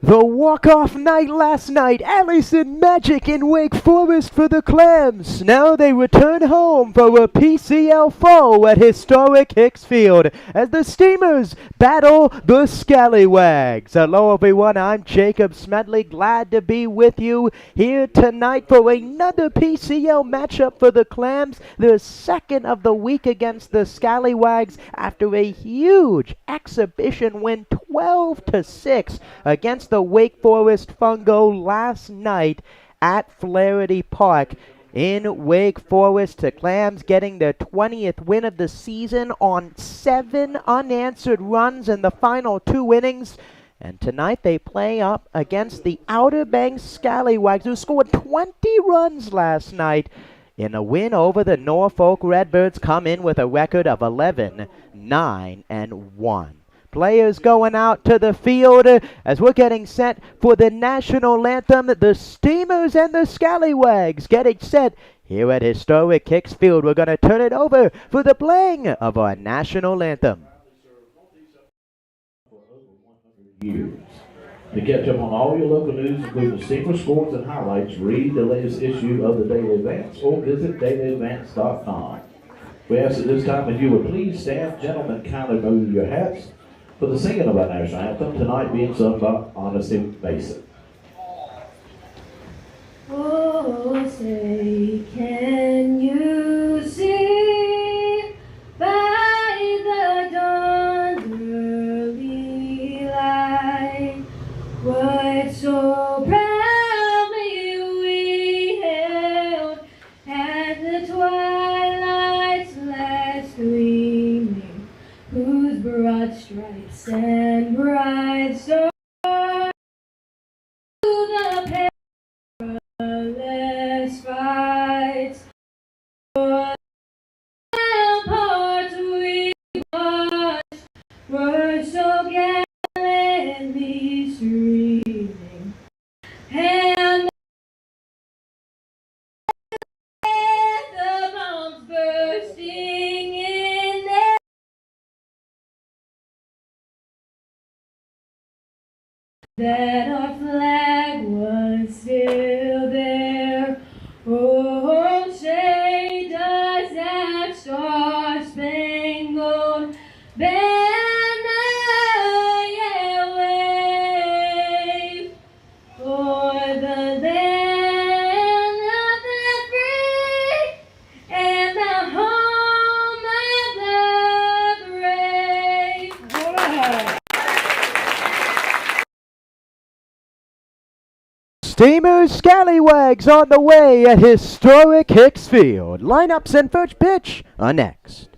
The walk-off night last night, Allison Magic in Wake Forest for the Clams. Now they return home for a PCL foe at historic Hicks Field as the Steamers battle the Scallywags. Hello everyone, I'm Jacob Smedley, glad to be with you here tonight for another PCL matchup for the Clams, the second of the week against the Scallywags after a huge exhibition win 12-6 against the Wake Forest Fungo last night at Flaherty Park in Wake Forest. The Clams getting their 20th win of the season on 7 unanswered runs in the final 2 innings. And tonight they play up against the Outer Banks Scallywags, who scored 20 runs last night. In a win over the Norfolk Redbirds, come in with a record of 11-9-1. Players going out to the field as we're getting set for the national anthem. The Steamers and the Scallywags getting set here at historic Hicks Field. We're going to turn it over for the playing of our national anthem. Years. To catch up on all your local news, including Steamer scores and highlights, read the latest issue of the Daily Advance or visit dailyadvance.com. We ask at this time if you would please stand. Gentlemen, kindly move your hats for the singing of our national anthem, tonight being sung by Honesty Mason. Oh, say, can you see by the dawn's early light what so proudly we hailed at the twilight's last gleaming, whose broad stripes and bright stars to the perilous fights for the ramparts we watched were so gallantly streaming, and the bombs bursting in their that our flag was still there. Oh, say does that star-spangled banner yet wave o'er the land of the free and the home of the brave. All right. Steamers, Scallywags on the way at historic Hicks Field. Lineups and first pitch are next.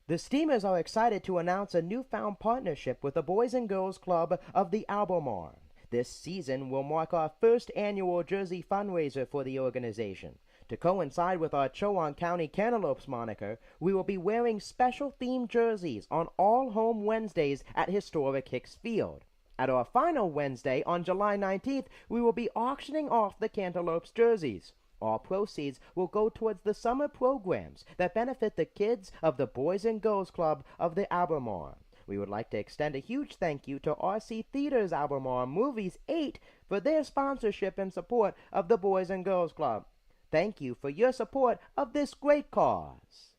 The Steamers are excited to announce a newfound partnership with the Boys and Girls Club of the Albemarle. This season will mark our first annual jersey fundraiser for the organization. To coincide with our Chowan County Cantaloupes moniker, we will be wearing special themed jerseys on all home Wednesdays at historic Hicks Field. At our final Wednesday on July 19th, we will be auctioning off the Cantaloupes jerseys. All proceeds will go towards the summer programs that benefit the kids of the Boys and Girls Club of the Albemarle. We would like to extend a huge thank you to RC Theaters Albemarle Movies 8 for their sponsorship and support of the Boys and Girls Club. Thank you for your support of this great cause.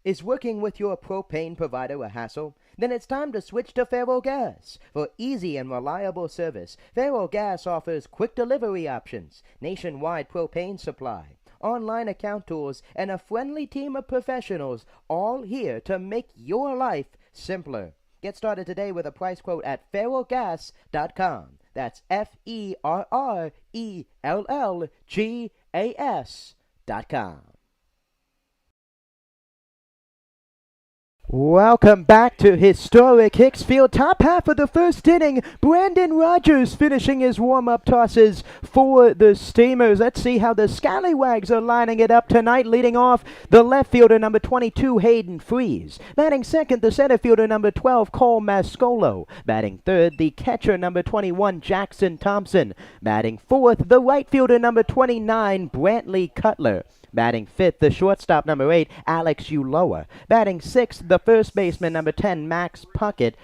Is working with your propane provider a hassle? Then it's time to switch to Faro Gas. For easy and reliable service, Faro Gas offers quick delivery options, nationwide propane supply, online account tools, and a friendly team of professionals, all here to make your life simpler. Get started today with a price quote at ferrogas.com. That's FERRELLGAS.com. Welcome back to historic Hicksfield. Top half of the first inning. Brandon Rogers finishing his warm-up tosses for the Steamers. Let's see how the Scallywags are lining it up tonight. Leading off, the left fielder number 22, Hayden Freeze. Batting second, the center fielder number 12, Cole Mascolo. Batting third, the catcher number 21, Jackson Thompson. Batting fourth, the right fielder number 29, Brantley Cutler. Batting fifth, the shortstop number 8, Alex Uloa. Batting sixth, the first baseman number 10, Max Puckett.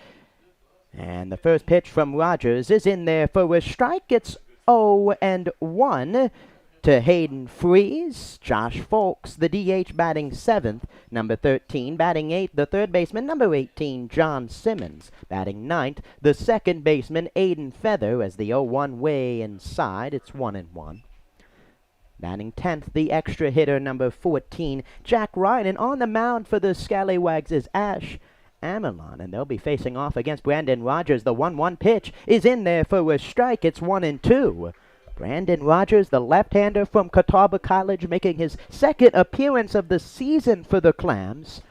And the first pitch from Rogers is in there for a strike. It's 0-1 to Hayden Freeze. Josh Folks, the DH, batting seventh, number 13. Batting eighth, the third baseman, number 18, John Simmons. Batting ninth, the second baseman, Aiden Feather, as the 0-1 way inside. It's 1-1. Batting 10th, the extra hitter, number 14, Jack Ryan. And on the mound for the Scallywags is Ash Amelon, and they'll be facing off against Brandon Rogers. The 1-1 pitch is in there for a strike. It's 1-2. Brandon Rogers, the left-hander from Catawba College, making his second appearance of the season for the Clams.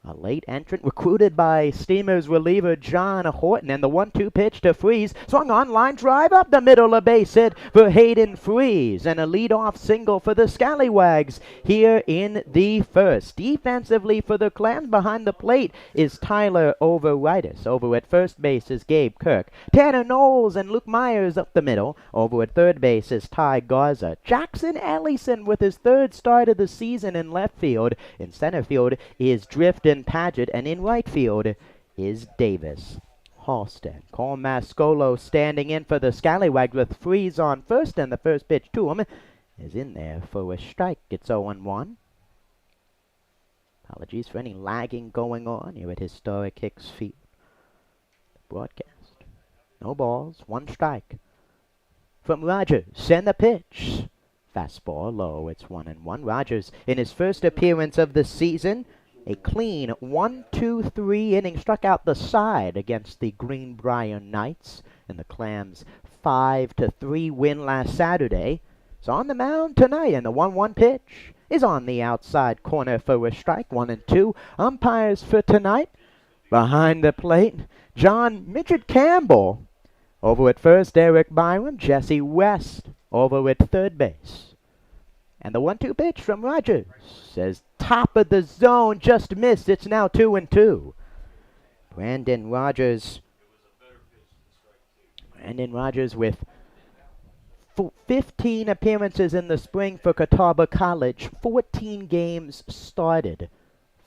A late entrant recruited by Steamers reliever John Horton, and the 1-2 pitch to Freeze. Swung on, line drive up the middle, a base hit for Hayden Freeze, and a leadoff single for the Scallywags here in the first. Defensively for the Clams, behind the plate is Tyler Overitis. Over at first base is Gabe Kirk. Tanner Knowles and Luke Myers up the middle. Over at third base is Ty Garza. Jackson Ellison with his third start of the season in left field. In center field is Drifton Paget, and in right field is Davis Halstead. Cole Mascolo standing in for the Scallywags with Freeze on first, and the first pitch to him is in there for a strike. It's 0-1. Apologies for any lagging going on here at historic Hicksfield broadcast. No balls, one strike from Rogers. Send the pitch. Fastball low. It's 1-1. Rogers, in his first appearance of the season, a clean 1-2-3 inning, struck out the side against the Greenbrier Knights in the Clams' 5-3 win last Saturday. It's on the mound tonight, and the 1-1 pitch is on the outside corner for a strike. 1-2. Umpires for tonight, behind the plate, John Midget Campbell. Over at first, Eric Byram. Jesse West over at third base. And the 1-2 pitch from Rogers says top of the zone, just missed. It's now 2-2. Brandon Rogers with 15 appearances in the spring for Catawba College, 14 games started.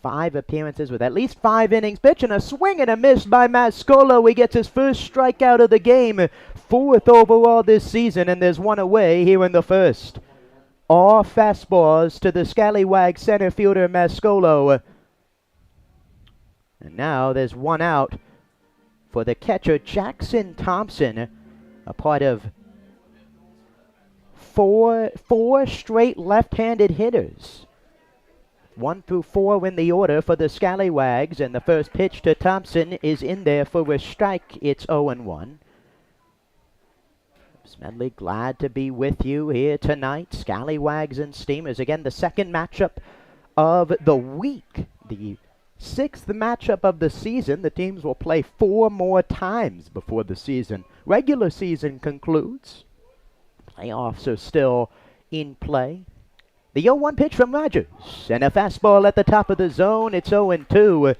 5 appearances with at least 5 innings pitched, and a swing and a miss by Mascolo. He gets his first strikeout of the game, 4th overall this season, and there's one away here in the first. All fastballs to the Scallywag center fielder Mascolo. And now there's one out for the catcher Jackson Thompson, a part of four straight left-handed hitters. 1 through 4 in the order for the Scallywags, and the first pitch to Thompson is in there for a strike. It's 0-1. Smedley, glad to be with you here tonight. Scallywags and Steamers. Again, the second matchup of the week. The 6th matchup of the season. The teams will play 4 more times before the regular season concludes. Playoffs are still in play. The 0-1 pitch from Rogers, and a fastball at the top of the zone. It's 0-2.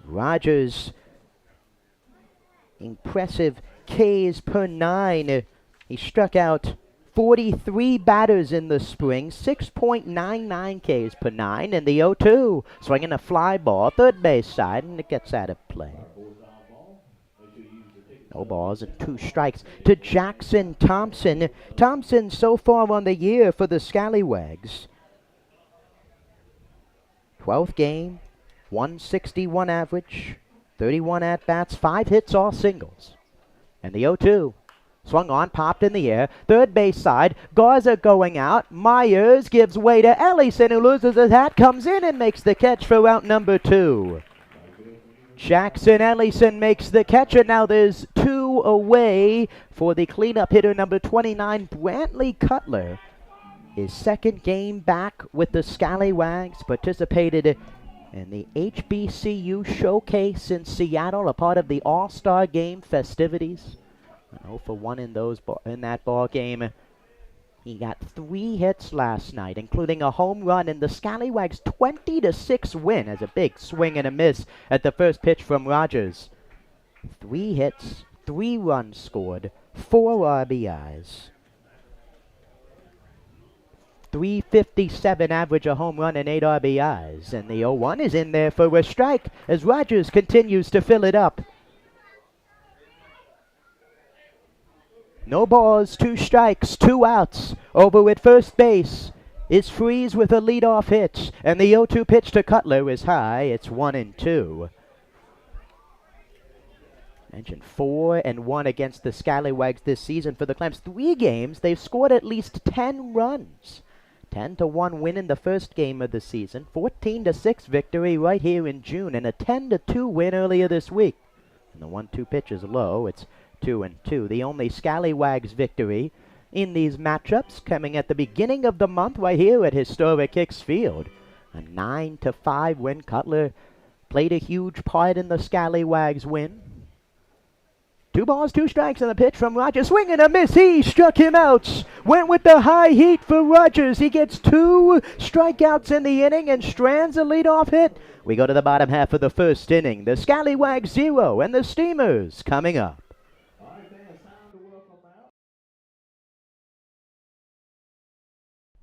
Rogers, impressive Ks per 9. He struck out 43 batters in the spring, 6.99 Ks per 9, and the 0-2. Swinging a fly ball, third base side, and it gets out of play. No balls and 2 strikes to Jackson Thompson. Thompson so far on the year for the Scallywags. 12th game, 161 average, 31 at-bats, 5 hits, all singles. And the 0-2. Swung on, popped in the air. Third base side. Garza going out. Myers gives way to Ellison, who loses his hat, comes in and makes the catch for out number 2. Jackson Ellison makes the catch, and now there's 2 away for the cleanup hitter number 29, Brantley Cutler. His second game back with the Scallywags, participated And the HBCU Showcase in Seattle, a part of the All-Star Game festivities. 0 for 1 in that ball game. He got 3 hits last night, including a home run in the Scallywags 20-6 win as a big swing and a miss at the first pitch from Rogers. 3 hits, 3 runs scored, 4 RBIs. 357 average, a home run and 8 RBIs. And the 0-1 is in there for a strike as Rogers continues to fill it up. No balls, 2 strikes, 2 outs. Over at first base is Freeze with a leadoff hit. And the 0-2 pitch to Cutler is high. It's 1-2. Mentioned 4-1 against the Scallywags this season for the Clams. 3 games, they've scored at least 10 runs. 10-1 win in the first game of the season. 14-6 victory right here in June. And a 10-2 win earlier this week. And the 1-2 pitch is low. It's 2-2. The only Scallywags victory in these matchups coming at the beginning of the month right here at historic Hicks Field. A 9-5 win. Cutler played a huge part in the Scallywags win. 2 balls, 2 strikes, and a pitch from Rogers. Swing and a miss. He struck him out. Went with the high heat for Rogers. He gets 2 strikeouts in the inning and strands a leadoff hit. We go to the bottom half of the first inning. The Scallywags 0 and the Steamers coming up.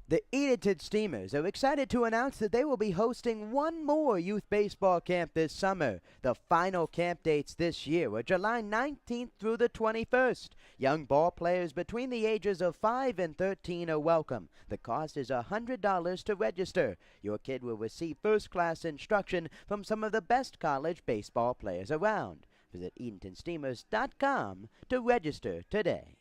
The Edenton Steamers are excited to announce that they will be hosting one more youth baseball camp this summer. The final camp dates this year are July 19th through the 21st. Young ball players between the ages of 5 and 13 are welcome. The cost is $100 to register. Your kid will receive first-class instruction from some of the best college baseball players around. Visit EdentonSteamers.com to register today.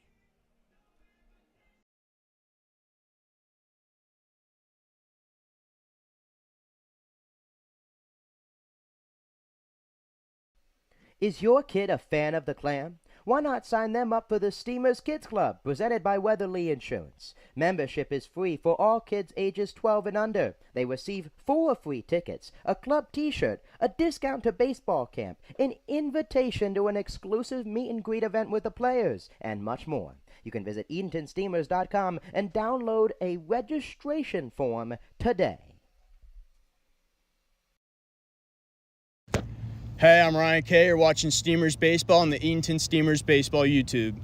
Is your kid a fan of the Clam? Why not sign them up for the Steamers Kids Club, presented by Weatherly Insurance? Membership is free for all kids ages 12 and under. They receive 4 free tickets, a club t-shirt, a discount to baseball camp, an invitation to an exclusive meet and greet event with the players, and much more. You can visit EdentonSteamers.com and download a registration form today. Hey, I'm Ryan Kay. You're watching Steamers Baseball on the Edenton Steamers Baseball YouTube.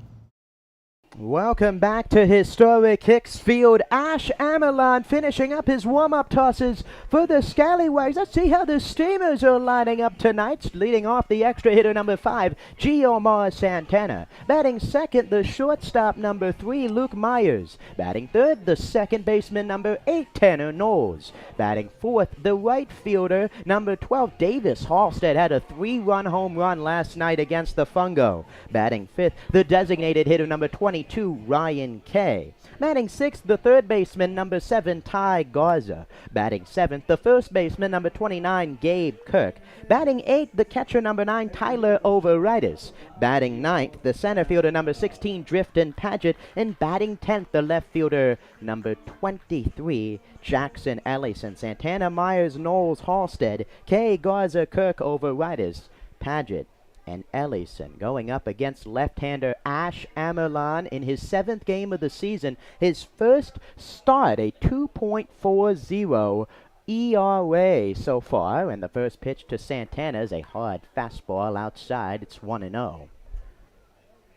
Welcome back to historic Hicks Field. Ash Amelon finishing up his warm-up tosses for the Scallywags. Let's see how the Steamers are lining up tonight. Leading off the extra hitter number 5, Giomar Santana. Batting second, the shortstop number 3, Luke Myers. Batting third, the second baseman number 8, Tanner Knowles. Batting fourth, the right fielder number 12, Davis Halstead. Had a 3-run home run last night against the Fungo. Batting fifth, the designated hitter number 22, Ryan Kay. Batting sixth, the third baseman, number 7, Ty Garza. Batting seventh, the first baseman, number 29, Gabe Kirk. Batting eighth, the catcher, number 9, Tyler Overitis. Batting ninth, the center fielder, number 16, Drifton Paget. And batting 10th, the left fielder, number 23, Jackson Ellison. Santana, Myers, Knowles, Halstead, Kay, Garza, Kirk, Overitis, Paget, and Ellison going up against left-hander Ash Amelon in his 7th game of the season. His first start, a 2.40 ERA so far, and the first pitch to Santana is a hard fastball outside. It's 1-0.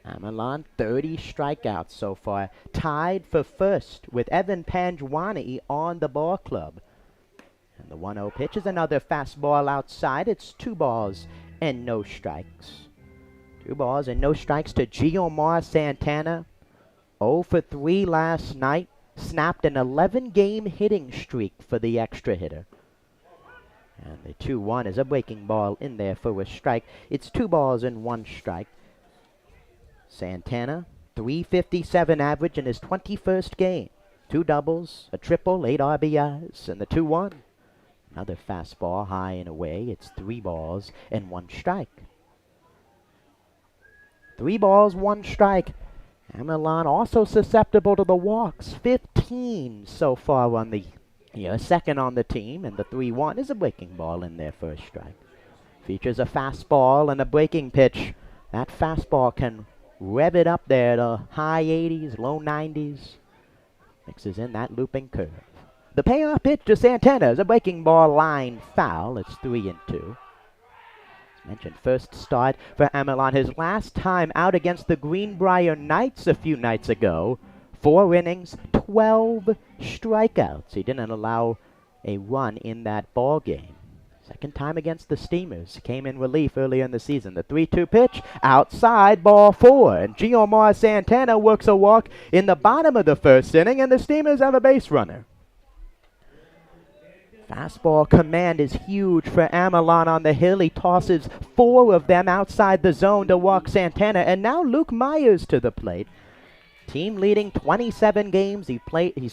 Amelon, 30 strikeouts so far, tied for first with Evan Panjwani on the ball club. And the 1-0 pitch is another fastball outside. It's 2 balls and no strikes. 2 balls and no strikes to Giomar Santana. 0 for 3 last night. Snapped an 11-game hitting streak for the extra hitter. And the 2-1 is a breaking ball in there for a strike. It's 2 balls and 1 strike. Santana, 357 average in his 21st game. 2 doubles, a triple, 8 RBIs, and the 2-1. Another fastball high and away. It's 3 balls and 1 strike. 3 balls, 1 strike. Amelon also susceptible to the walks. 15 so far on the Here, second on the team, and the 3-1 is a breaking ball in their first strike. Features a fastball and a breaking pitch. That fastball can rev it up there to high 80s, low 90s. Mixes in that looping curve. The payoff pitch to Santana is a breaking ball line foul. It's 3-2. As mentioned, first start for Amelon. His last time out against the Greenbrier Knights a few nights ago. 4 innings, 12 strikeouts. He didn't allow a run in that ball game. Second time against the Steamers. Came in relief earlier in the season. The 3-2 pitch, outside, ball 4. And Giomar Santana works a walk in the bottom of the first inning, and the Steamers have a base runner. Fastball command is huge for Amelon on the hill. He tosses 4 of them outside the zone to walk Santana. And now Luke Myers to the plate. Team leading 27 games. He's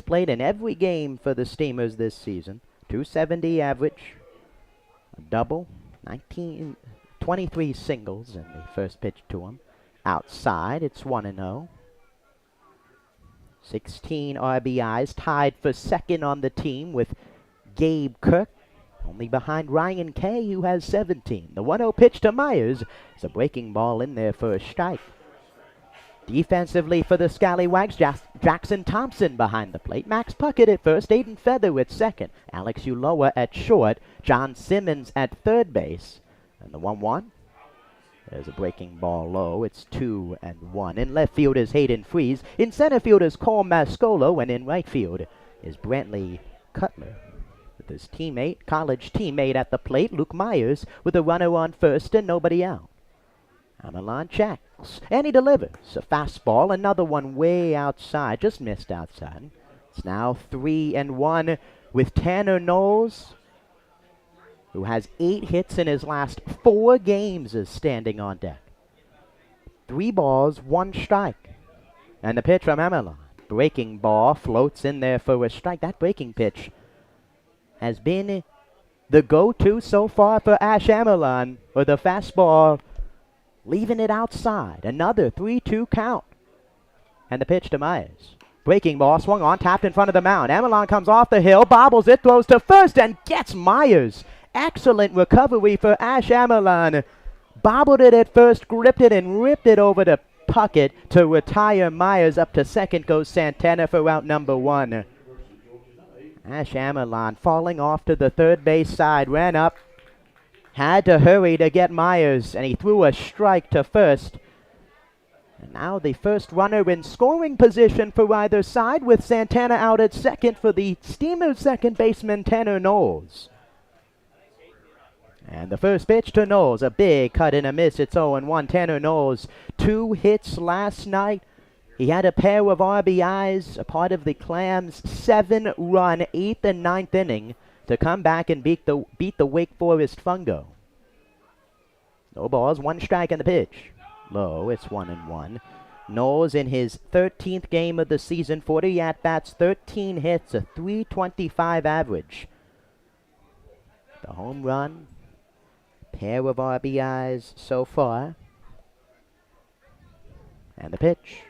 played in every game for the Steamers this season. .270 average. A double. 23 singles in the first pitch to him. Outside, it's 1-0. 16 RBIs, tied for second on the team with Gabe Kirk, only behind Ryan Kay, who has 17. The 1-0 pitch to Myers is a breaking ball in there for a strike. Defensively for the Scallywags, Jackson Thompson behind the plate. Max Puckett at first, Aiden Feather at second. Alex Uloa at short. John Simmons at third base. And the 1-1. There's a breaking ball low. It's 2-1. In left field is Hayden Freeze. In center field is Cole Mascolo. And in right field is Brantley Cutler. With his teammate, college teammate at the plate, Luke Myers, with a runner on first and nobody out. Amelon checks, and he delivers. A fastball, another one way outside, just missed outside. It's now 3-1 with Tanner Knowles, who has 8 hits in his last 4 games, is standing on deck. 3 balls, 1 strike. And the pitch from Amelon. Breaking ball floats in there for a strike. That breaking pitch has been the go-to so far for Ash Amelon, with a fastball leaving it outside. Another 3-2 count. And the pitch to Myers. Breaking ball swung on, tapped in front of the mound. Amelon comes off the hill, bobbles it, throws to first, and gets Myers. Excellent recovery for Ash Amelon. Bobbled it at first, gripped it, and ripped it over to Puckett to retire Myers. Up to second goes Santana for out number 1. Ash Amelon falling off to the third base side, ran up, had to hurry to get Myers, and he threw a strike to first. And now the first runner in scoring position for either side, with Santana out at second for the Steamers second baseman Tanner Knowles. And the first pitch to Knowles, a big cut and a miss. It's 0-1. Tanner Knowles, 2 hits last night. He had a pair of RBIs, a part of the Clams' 7-run 8th and 9th inning to come back and beat the Wake Forest Fungo. No balls, 1 strike on the pitch. Low, it's 1-1. Knowles in his 13th game of the season, 40 at-bats, 13 hits, a .325 average. The home run, pair of RBIs so far. And the pitch,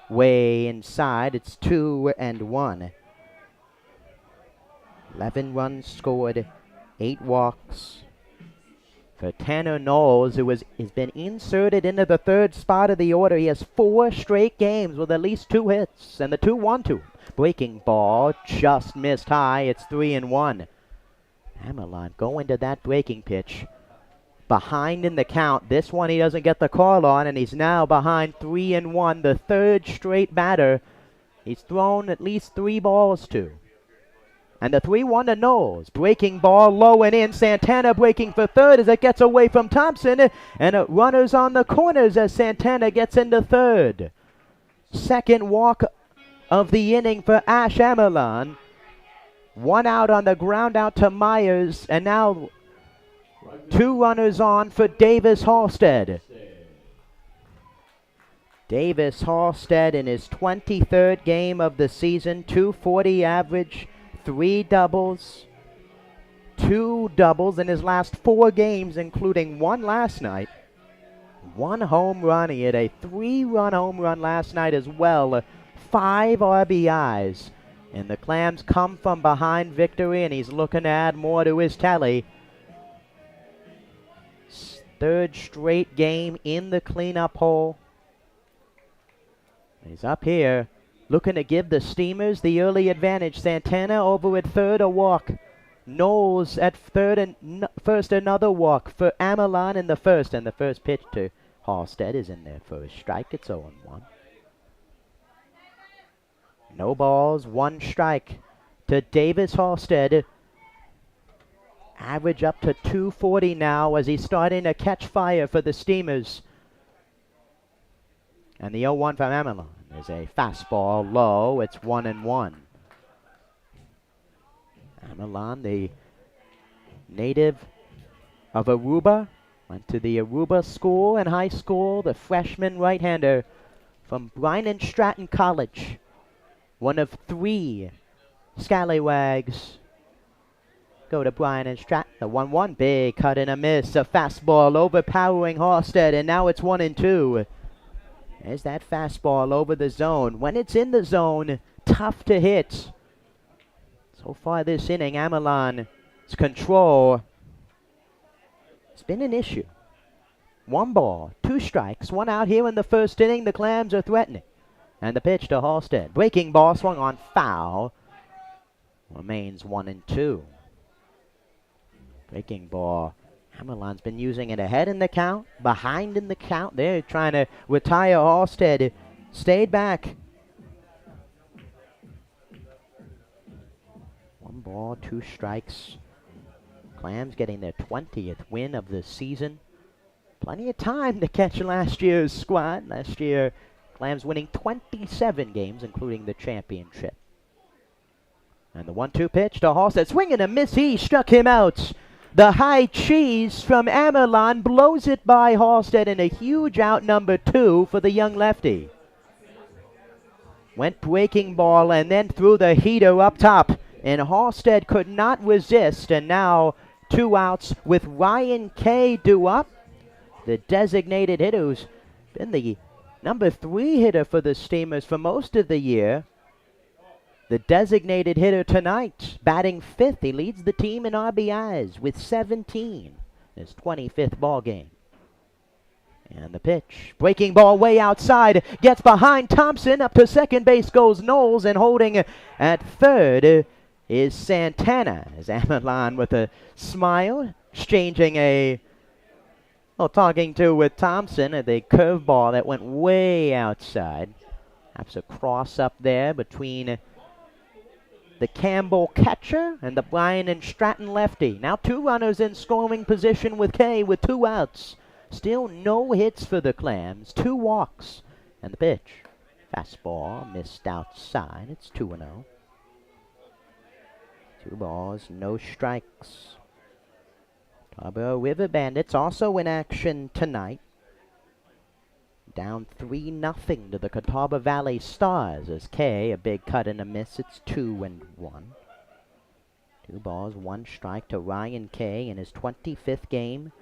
way inside, it's 2-1. 11 runs scored, 8 walks. For Tanner Knowles, who has been inserted into the third spot of the order, he has 4 straight games with at least 2 hits, and the 2-1 to him. Breaking ball, just missed high, it's 3-1. Amelon going to that breaking pitch. Behind in the count, this one he doesn't get the call on, and he's now behind 3-1, the 3rd straight batter he's thrown at least 3 balls to. And the 3-1 to Knowles. Breaking ball low and in. Santana breaking for third as it gets away from Thompson. And runners on the corners as Santana gets into third. Second walk of the inning for Ash Amelon. 1 out on the ground out to Myers. And now 2 runners on for Davis Halstead. Davis Halstead in his 23rd game of the season. .240 average. 3 doubles, 2 doubles in his last 4 games, including 1 last night. 1 home run. He had a 3-run home run last night as well. 5 RBIs. And the Clams come from behind victory, and he's looking to add more to his tally. Third straight game in the cleanup hole. He's up here looking to give the Steamers the early advantage. Santana over at third, a walk. Knowles at third and first, another walk for Amelon in the first. And the first pitch to Halstead is in there for a strike. It's 0-1. No balls, one strike to Davis Halstead. Average up to 240 now as he's starting to catch fire for the Steamers. And the 0-1 from Amelon is a fastball low. It's 1-1. Amelon, the native of Aruba, went to the Aruba school and high school. The freshman right-hander from Bryan and Stratton College. One of 3 Scallywags go to Bryan and Stratton. The 1-1, big cut and a miss. A fastball overpowering Halstead, and now it's 1-2. There's that fastball over the zone. When it's in the zone, tough to hit. So far this inning, Amelon's control, it's been an issue. 1 ball, 2 strikes, 1 out here in the first inning. The Clams are threatening. And the pitch to Halstead. Breaking ball swung on foul. Remains 1-2. Breaking ball. Amelon's been using it ahead in the count, behind in the count. They're trying to retire Halstead. Stayed back. 1 ball, 2 strikes. Clams getting their 20th win of the season. Plenty of time to catch last year's squad. Last year, Clams winning 27 games, including the championship. And the 1-2 pitch to Halstead. Swing and a miss. He struck him out. The high cheese from Amelon blows it by Halstead in a huge out, number 2 for the young lefty. Went breaking ball and then threw the heater up top. And Halstead could not resist. And now 2 outs with Ryan Kay due up. The designated hitter who's been the number 3 hitter for the Steamers for most of the year. The designated hitter tonight, batting 5th. He leads the team in RBIs with 17. His 25th ball game. And the pitch. Breaking ball way outside. Gets behind Thompson. Up to second base goes Knowles. And holding at third is Santana. As Amelon with a smile. Exchanging talking to with Thompson at the curveball that went way outside. Perhaps a cross up there between the Campbell catcher and the Bryan and Stratton lefty. Now 2 runners in scoring position with Kay with 2 outs. Still no hits for the Clams. 2 walks. And the pitch. Fastball missed outside. It's 2-0. 2 balls, no strikes. Tarboro River Bandits also in action tonight. Down 3-0 to the Catawba Valley Stars as Kay, a big cut and a miss. It's 2-1. 2 balls, 1 strike to Ryan Kay in his 25th game.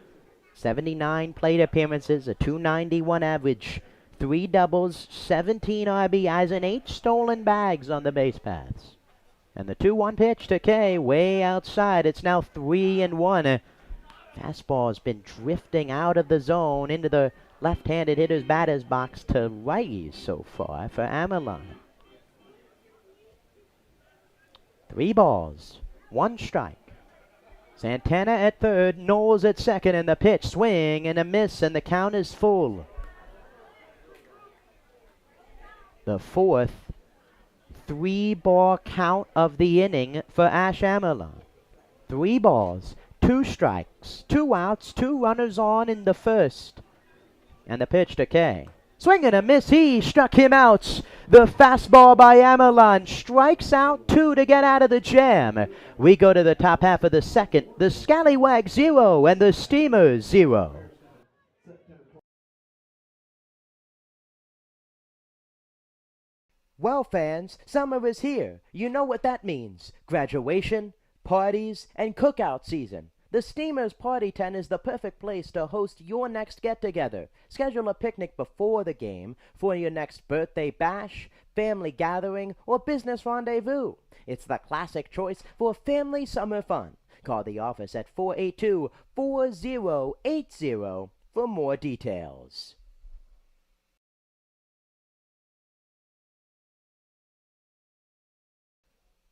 79 plate appearances, a .291 average, 3 doubles, 17 RBIs, and 8 stolen bags on the base paths. And the 2-1 pitch to Kay, way outside. It's now 3-1. Fastball has been drifting out of the zone into the left-handed hitter's batter's box to righties so far for Amelon. 3 balls, 1 strike. Santana at third, Knowles at second, and the pitch, swing and a miss, and the count is full. The 4th 3-ball count of the inning for Ash Amelon. 3 balls, 2 strikes, 2 outs, 2 runners on in the first. And the pitch to Kay. Swing and a miss. He struck him out. The fastball by Amelon strikes out 2 to get out of the jam. We go to the top half of the second. The Scallywags 0 and the Steamers 0. Well, fans, summer is here. You know what that means. Graduation, parties, and cookout season. The Steamers Party Tent is the perfect place to host your next get-together. Schedule a picnic before the game for your next birthday bash, family gathering, or business rendezvous. It's the classic choice for family summer fun. Call the office at 482-4080 for more details.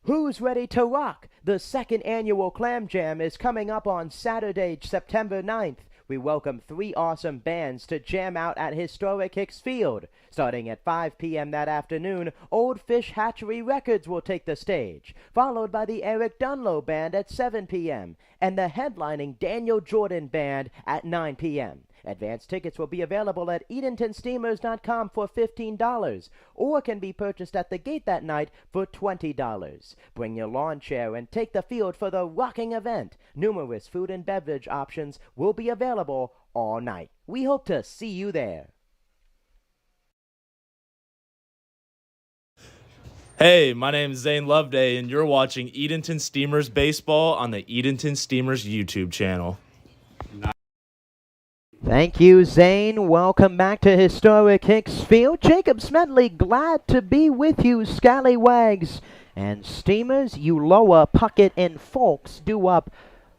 Who's ready to rock? The second annual Clam Jam is coming up on Saturday, September 9th. We welcome 3 awesome bands to jam out at historic Hicks Field. Starting at 5 p.m. that afternoon, Old Fish Hatchery Records will take the stage, followed by the Eric Dunlow Band at 7 p.m. and the headlining Daniel Jordan Band at 9 p.m. Advance tickets will be available at EdentonSteamers.com for $15 or can be purchased at the gate that night for $20. Bring your lawn chair and take the field for the rocking event. Numerous food and beverage options will be available all night. We hope to see you there. Hey, my name is Zane Loveday, and you're watching Edenton Steamers Baseball on the Edenton Steamers YouTube channel. Thank you, Zane. Welcome back to historic Hicks Field. Jacob Smedley, glad to be with you, Scallywags. And Steamers, Uloa, Puckett, and Folks due up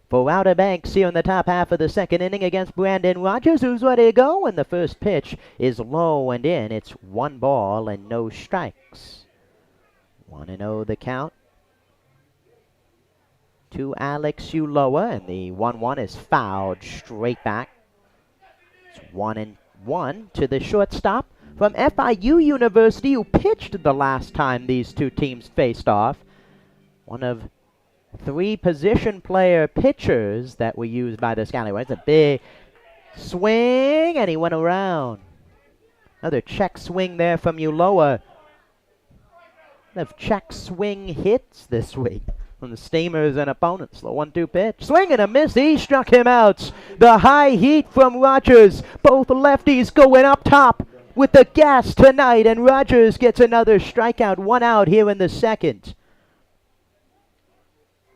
for Outer Banks here in the top half of the second inning against Brandon Rogers, who's ready to go. And the first pitch is low and in. It's 1 ball and no strikes. 1-0 the count to Alex Uloa, and the 1-1 is fouled straight back. It's 1-1 to the shortstop from FIU University, who pitched the last time these two teams faced off. One of 3 position player pitchers that were used by the Scallywags. A big swing, and he went around. Another check swing there from Uloa. Of check swing hits this week from the Steamers and opponents. The 1-2 pitch. Swing and a miss. He struck him out. The high heat from Rogers. Both lefties going up top with the gas tonight. And Rogers gets another strikeout. 1 out here in the second.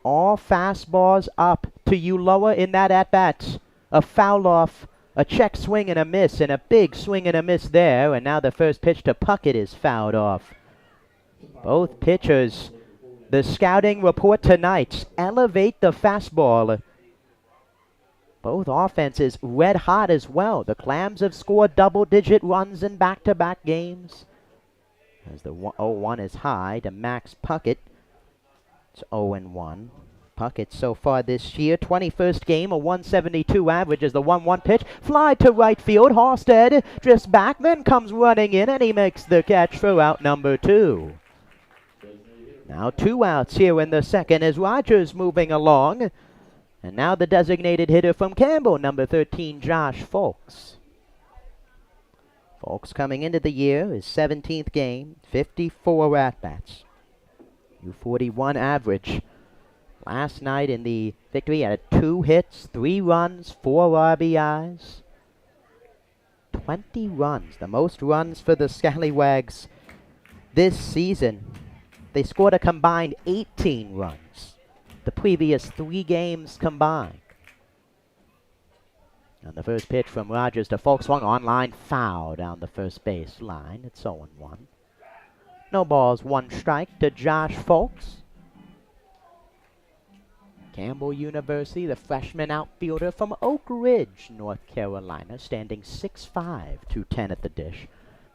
All fastballs up to Uloa in that at-bat. A foul off, a check swing and a miss, and a big swing and a miss there. And now the first pitch to Puckett is fouled off. Both pitchers, the scouting report tonight, elevate the fastball. Both offenses red hot as well. The Clams have scored double-digit runs in back-to-back games. As the 0-1 is high to Max Puckett. It's 0-1. Puckett so far this year, 21st game, a 172 average as the 1-1 pitch. Fly to right field. Halstead drifts back, then comes running in, and he makes the catch for out number 2. Now 2 outs here in the second as Rogers moving along. And now the designated hitter from Campbell, number 13, Josh Folks. Folks coming into the year, his 17th game, 54 at-bats. .241 average. Last night in the victory, he had 2 hits, 3 runs, 4 RBIs. 20 runs, the most runs for the Scallywags this season. They scored a combined 18 runs. The previous 3 games combined. And the first pitch from Rogers to Folks swung on line, foul down the first base line. It's 0-1. No balls, 1 strike to Josh Folks. Campbell University, the freshman outfielder from Oak Ridge, North Carolina, standing 6'5", 210 at the dish.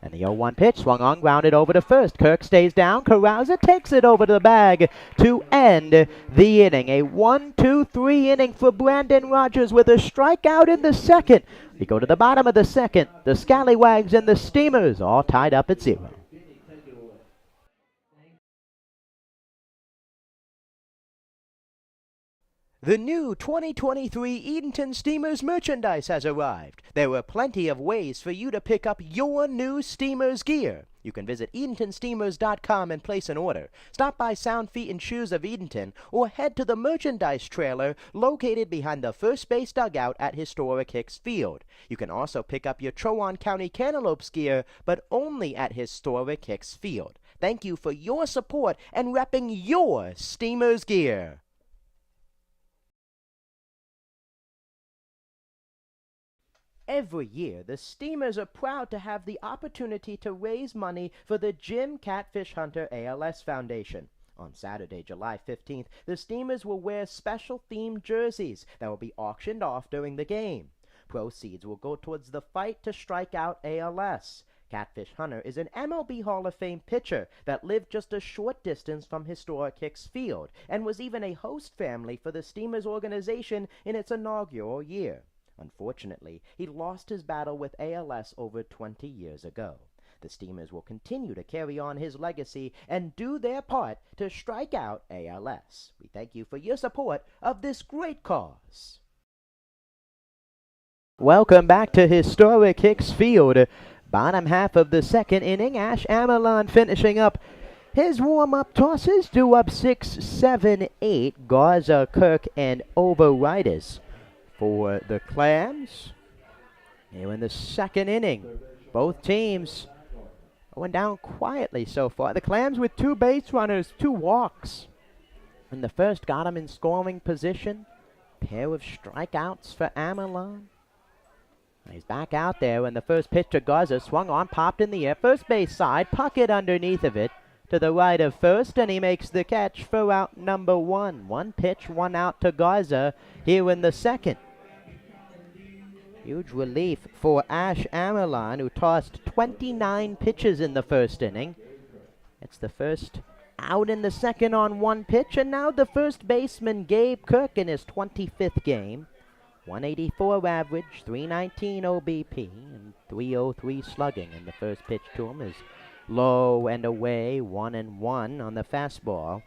And the 0-1 pitch swung on, grounded over to first. Kirk stays down. Carouser takes it over to the bag to end the inning. A 1-2-3 inning for Brandon Rogers with a strikeout in the second. We go to the bottom of the second. The Scallywags and the Steamers all tied up at 0. The new 2023 Edenton Steamers merchandise has arrived. There are plenty of ways for you to pick up your new Steamers gear. You can visit EdentonSteamers.com and place an order. Stop by Sound Feet and Shoes of Edenton or head to the merchandise trailer located behind the first base dugout at historic Hicks Field. You can also pick up your Chowan County Cantaloupes gear, but only at historic Hicks Field. Thank you for your support and repping your Steamers gear. Every year, the Steamers are proud to have the opportunity to raise money for the Jim Catfish Hunter ALS Foundation. On Saturday, July 15th, the Steamers will wear special themed jerseys that will be auctioned off during the game. Proceeds will go towards the fight to strike out ALS. Catfish Hunter is an MLB Hall of Fame pitcher that lived just a short distance from historic Hicks Field and was even a host family for the Steamers organization in its inaugural year. Unfortunately, he lost his battle with ALS over 20 years ago. The Steamers will continue to carry on his legacy and do their part to strike out ALS. We thank you for your support of this great cause. Welcome back to historic Hicks Field. Bottom half of the second inning, Ash Amelon finishing up his warm-up tosses, due up 6, 7, 8. Garza, Kirk, and Overitis for the Clams. Here in the second inning, both teams going down quietly so far. The Clams with 2 base runners, 2 walks. In the first, got him in scoring position. Pair of strikeouts for Amelon. He's back out there when the first pitch to Garza swung on, popped in the air, first base side, pocket underneath of it, to the right of first, and he makes the catch for out number 1. 1 pitch, 1 out to Garza here in the second. Huge relief for Ash Amelon, who tossed 29 pitches in the first inning. It's the first out in the second on 1 pitch, and now the first baseman Gabe Kirk in his 25th game. 184 average, 319 OBP, and 303 slugging. And the first pitch to him is low and away, 1-1 on the fastball.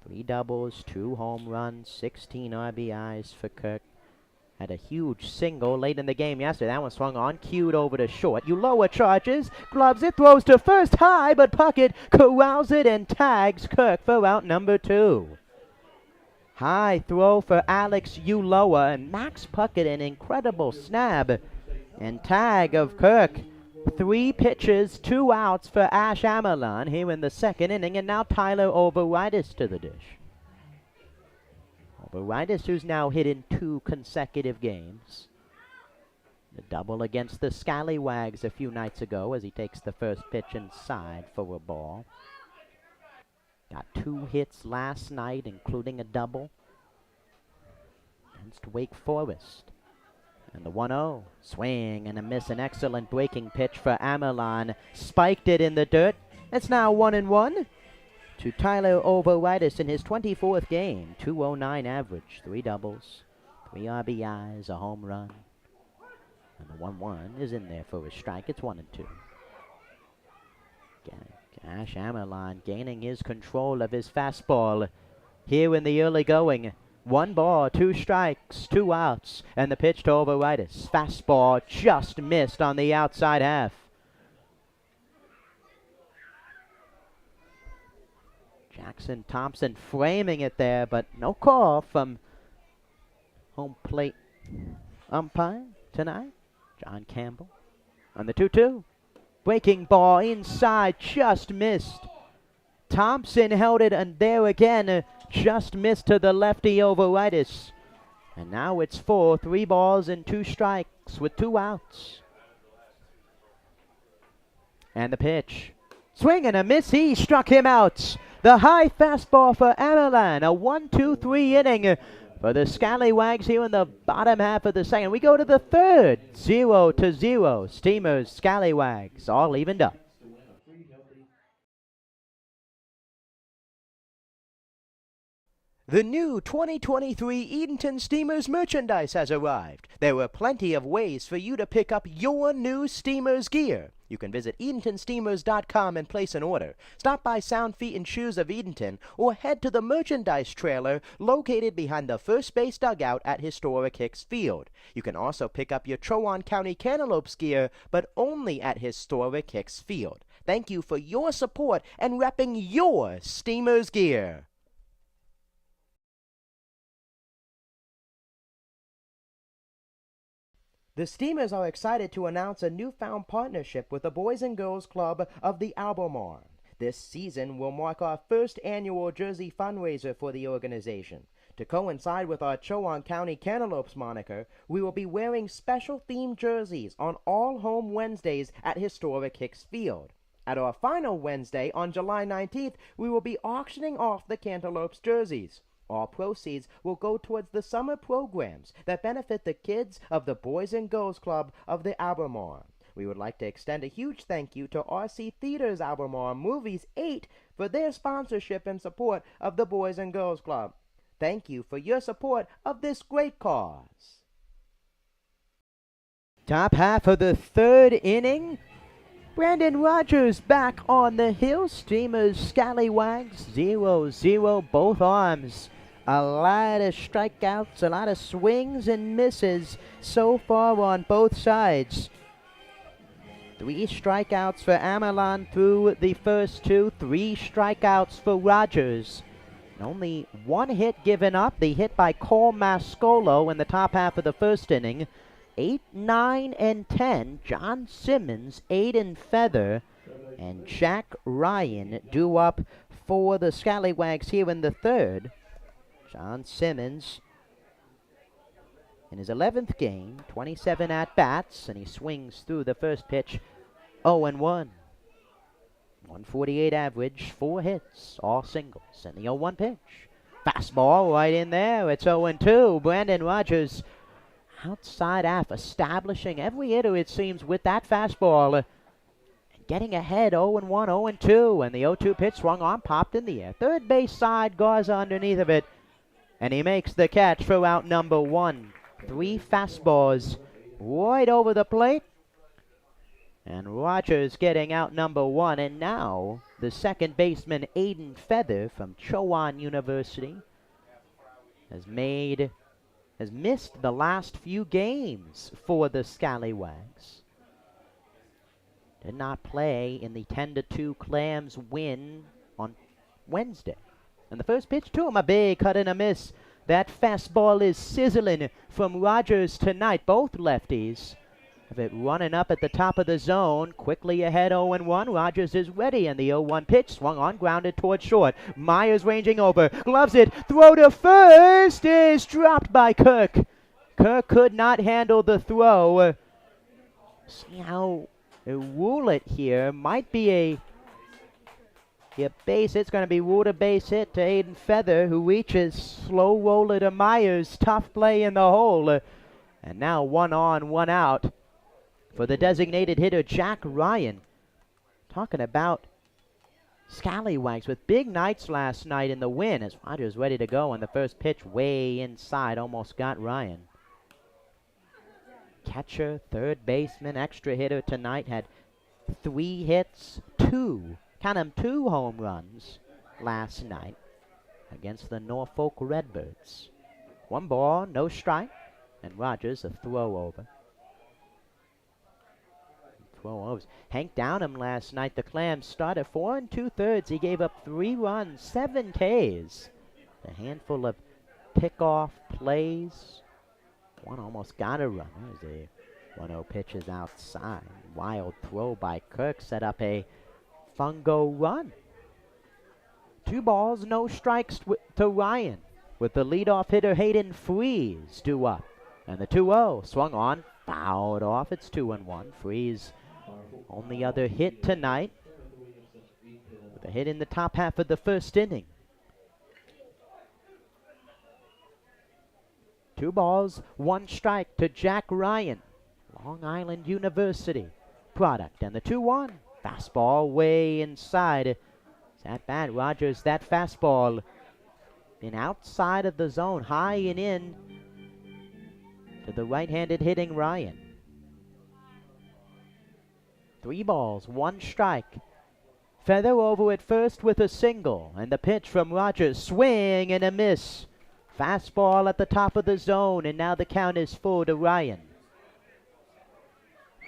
3 doubles, 2 home runs, 16 RBIs for Kirk. Had a huge single late in the game yesterday. That one swung on, cued over to short. Uloa charges, gloves it, throws to first high, but Puckett corrals it and tags Kirk for out number 2. High throw for Alex Uloa, and Max Puckett an incredible snap and tag of Kirk. 3 pitches, 2 outs for Ash Amelon here in the second inning, and now Tyler Overitis to the dish. Overitis, who's now hit in 2 consecutive games. The double against the Scallywags a few nights ago as he takes the first pitch inside for a ball. Got 2 hits last night, including a double against Wake Forest. And the 1-0. Swing and a miss, an excellent breaking pitch for Amelon. Spiked it in the dirt. It's now 1-1 to Tyler Overitis in his 24th game. 209 average, 3 doubles, 3 RBIs, a home run. And the 1-1 is in there for a strike. It's 1-2. Ash Amelon gaining his control of his fastball here in the early going. 1 ball, 2 strikes, 2 outs, and the pitch to Overitis. Fastball just missed on the outside half. Jackson Thompson framing it there, but no call from home plate umpire tonight. John Campbell on the 2-2. Breaking ball inside, just missed. Thompson held it, and there again, just missed to the lefty Overitis. And now it's 4, 3 balls and 2 strikes with 2 outs. And the pitch. Swing and a miss, he struck him out. The high fastball for Amelon, a 1-2-3 inning for the Scallywags here in the bottom half of the second. We go to the third, 0-0. Steamers, Scallywags, all evened up. The new 2023 Edenton Steamers merchandise has arrived. There are plenty of ways for you to pick up your new Steamers gear. You can visit EdentonSteamers.com and place an order. Stop by Sound Feet and Shoes of Edenton or head to the merchandise trailer located behind the first base dugout at historic Hicks Field. You can also pick up your Trowon County Cantaloupes gear, but only at historic Hicks Field. Thank you for your support and repping your Steamers gear. The Steamers are excited to announce a newfound partnership with the Boys and Girls Club of the Albemarle. This season will mark our first annual jersey fundraiser for the organization. To coincide with our Chowan County Cantaloupes moniker, we will be wearing special themed jerseys on all home Wednesdays at historic Hicks Field. At our final Wednesday on July 19th, we will be auctioning off the Cantaloupes jerseys. All proceeds will go towards the summer programs that benefit the kids of the Boys and Girls Club of the Albemarle. We would like to extend a huge thank you to RC Theaters Albemarle Movies 8 for their sponsorship and support of the Boys and Girls Club. Thank you for your support of this great cause. Top half of the third inning. Brandon Rogers back on the hill. Steamers Scallywags 0-0 both arms. A lot of strikeouts, a lot of swings and misses so far on both sides. 3 strikeouts for Amelon through the first 2. 3 strikeouts for Rogers. And only 1 hit given up, the hit by Cole Mascolo in the top half of the first inning. 8, 9, and 10, John Simmons, Aiden Feather, and Jack Ryan due up for the Scallywags here in the third. John Simmons in his 11th game, 27 at-bats, and he swings through the first pitch 0-1. 148 average, 4 hits, all singles, and the 0-1 pitch. Fastball right in there, it's 0-2. Brandon Rogers outside half, establishing every hitter, it seems, with that fastball. Getting ahead 0-1, 0-2, and the 0-2 pitch swung on, popped in the air. Third base side, Garza underneath of it, and he makes the catch for out number 1. 3 fastballs right over the plate. And Rogers getting out number 1, and now the second baseman Aiden Feather from Chowan University has missed the last few games for the Scallywags. Did not play in the 10-2 Clams win on Wednesday. And the first pitch to him, a big cut and a miss. That fastball is sizzling from Rogers tonight, both lefties. Have it running up at the top of the zone, quickly ahead 0-1. Rogers is ready, and the 0-1 pitch swung on, grounded toward short. Myers ranging over, gloves it, throw to first is dropped by Kirk. Kirk could not handle the throw. See how they rule it here. Might be a base hit. It's going to be ruled a base hit to Aiden Feather, who reaches, slow roller to Myers. Tough play in the hole. And now 1 on, 1 out for the designated hitter, Jack Ryan. Talking about Scallywags with big nights last night in the win as Rogers ready to go, and the first pitch way inside almost got Ryan. Catcher, third baseman, extra hitter tonight had 3 hits, 2 home runs last night against the Norfolk Redbirds. 1 ball, no strike, and Rogers a throw over. Hank Downham last night, the Clams started 4 2/3. He gave up 3 runs, 7 Ks. A handful of pickoff plays. One almost got a run. There's a 1-0 pitch is outside. Wild throw by Kirk set up a fungo run. 2 balls, no strikes to Ryan, with the leadoff hitter Hayden Freeze due up. And the 2-0 swung on, fouled off. It's 2-1. Freeze only other hit tonight, with a hit in the top half of the first inning. 2 balls, 1 strike to Jack Ryan, Long Island University product. And the 2-1, fastball way inside. At bat, Rogers, that fastball in outside of the zone, high and in to the right-handed hitting Ryan. 3 balls, 1 strike. Feather over at first with a single, and the pitch from Rogers, swing and a miss. Fastball at the top of the zone, and now the count is full to Ryan.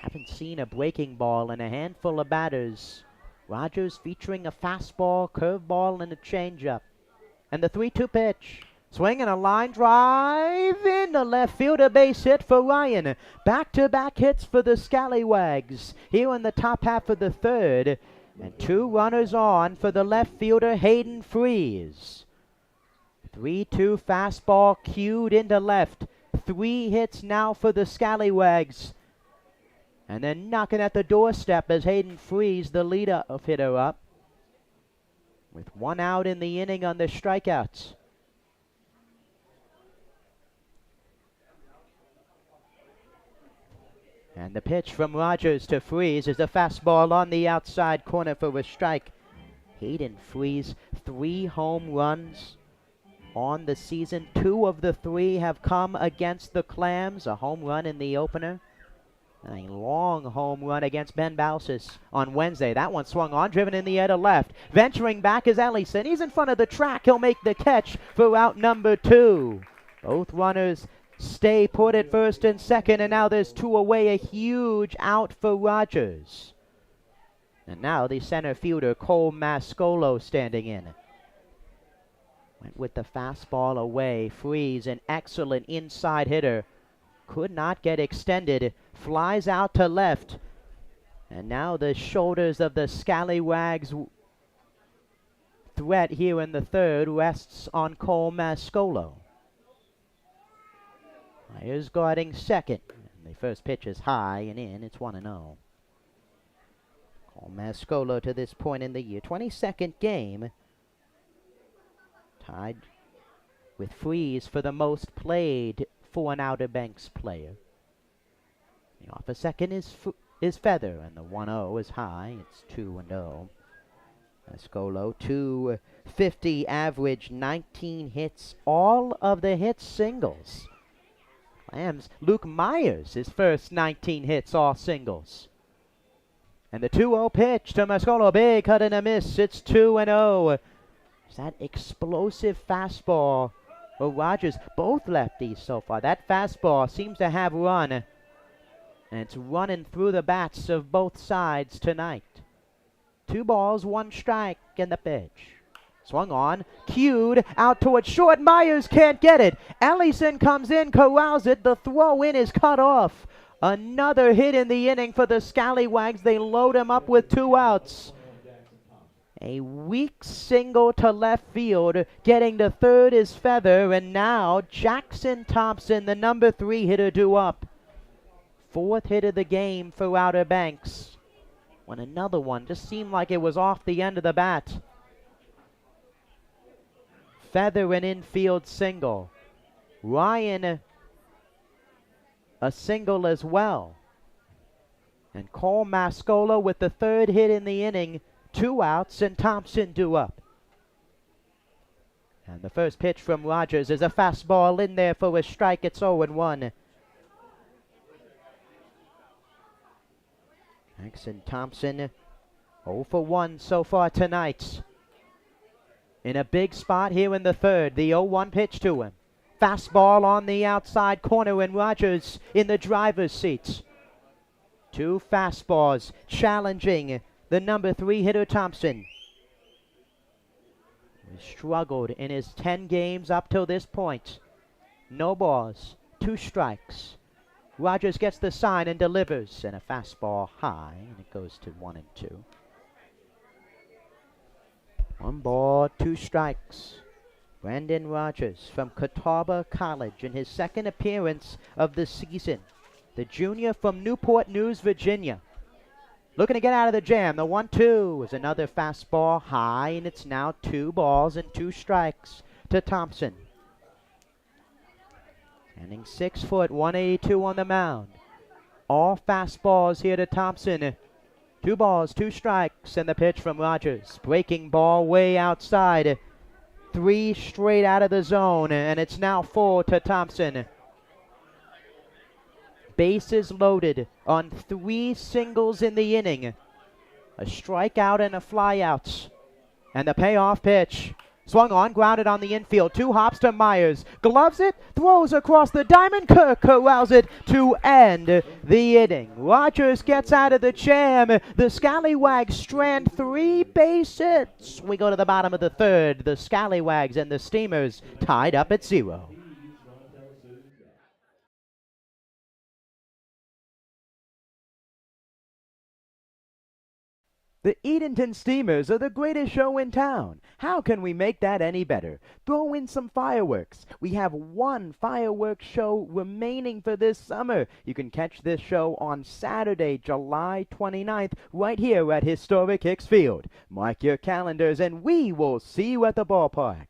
Haven't seen a breaking ball in a handful of batters. Rogers featuring a fastball, curveball, and a changeup. And the 3-2 pitch. Swinging a line drive in the left field, a base hit for Ryan. Back-to-back hits for the Scallywags here in the top half of the third. And 2 runners on for the left fielder, Hayden Freeze. 3-2 fastball cued into left. 3 hits now for the Scallywags. And then knocking at the doorstep as Hayden Freeze, the leader of hitter, up. With 1 out in the inning on the strikeouts. And the pitch from Rogers to Freeze is a fastball on the outside corner for a strike. Hayden Freeze, 3 home runs on the season. 2 of the 3 have come against the Clams. A home run in the opener. And a long home run against Ben Bausis on Wednesday. That one swung on, driven in the air to left. Venturing back is Ellison. He's in front of the track. He'll make the catch for out number 2. Both runners stay put at first and second, and now there's 2 away. A huge out for Rogers. And now the center fielder, Cole Mascolo, standing in. Went with the fastball away. Freeze, an excellent inside hitter. Could not get extended. Flies out to left. And now the shoulders of the Scallywags threat here in the third rests on Cole Mascolo. Myers guarding second. And the first pitch is high and in. It's 1-0. Cole Mascolo to this point in the year. 22nd game. Tied with Freeze for the most played for an Outer Banks player. The off a second is Feather, and the 1-0 is high. It's 2-0. Mascolo, 250 average, 19 hits. All of the hits singles. Lambs, Luke Myers, his first 19 hits, all singles. And the 2-0 pitch to Mascolo, big cut and a miss. It's 2-0. It's that explosive fastball. Well, Rogers, both lefties so far. That fastball seems to have run. And it's running through the bats of both sides tonight. 2 balls, 1 strike, and the pitch. Swung on, cued, out towards short. Myers can't get it. Ellison comes in, corrals it. The throw in is cut off. Another hit in the inning for the Scallywags. They load him up with 2 outs. A weak single to left field. Getting to third is Feather. And now Jackson Thompson, the number 3 hitter, due up. 4th hit of the game for Outer Banks. When another one just seemed like it was off the end of the bat. Feather an infield single. Ryan a single as well. And Cole Mascolo with the 3rd hit in the inning. 2 outs and Thompson due up. And the first pitch from Rogers is a fastball in there for a strike. It's 0-1. Jackson Thompson 0 for 1 so far tonight. In a big spot here in the third. The 0-1 pitch to him. Fastball on the outside corner, and Rogers in the driver's seat. 2 fastballs challenging the number 3 hitter Thompson. He struggled in his 10 games up till this point. No balls, 2 strikes. Rogers gets the sign and delivers, and a fastball high, and it goes to 1-2. 1 ball, 2 strikes. Brandon Rogers from Catawba College in his 2nd appearance of the season. The junior from Newport News, Virginia. Looking to get out of the jam. The 1-2 is another fastball high, and it's now 2 balls and 2 strikes to Thompson. Standing 6 foot, 182 on the mound. All fastballs here to Thompson. 2 balls, 2 strikes, and the pitch from Rogers. Breaking ball way outside. 3 straight out of the zone, and it's now 4 to Thompson. Bases loaded on 3 singles in the inning. A strikeout and a flyout. And the payoff pitch. Swung on, grounded on the infield. 2 hops to Myers. Gloves it, throws across the diamond. Kirk corrals it to end the inning. Rogers gets out of the jam. The Scallywags strand 3 base hits. We go to the bottom of the third. The Scallywags and the Steamers tied up at 0. The Edenton Steamers are the greatest show in town. How can we make that any better? Throw in some fireworks. We have one fireworks show remaining for this summer. You can catch this show on Saturday, July 29th, right here at historic Hicks Field. Mark your calendars and we will see you at the ballpark.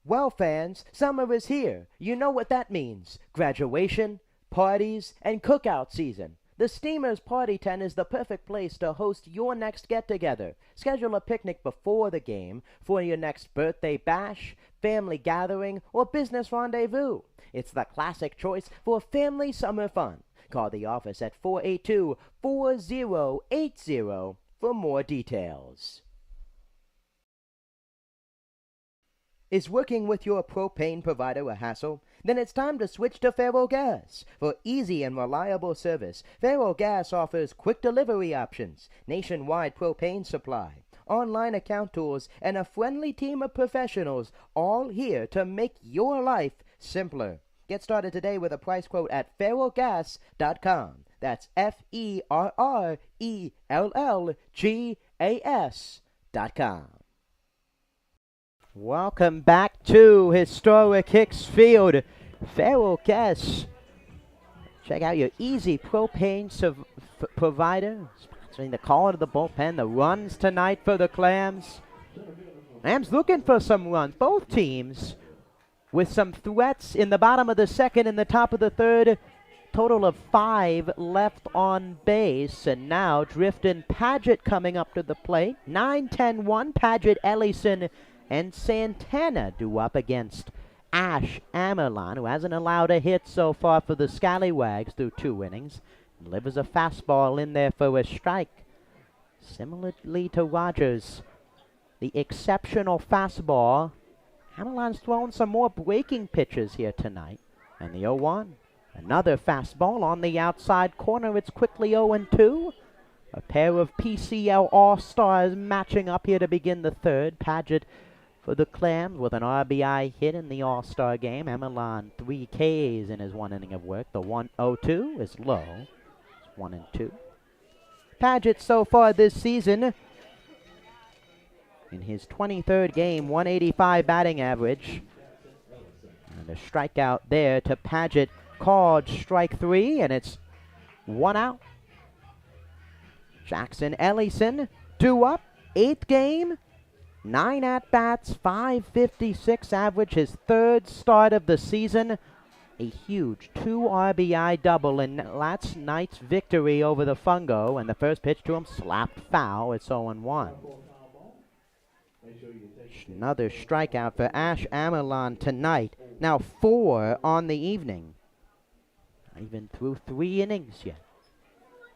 Well, fans, summer is here. You know what that means. Graduation, parties, and cookout season. The Steamers Party Tent is the perfect place to host your next get-together. Schedule a picnic before the game for your next birthday bash, family gathering, or business rendezvous. It's the classic choice for family summer fun. Call the office at 482-4080 for more details. Is working with your propane provider a hassle? Then it's time to switch to Faro Gas. For easy and reliable service, Faro Gas offers quick delivery options, nationwide propane supply, online account tools, and a friendly team of professionals, all here to make your life simpler. Get started today with a price quote at ferrogas.com. That's FERRELLGAS.com. Welcome back to historic Hicks Field. Faro Gas. Check out your easy propane provider. Sponsoring the call to the bullpen. The runs tonight for the Clams. Clams looking for some runs. Both teams with some threats in the bottom of the second and the top of the third. Total of 5 left on base. And now Drifton Paget coming up to the plate. 9-10-1. Paget, Ellison, and Santana due up against Ash Amerlon, who hasn't allowed a hit so far for the Scallywags through 2 innings. Delivers a fastball in there for a strike. Similarly to Rogers, the exceptional fastball. Amerlon's thrown some more breaking pitches here tonight. And the 0-1. Another fastball on the outside corner. It's quickly 0-2. A pair of PCL All-Stars matching up here to begin the third. Paget for the Clams with an RBI hit in the All-Star game. Amerlon 3 Ks in his 1 inning of work. The 1-0-2 is low. It's 1-2. Paget so far this season in his 23rd game, 185 batting average. And a strikeout there to Paget, called strike 3, and it's 1 out. Jackson Ellison, 2 up, 8th game, 9 at-bats, 556 average, his 3rd start of the season. A huge 2 RBI double in last night's victory over the Fungo, and the first pitch to him slapped foul. It's 0-1. Another strikeout for Ash Amerlon tonight. Now 4 on the evening. Not even through 3 innings yet.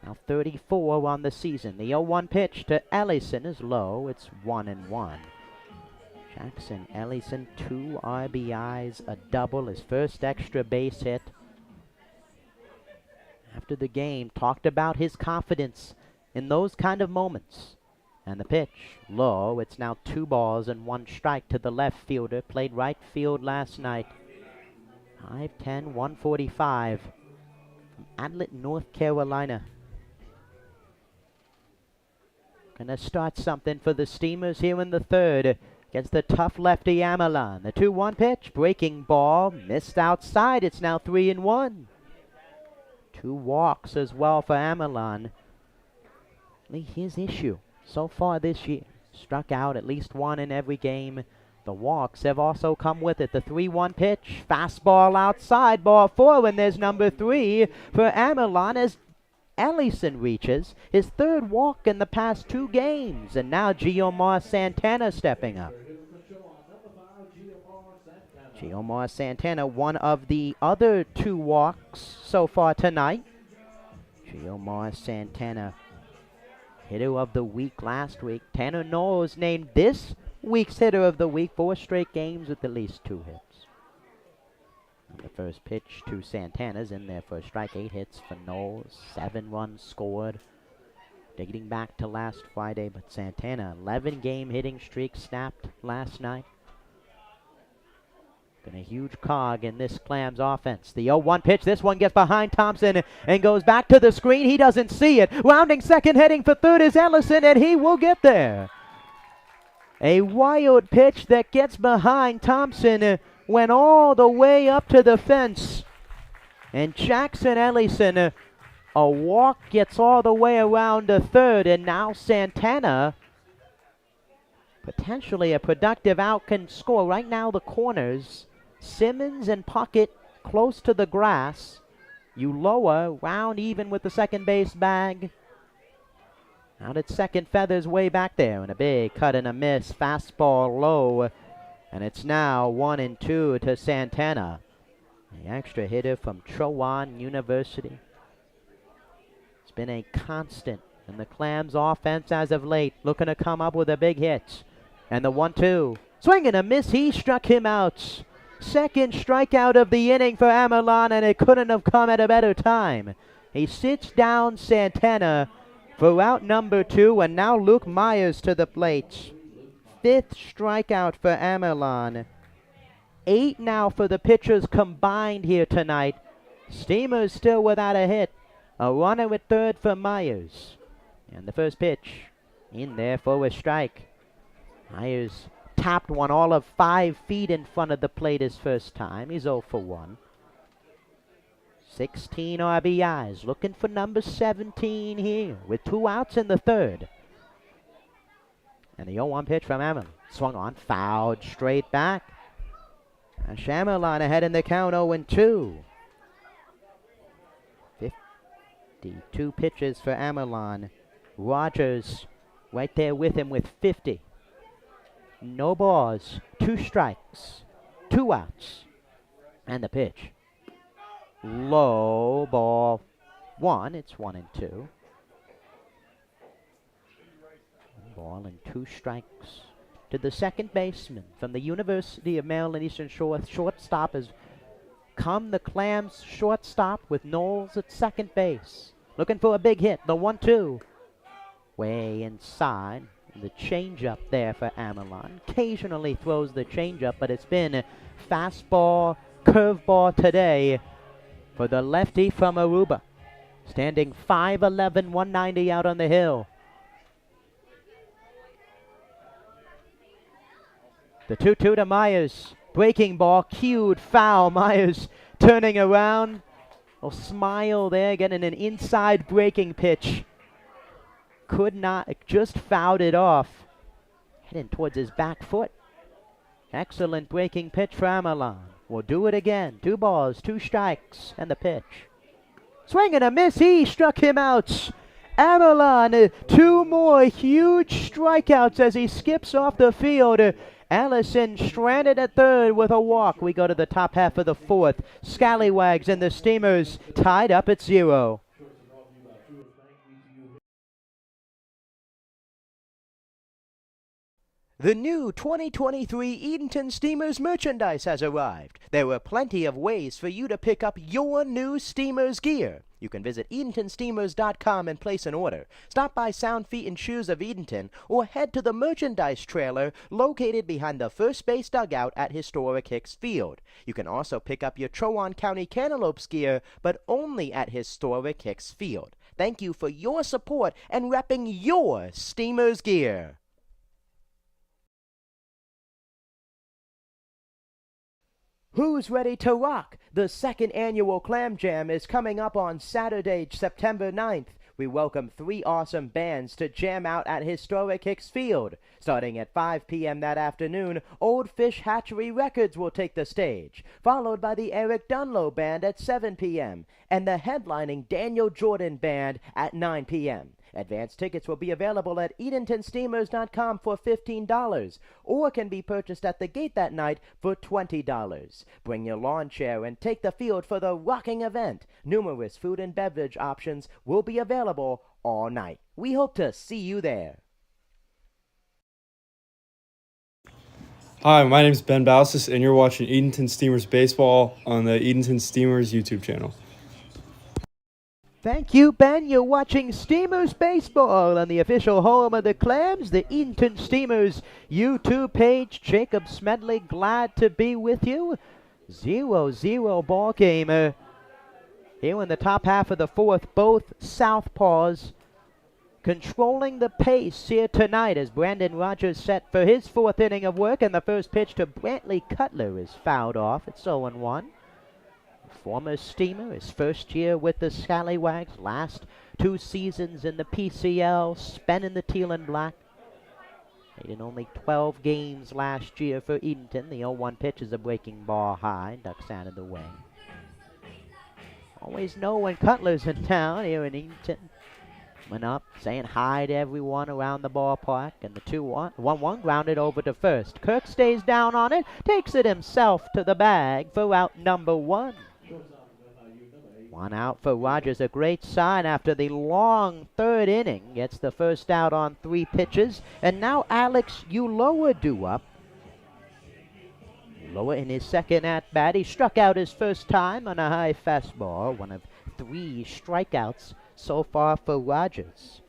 Now 34 on the season. The 0-1 pitch to Ellison is low. It's 1-1. Jackson Ellison, 2 RBIs, a double, his first extra base hit. After the game, talked about his confidence in those kind of moments. And the pitch, low. It's now 2 balls and 1 strike to the left fielder. Played right field last night. 5'10", 145 from Adlet, North Carolina. Gonna start something for the Steamers here in the third against the tough lefty Amerlon. The 2-1 pitch, breaking ball, missed outside. It's now 3-1. 2 walks as well for Amerlon. His issue so far this year, struck out at least 1 in every game. The walks have also come with it. The 3-1 pitch, fastball outside, ball 4, and there's number 3 for Amerlon as Ellison reaches his 3rd walk in the past 2 games. And now Giomar Santana stepping up. Giomar Santana, one of the other 2 walks so far tonight. Giomar Santana, hitter of the week last week. Tanner Knowles named this week's hitter of the week. 4 straight games with at least 2 hits. And the first pitch to Santana's in there for a strike. 8 hits for Knowles. 7 runs scored. Dating back to last Friday, but Santana, 11-game hitting streak snapped last night. Been a huge cog in this Clams offense. The 0-1 pitch. This one gets behind Thompson and goes back to the screen. He doesn't see it. Rounding second, heading for third is Ellison, and he will get there. A wild pitch that gets behind Thompson, went all the way up to the fence. And Jackson Ellison, a walk, gets all the way around to third, and now Santana, potentially a productive out, can score. Right now the corners, Simmons and Puckett close to the grass. You lower, round even with the second base bag. Out at second, Feathers way back there, and a big cut and a miss, fastball low, and it's now 1-2 to Santana, the extra hitter from Chowan University. It's been a constant in the Clams offense as of late, looking to come up with a big hit. And the 1-2, swing and a miss, he struck him out. Second strikeout of the inning for Amelon, and it couldn't have come at a better time. He sits down Santana for out number 2, and now Luke Myers to the plate. 5th strikeout for Amelon. 8 now for the pitchers combined here tonight. Steamers still without a hit. A runner at third for Myers. And the first pitch in there for a strike. Myers tapped one all of 5 feet in front of the plate his first time. He's 0 for 1. 16 RBIs, looking for number 17 here with 2 outs in the third. And the 0-1 pitch from Amelon. Swung on, fouled straight back. And Shyamalan ahead in the count, 0-2. 52 pitches for Amelon. Rogers right there with him with 50. No balls, 2 strikes, 2 outs. And the pitch. Low, ball 1. It's 1-2. Ball and 2 strikes to the second baseman from the University of Maryland Eastern Shore. Shortstop has come the Clams shortstop with Knowles at second base. Looking for a big hit. The 1-2. Way inside. The changeup there for Amelon. Occasionally throws the changeup, but it's been fastball, curveball today for the lefty from Aruba. Standing 5'11", 190 out on the hill. The 2-2 to Myers. Breaking ball, cued foul. Myers turning around. A smile there, getting an inside breaking pitch. Could not, just fouled it off. Heading towards his back foot. Excellent breaking pitch for Amelon. We'll do it again. 2 balls, 2 strikes, and the pitch. Swing and a miss. He struck him out. Amelon, 2 more huge strikeouts as he skips off the field. Allison stranded at third with a walk. We go to the top half of the 4th. Scallywags and the Steamers tied up at 0. The new 2023 Edenton Steamers merchandise has arrived. There are plenty of ways for you to pick up your new Steamers gear. You can visit EdentonSteamers.com and place an order. Stop by Sound Feet and Shoes of Edenton or head to the merchandise trailer located behind the first base dugout at historic Hicks Field. You can also pick up your Chowan County Cantaloupes gear, but only at historic Hicks Field. Thank you for your support and repping your Steamers gear. Who's ready to rock? The 2nd annual Clam Jam is coming up on Saturday, September 9th. We welcome 3 awesome bands to jam out at historic Hicks Field. Starting at 5 p.m. that afternoon, Old Fish Hatchery Records will take the stage, followed by the Eric Dunlow Band at 7 p.m. and the headlining Daniel Jordan Band at 9 p.m. Advance tickets will be available at EdentonSteamers.com for $15 or can be purchased at the gate that night for $20. Bring your lawn chair and take the field for the rocking event. Numerous food and beverage options will be available all night. We hope to see you there. Hi, my name is Ben Balsis, and you're watching Edenton Steamers Baseball on the Edenton Steamers YouTube channel. Thank you, Ben. You're watching Steamers Baseball on the official home of the Clams, the Edenton Steamers YouTube page. Jacob Smedley, glad to be with you. 0-0 ball game here in the top half of the fourth. Both southpaws controlling the pace here tonight as Brandon Rogers set for his fourth inning of work, and the first pitch to Brantley Cutler is fouled off. It's 0-1. Former Steamer, his first year with the Scallywags, last 2 seasons in the PCL, spent in the teal and black. Played in only 12 games last year for Edenton. The 0-1 pitch is a breaking ball high, ducks out of the way. Always know when Cutler's in town here in Edenton. Went up, saying hi to everyone around the ballpark, and the 1-1 grounded over to first. Kirk stays down on it, takes it himself to the bag for out number 1. 1 out for Rogers, a great sign after the long third inning. Gets the first out on 3 pitches, and now Alex Uloa due up. Uloa in his second at-bat, he struck out his first time on a high fastball, one of 3 strikeouts so far for Rogers.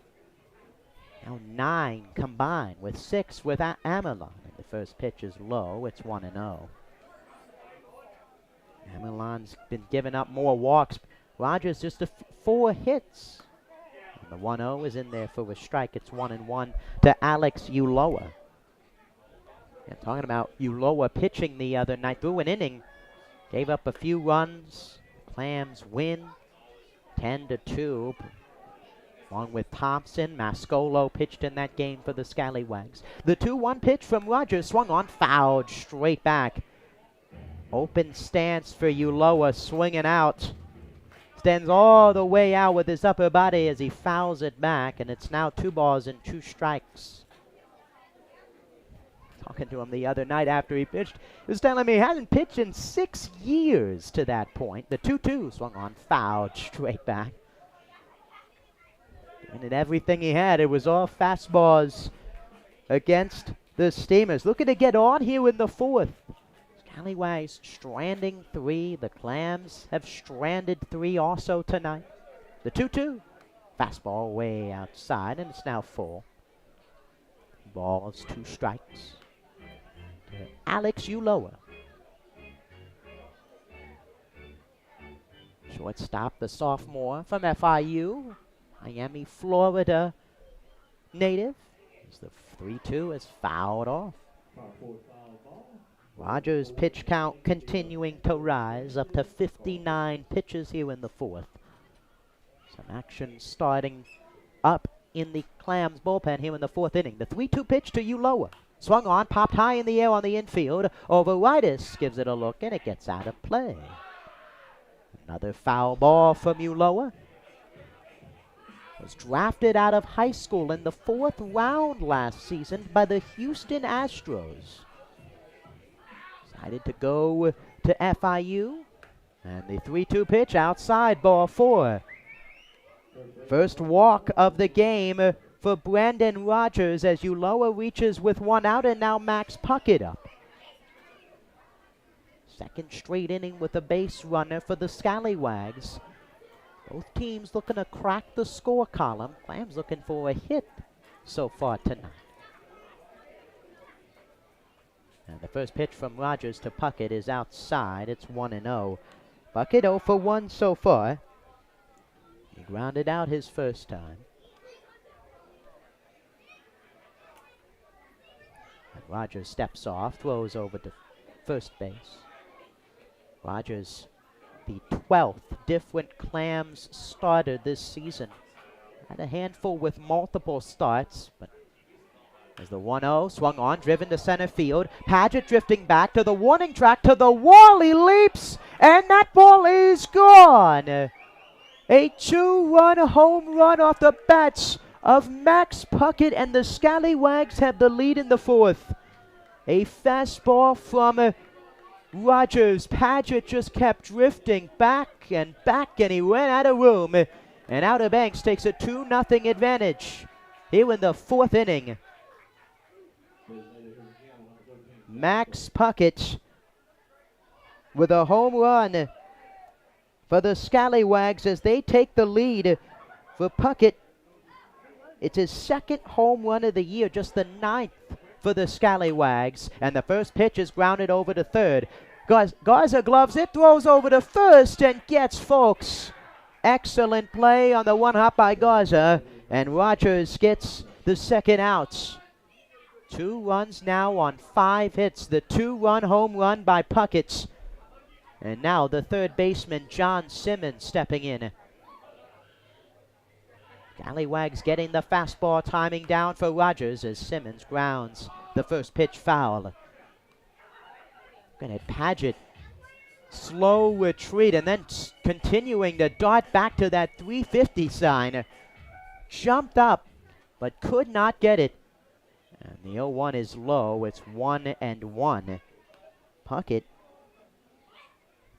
Now 9 combined with 6 with Amelon. The first pitch is low. It's 1-0. Amelon's been giving up more walks. Rogers just 4 hits. And the 1-0 is in there for a strike. It's 1-1 to Alex Uloa. And talking about Uloa pitching the other night, through an inning, gave up a few runs. Clams win 10-2. Along with Thompson, Mascolo pitched in that game for the Scallywags. The 2-1 pitch from Rogers swung on, fouled straight back. Open stance for Uloa, swinging out. Stands all the way out with his upper body as he fouls it back, and it's now 2 balls and 2 strikes. Talking to him the other night after he pitched, he was telling me he hadn't pitched in 6 years to that point. The 2-2 swung on, fouled straight back. And in everything he had, it was all fastballs against the Steamers. Looking to get on here in the fourth. Scallywags stranding 3. The Clams have stranded 3 also tonight. The 2-2. Fastball way outside, and it's now full. Balls, 2 strikes. Alex Uloa. Shortstop, the sophomore from FIU. Miami, Florida native. As the 3-2 is fouled off. Rogers' pitch count continuing to rise up to 59 pitches here in the fourth. Some action starting up in the Clams bullpen here in the fourth inning. The 3-2 pitch to Uloa. Swung on, popped high in the air on the infield. Overitis gives it a look, and it gets out of play. Another foul ball from Uloa. Was drafted out of high school in the 4th round last season by the Houston Astros. Decided to go to FIU. And the 3-2 pitch outside, ball 4. First walk of the game for Brandon Rogers as Uloa reaches with 1 out, and now Max Puckett up. Second straight inning with a base runner for the Scallywags. Both teams looking to crack the score column. Clams looking for a hit so far tonight. And the first pitch from Rogers to Puckett is outside. It's 1-0. Puckett 0 for 1 so far. He grounded out his first time. And Rogers steps off, throws over to first base. Rogers, the 12th different Clams starter this season. Had a handful with multiple starts, but as the 1-0 swung on, driven to center field. Padgett drifting back to the warning track, to the wall. He leaps, and that ball is gone. A 2-run home run off the bats of Max Puckett, and the Scallywags have the lead in the fourth. A fastball from Rogers. Padgett just kept drifting back, and he went out of room. And Outer Banks takes a 2-0 advantage here in the fourth inning. Max Puckett with a home run for the Scallywags as they take the lead. For Puckett, it's his 2nd home run of the year, just the 9th for the Scallywags. And the first pitch is grounded over to third. Garza gloves it, throws over to first and gets Folks. Excellent play on the one hop by Garza, and Rogers gets the second out. 2 runs now on 5 hits. The 2-run home run by Puckett. And now the third baseman, John Simmons, stepping in. Scallywags getting the fastball timing down for Rogers as Simmons grounds the first pitch foul. Gonna Paget. Slow retreat and then continuing to dart back to that 350 sign. Jumped up, but could not get it. And the 0-1 is low. It's 1-1. Puckett,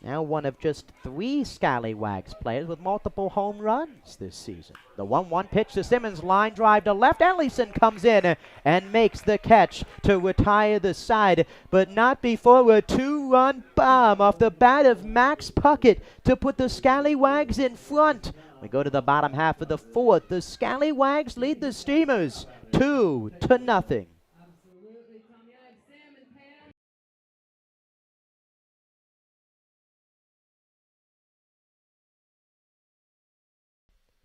now one of just 3 Scallywags players with multiple home runs this season. The 1-1 pitch to Simmons, line drive to left. Ellison comes in and makes the catch to retire the side, but not before a 2-run bomb off the bat of Max Puckett to put the Scallywags in front. We go to the bottom half of the 4th. The Scallywags lead the Steamers 2-0.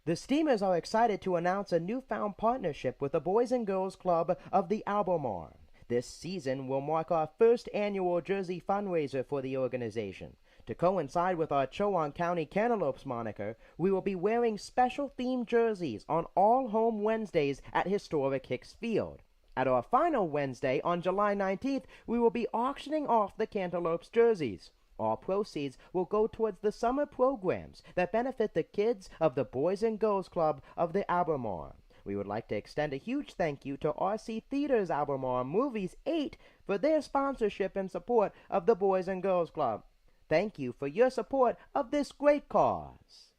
The Steamers are excited to announce a newfound partnership with the Boys and Girls Club of the Albemarle. This season will mark our first annual jersey fundraiser for the organization. To coincide with our Chowan County Cantaloupes moniker, we will be wearing special themed jerseys on all home Wednesdays at historic Hicks Field. At our final Wednesday on July 19th, we will be auctioning off the Cantaloupes jerseys. All proceeds will go towards the summer programs that benefit the kids of the Boys and Girls Club of the Albemarle. We would like to extend a huge thank you to RC Theaters Albemarle Movies 8 for their sponsorship and support of the Boys and Girls Club. Thank you for your support of this great cause.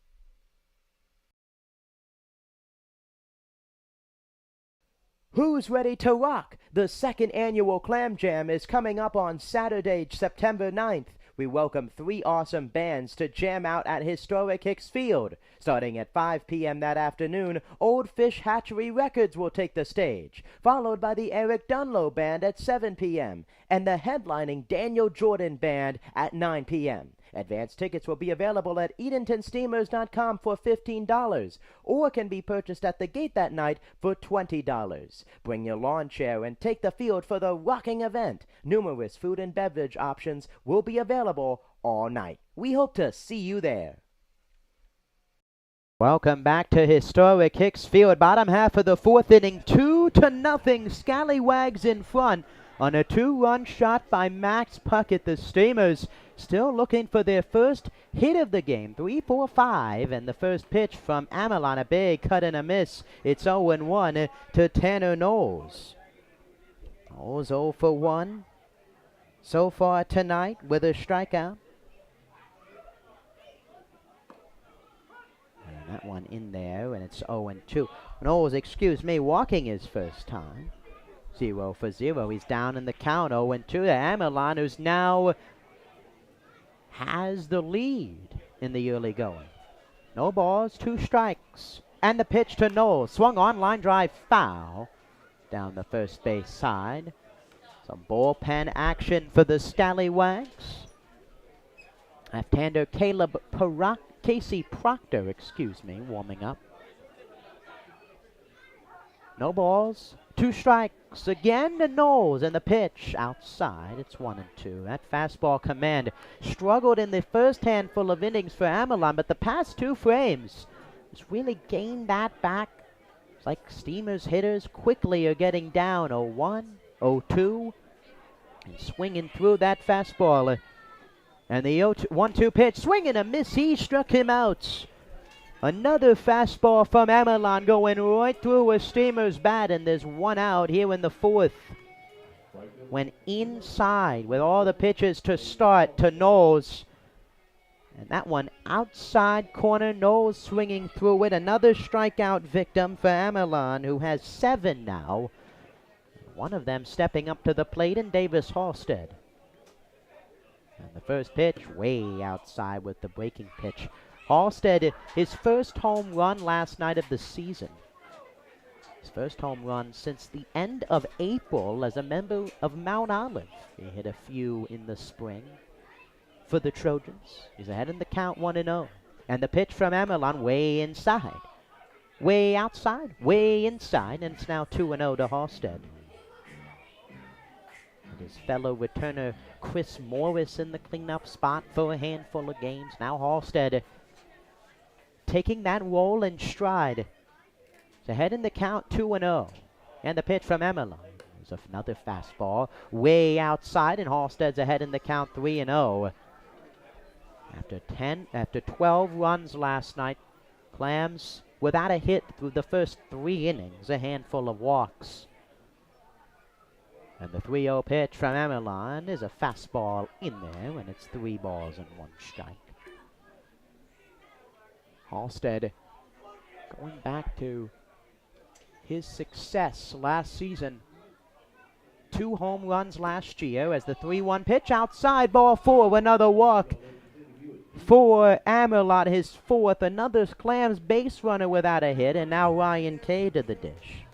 Who's ready to rock? The second annual Clam Jam is coming up on Saturday, September 9th. We welcome 3 awesome bands to jam out at historic Hicks Field. Starting at 5 p.m. that afternoon, Old Fish Hatchery Records will take the stage, followed by the Eric Dunlow Band at 7 p.m. and the headlining Daniel Jordan Band at 9 p.m. Advance tickets will be available at EdentonSteamers.com for $15 or can be purchased at the gate that night for $20. Bring your lawn chair and take the field for the rocking event. Numerous food and beverage options will be available all night. We hope to see you there. Welcome back to historic Hicks Field. Bottom half of the 4th inning, 2-0. Scallywags in front on a 2-run shot by Max Puckett. The Steamers still looking for their first hit of the game. 3-4-5, and the first pitch from Amelon, a big cut and a miss. It's 0-1 to Tanner Knowles. Knowles 0 for 1 so far tonight with a strikeout. And that one in there, and it's 0-2. Knowles, excuse me, walking his first time. 0 for 0. He's down in the count. 0-2 to Amelon, who's now has the lead in the early going. No balls, 2 strikes. And the pitch to Knowles. Swung on, line drive foul down the first base side. Some bullpen action for the Scallywags. Left-hander Casey Proctor, warming up. No balls, 2 strikes again to Knowles, and the pitch outside. It's 1-2. That fastball command struggled in the first handful of innings for Amelon, but the past 2 frames has really gained that back. It's like Steamers hitters quickly are getting down. 0-1, 0-2, and swinging through that fastball. And the 1-2 pitch, swing and a miss. He struck him out. Another fastball from Amelon going right through a Steamer's bat, and there's 1 out here in the 4th. Went inside with all the pitches to start to Knowles. And that one outside corner, Knowles swinging through it. Another strikeout victim for Amelon, who has 7 now. One of them stepping up to the plate, and Davis Halstead. And the first pitch way outside with the breaking pitch. Halstead, his first home run last night of the season. His first home run since the end of April as a member of Mount Olive. He hit a few in the spring. for the Trojans. He's ahead in the count 1-0. And the pitch from Amelon way inside. Way outside, way inside, and it's now 2-0 to Halstead. And his fellow returner Chris Morris in the cleanup spot for a handful of games. Now Halstead taking that role in stride. He's ahead in the count 2-0. And the pitch from Amelon. There's another fastball way outside, and Halstead's ahead in the count 3-0. After 12 runs last night, Clams without a hit through the first 3 innings, a handful of walks. And the 3-0 pitch from Amelon is a fastball in there, and it's 3 balls and 1 strike. Halstead going back to his success last season. 2 home runs last year as the 3-1 pitch outside, ball 4, another walk for Amelot, his 4th, another Clams base runner without a hit, and now Ryan Kay to the dish.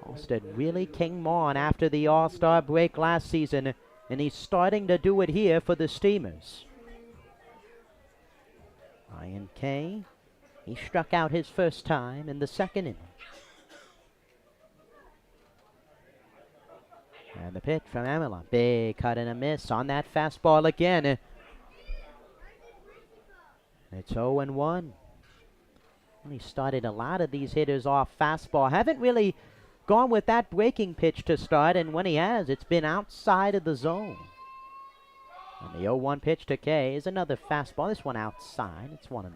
Halstead really came on after the All-Star break last season, and he's starting to do it here for the Steamers. Ryan Kay, he struck out his first time in the 2nd inning. And the pitch from Amelot, big cut and a miss on that fastball again. It's 0-1. He started a lot of these hitters off fastball. Haven't really gone with that breaking pitch to start, and when he has, it's been outside of the zone. And the 0-1 pitch to Kay is another fastball. This one outside. It's 1-1.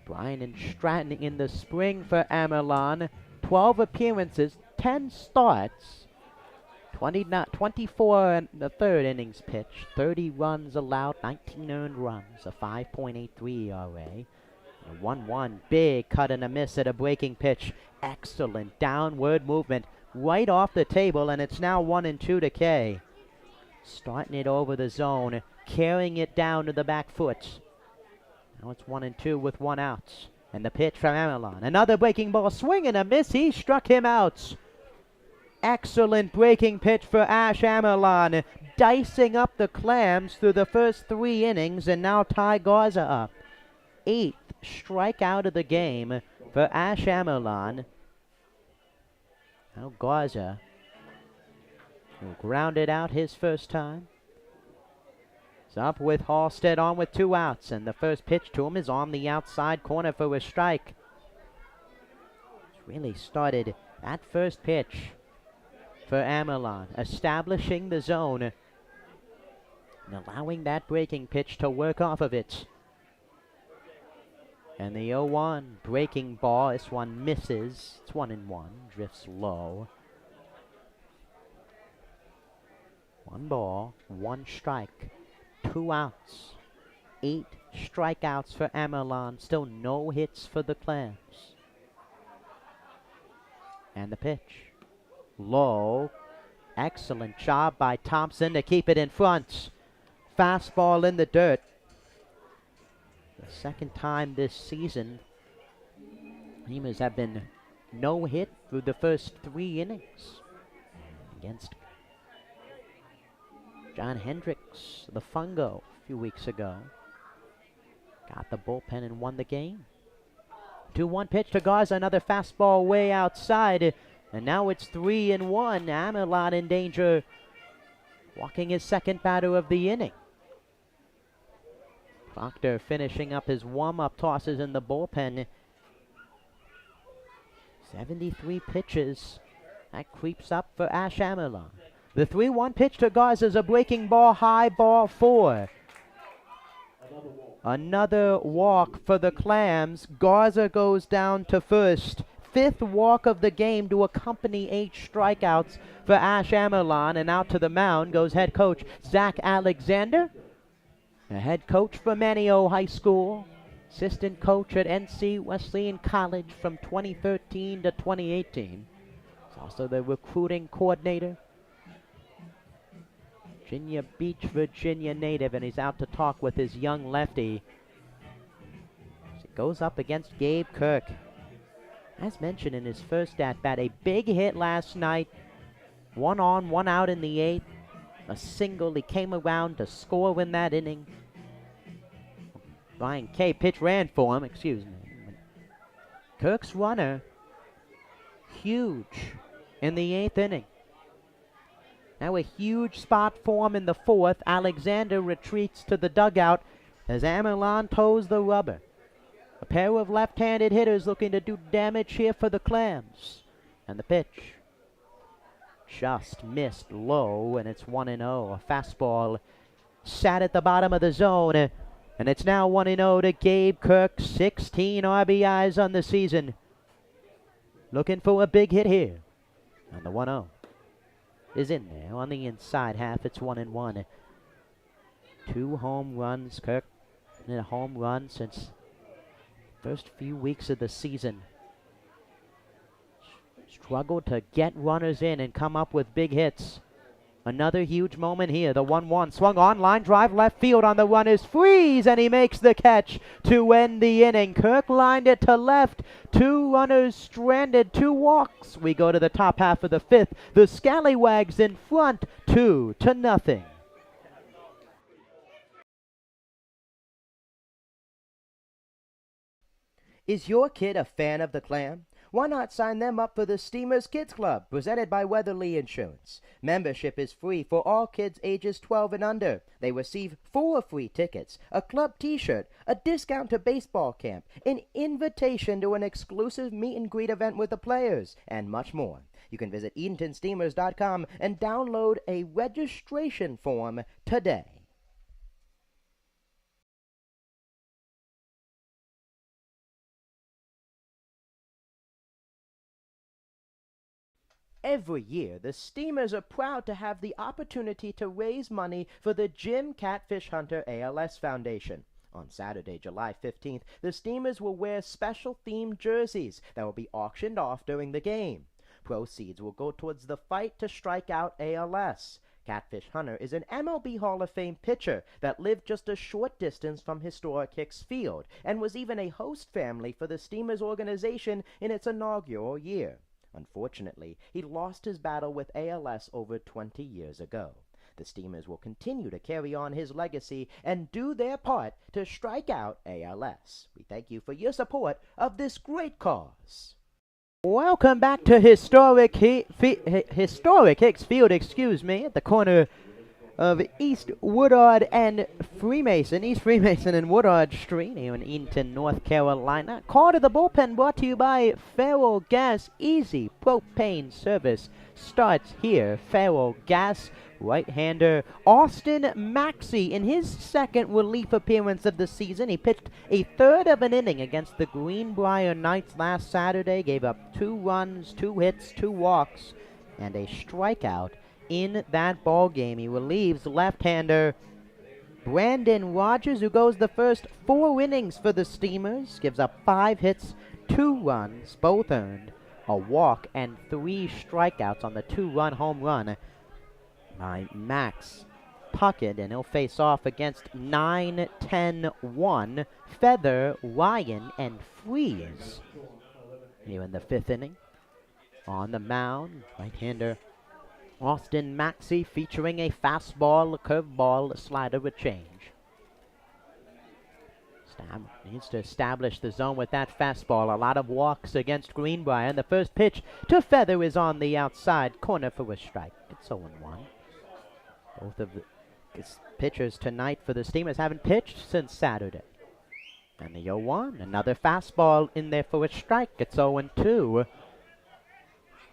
Bryan and Stratton in the spring for Amelon. 12 appearances, 10 starts. 24 in the 3rd innings pitched, 30 runs allowed, 19 earned runs, a 5.83 ERA. A 1-1, big cut and a miss at a breaking pitch. Excellent downward movement right off the table, and it's now 1-2 to Kay. Starting it over the zone, carrying it down to the back foot. Now it's 1-2 with 1 out. And the pitch from Amelon. Another breaking ball, swing and a miss. He struck him out. Excellent breaking pitch for Ash Amelon, dicing up the Clams through the first 3 innings, and now Ty Garza up. 8th strikeout of the game for Ash Amelon. Now Garza, who grounded out his first time, is up with Halstead on with 2 outs, and the first pitch to him is on the outside corner for a strike. It's really started that first pitch for Amelon, establishing the zone and allowing that breaking pitch to work off of it. And the 0-1 breaking ball, this one misses. It's 1-1, drifts low. 1 ball, 1 strike, 2 outs, 8 strikeouts for Amelon, still no hits for the Clams. And the pitch. Low. Excellent job by Thompson to keep it in front. Fastball in the dirt. The 2nd time this season, Steamers have been no hit through the first 3 innings against John Hendricks, the Fungo, a few weeks ago. Got the bullpen and won the game. 2-1 pitch to Garza, another fastball way outside. And now it's 3-1. Amelot in danger, walking his 2nd batter of the inning. Proctor finishing up his warm-up tosses in the bullpen. 73 pitches. That creeps up for Ash Amelon. The 3-1 pitch to Garza is a breaking ball, high, ball 4. Another walk for the Clams. Garza goes down to first. 5th walk of the game to accompany 8 strikeouts for Ash Amelon. And out to the mound goes head coach Zach Alexander, a head coach for Manio High School, assistant coach at NC Wesleyan College from 2013 to 2018. He's also the recruiting coordinator. Virginia Beach, Virginia native, and he's out to talk with his young lefty. He goes up against Gabe Kirk. As mentioned in his first at-bat, a big hit last night. 1 on, 1 out in the 8th. a single. He came around to score in that inning. Brian Kay pitch ran for him, excuse me. Kirk's runner, huge in the 8th inning. Now a huge spot for him in the 4th. Alexander retreats to the dugout as Amelon toes the rubber. A pair of left-handed hitters looking to do damage here for the Clams. And the pitch just missed low, and it's 1-0. A fastball sat at the bottom of the zone, and it's now 1-0 to Gabe Kirk. 16 RBIs on the season. Looking for a big hit here. And the 1-0 is in there. On the inside half, it's 1-1. 2 home runs. Kirk hit a home run since first few weeks of the season. Struggled to get runners in and come up with big hits. Another huge moment here. The 1-1 swung on, line drive left field on the runner's freeze, and he makes the catch to end the inning. Kirk lined it to left. 2 runners stranded, 2 walks. We go to the top half of the 5th. The Scallywags in front, 2-0. Is your kid a fan of the Clam? Why not sign them up for the Steamers Kids Club, presented by Weatherly Insurance? Membership is free for all kids ages 12 and under. They receive 4 free tickets, a club t-shirt, a discount to baseball camp, an invitation to an exclusive meet and greet event with the players, and much more. You can visit EdentonSteamers.com and download a registration form today. Every year, the Steamers are proud to have the opportunity to raise money for the Jim Catfish Hunter ALS Foundation. On Saturday, July 15th, the Steamers will wear special themed jerseys that will be auctioned off during the game. Proceeds will go towards the fight to strike out ALS. Catfish Hunter is an MLB Hall of Fame pitcher that lived just a short distance from historic Hicks Field and was even a host family for the Steamers organization in its inaugural year. Unfortunately, he lost his battle with ALS over 20 years ago. The Steamers will continue to carry on his legacy and do their part to strike out ALS. We thank you for your support of this great cause. Welcome back to historic Hicks Field, at the corner of East Woodard and Freemason. East Freemason and Woodard Street here in Edenton, North Carolina. Call to the bullpen brought to you by Farrell Gas. Easy propane service starts here. Farrell Gas. Right-hander Austin Maxey in his second relief appearance of the season. He pitched a third of an inning against the Greenbrier Knights last Saturday. Gave up 2 runs, 2 hits, 2 walks, and a strikeout in that ball game. He relieves left-hander Brandon Rogers, who goes the first 4 innings for the Steamers. Gives up 5 hits, 2 runs, both earned, a walk, and 3 strikeouts on the 2-run home run by Max Puckett, and he'll face off against 9-10-1 Feather, Ryan, and Freeze here in the 5th inning. On the mound, right-hander Austin Maxey featuring a fastball, a curveball, a slider, a change. Needs to establish the zone with that fastball. A lot of walks against Greenbrier. And the first pitch to Feather is on the outside corner for a strike. It's 0-1. Both of the pitchers tonight for the Steamers haven't pitched since Saturday. And the 0-1, another fastball in there for a strike. It's 0-2.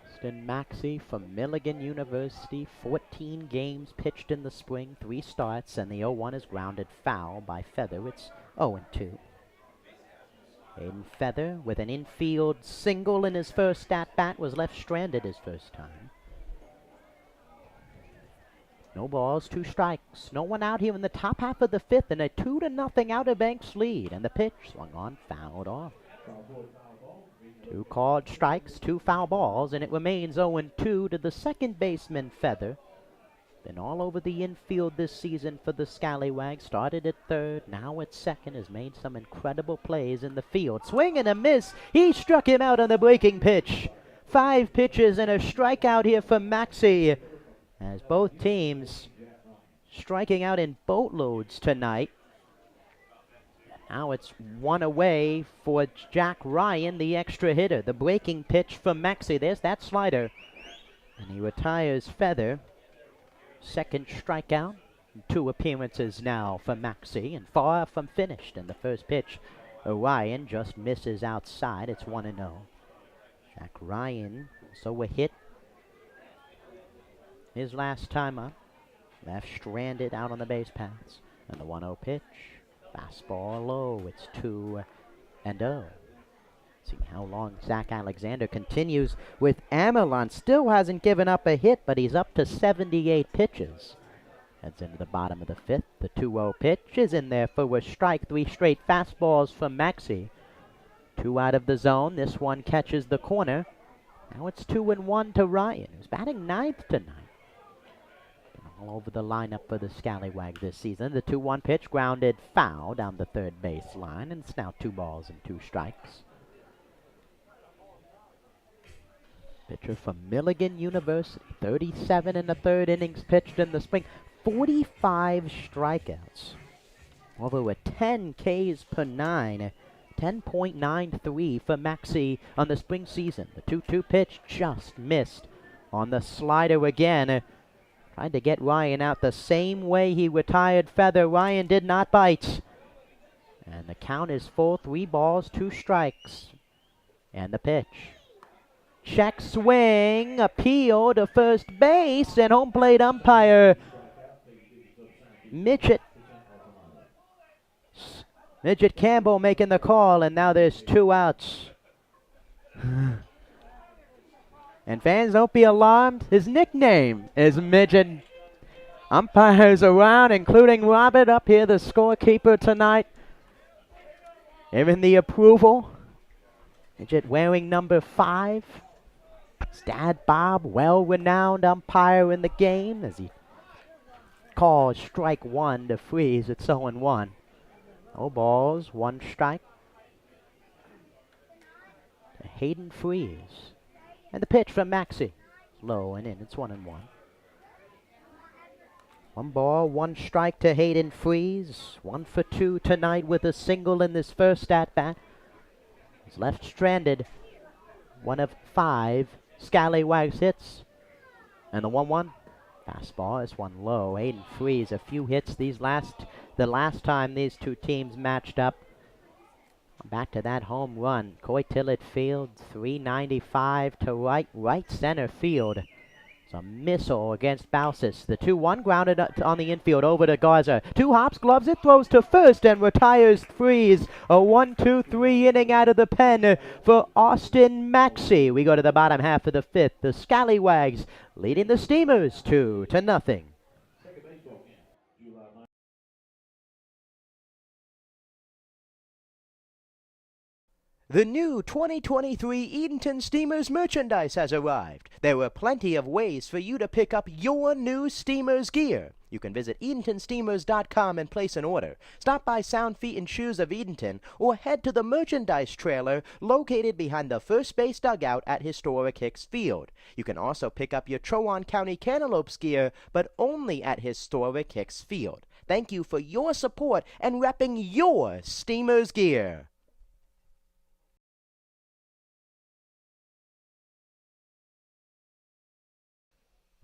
Austin Maxey from Milligan University, 14 games pitched in the spring, 3 starts, and the 0-1 is grounded foul by Feather. It's 0-2. Aiden Feather with an infield single in his first at-bat was left stranded his first time. No balls, 2 strikes. No one out here in the top half of the 5th, and a 2-0 Outer Banks lead. And the pitch swung on, fouled off. 2 called strikes, 2 foul balls, and it remains 0-2 to the second baseman, Feather. Been all over the infield this season for the Scallywags. Started at third, now at second, has made some incredible plays in the field. Swing and a miss. He struck him out on the breaking pitch. 5 pitches and a strikeout here for Maxey, as both teams striking out in boatloads tonight. Now it's one away for Jack Ryan, the extra hitter. The breaking pitch from Maxey. There's that slider. And he retires Feather. Second strikeout. 2 appearances now for Maxey, and far from finished in the first pitch. Ryan just misses outside. It's 1-0. Jack Ryan, so a hit. His last time up. Left stranded out on the base paths. And the 1-0 pitch. Fastball low. It's 2-0. See how long Zach Alexander continues with Amelon. Still hasn't given up a hit, but he's up to 78 pitches. Heads into the bottom of the 5th. The 2-0 pitch is in there for a strike. 3 straight fastballs from Maxey. 2 out of the zone. This one catches the corner. Now it's 2-1 to Ryan, who's batting 9th tonight. Been all over the lineup for the Scallywags this season. The 2-1 pitch grounded foul down the third base line, and it's now 2 balls and 2 strikes. Pitcher from Milligan University. 37 in the 3rd innings pitched in the spring. 45 strikeouts. Over 10 Ks per 9. 10.93 for Maxey on the spring season. The 2-2 pitch just missed on the slider again. Tried to get Ryan out the same way he retired Feather. Ryan did not bite. And the count is full. 3 balls, 2 strikes. And the pitch. Check swing. Appeal to first base. And home plate umpire Midget Campbell making the call, and now there's 2 outs. And fans, don't be alarmed. His nickname is Midget. Umpires around, including Robert up here, the scorekeeper tonight. Giving the approval. Midget wearing number 5. His dad, Bob, well-renowned umpire in the game, as he calls strike 1 to freeze. It's 0-1. No balls, 1 strike. To Hayden Freeze. And the pitch from Maxey. Low and in. It's 1-1. 1 ball, 1 strike to Hayden Freeze. 1 for 2 tonight with a single in this first at-bat. He's left stranded. 1 of 5 Scallywags hits. And the 1-1. Fastball is 1 low. Hayden Freeze, a few hits the last time these 2 teams matched up. Back to that home run. Coy Tillett Field, 395 to right center field. It's a missile against Bausis. The 2-1 grounded on the infield over to Garza. 2 hops, gloves it, throws to first and retires Freeze. A 1-2-3 inning out of the pen for Austin Maxey. We go to the bottom half of the 5th. The Scallywags leading the Steamers 2-0. The new 2023 Edenton Steamers merchandise has arrived. There are plenty of ways for you to pick up your new Steamers gear. You can visit EdentonSteamers.com and place an order. Stop by Sound Feet and Shoes of Edenton or head to the merchandise trailer located behind the first base dugout at historic Hicks Field. You can also pick up your Chowan County Cantaloupes gear, but only at historic Hicks Field. Thank you for your support and repping your Steamers gear.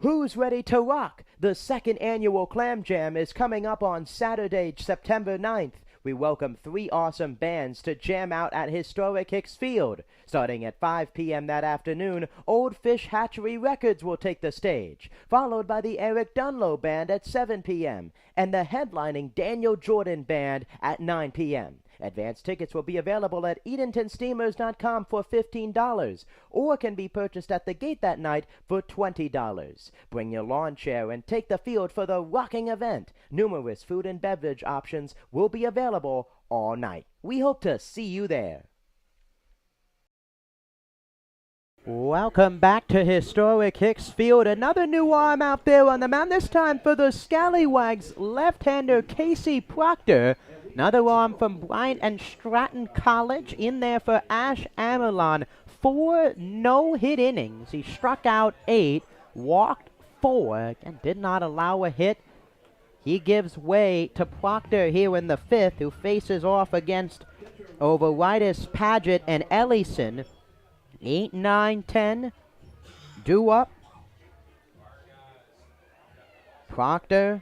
Who's ready to rock? The 2nd annual Clam Jam is coming up on Saturday, September 9th. We welcome 3 awesome bands to jam out at historic Hicks Field. Starting at 5 p.m. that afternoon, Old Fish Hatchery Records will take the stage, followed by the Eric Dunlow Band at 7 p.m. and the headlining Daniel Jordan Band at 9 p.m. Advance tickets will be available at EdentonSteamers.com for $15 or can be purchased at the gate that night for $20. Bring your lawn chair and take the field for the rocking event. Numerous food and beverage options will be available all night. We hope to see you there. Welcome back to historic Hicks Field. Another new arm out there on the mound, this time for the Scallywags left-hander Casey Proctor. Another arm from Bryant and Stratton College in there for Ash Amelon. 4 no-hit innings. He struck out 8, walked 4, and did not allow a hit. He gives way to Proctor here in the 5th, who faces off against Overitis, Paget, and Ellison. 8, 9, 10. Due up. Proctor,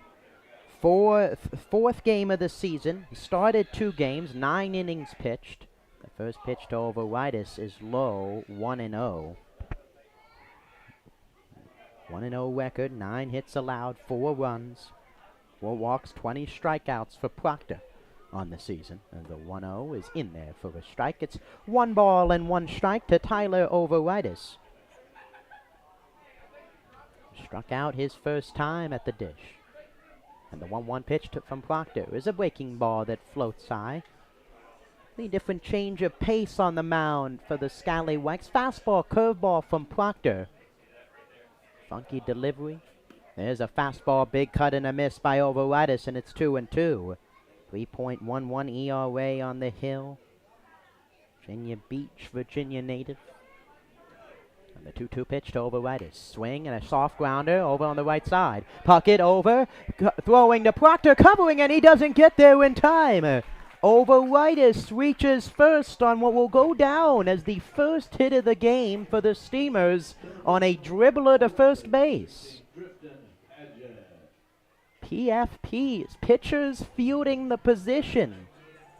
fourth game of the season. He started 2 games, 9 innings pitched. The first pitch to Overitis is low, 1-0. 1-0 record, 9 hits allowed, 4 runs, 4 walks, 20 strikeouts for Proctor on the season. And the 1-0 is in there for a strike. It's 1 ball and 1 strike to Tyler Overitis. Struck out his first time at the dish. And the 1-1 pitch from Proctor is a breaking ball that floats high. A different change of pace on the mound for the Scallywags. Fastball, curveball from Proctor. Funky delivery. There's a fastball, big cut and a miss by Overitis, and it's 2-2. 3.11 ERA on the hill. Virginia Beach, Virginia native. And the 2-2 pitch to Overitis. Swing and a soft grounder over on the right side. Puckett over, throwing to Proctor, covering, and he doesn't get there in time. Overitis reaches first on what will go down as the first hit of the game for the Steamers on a dribbler to first base. PFPs, pitchers fielding the position.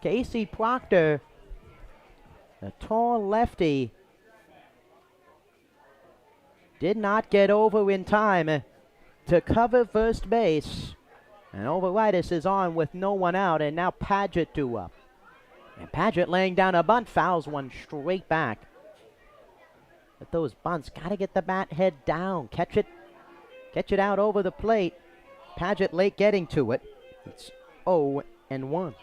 Casey Proctor, a tall lefty, did not get over in time to cover first base. And Overitis is on with no one out, and now Paget due up. And Paget laying down a bunt, fouls one straight back. But those bunts, gotta get the bat head down, catch it out over the plate. Paget late getting to it. It's 0-1.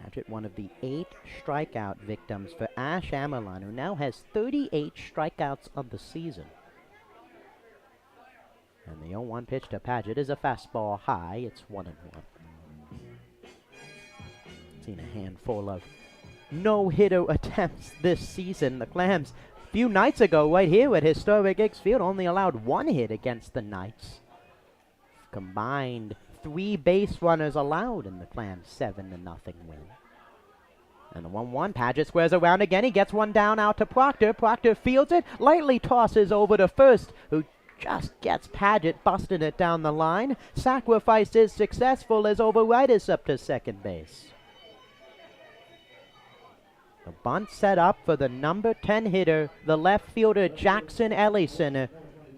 Paget, one of the 8 strikeout victims for Ash Amelon, who now has 38 strikeouts of the season. And the 0-1 pitch to Paget is a fastball high. It's 1-1. Seen a handful of no-hitter attempts this season. The Clams, a few nights ago, right here at historic Hicks Field, only allowed 1 hit against the Knights. Combined 3 base runners allowed in the Clams' 7-0 win. And the 1-1, Paget squares around again. He gets one down out to Proctor. Proctor fields it, lightly tosses over to first, who just gets Paget busting it down the line. Sacrifice is successful as Overitis up to second base. The bunt set up for the number 10 hitter, the left fielder Jackson Ellison,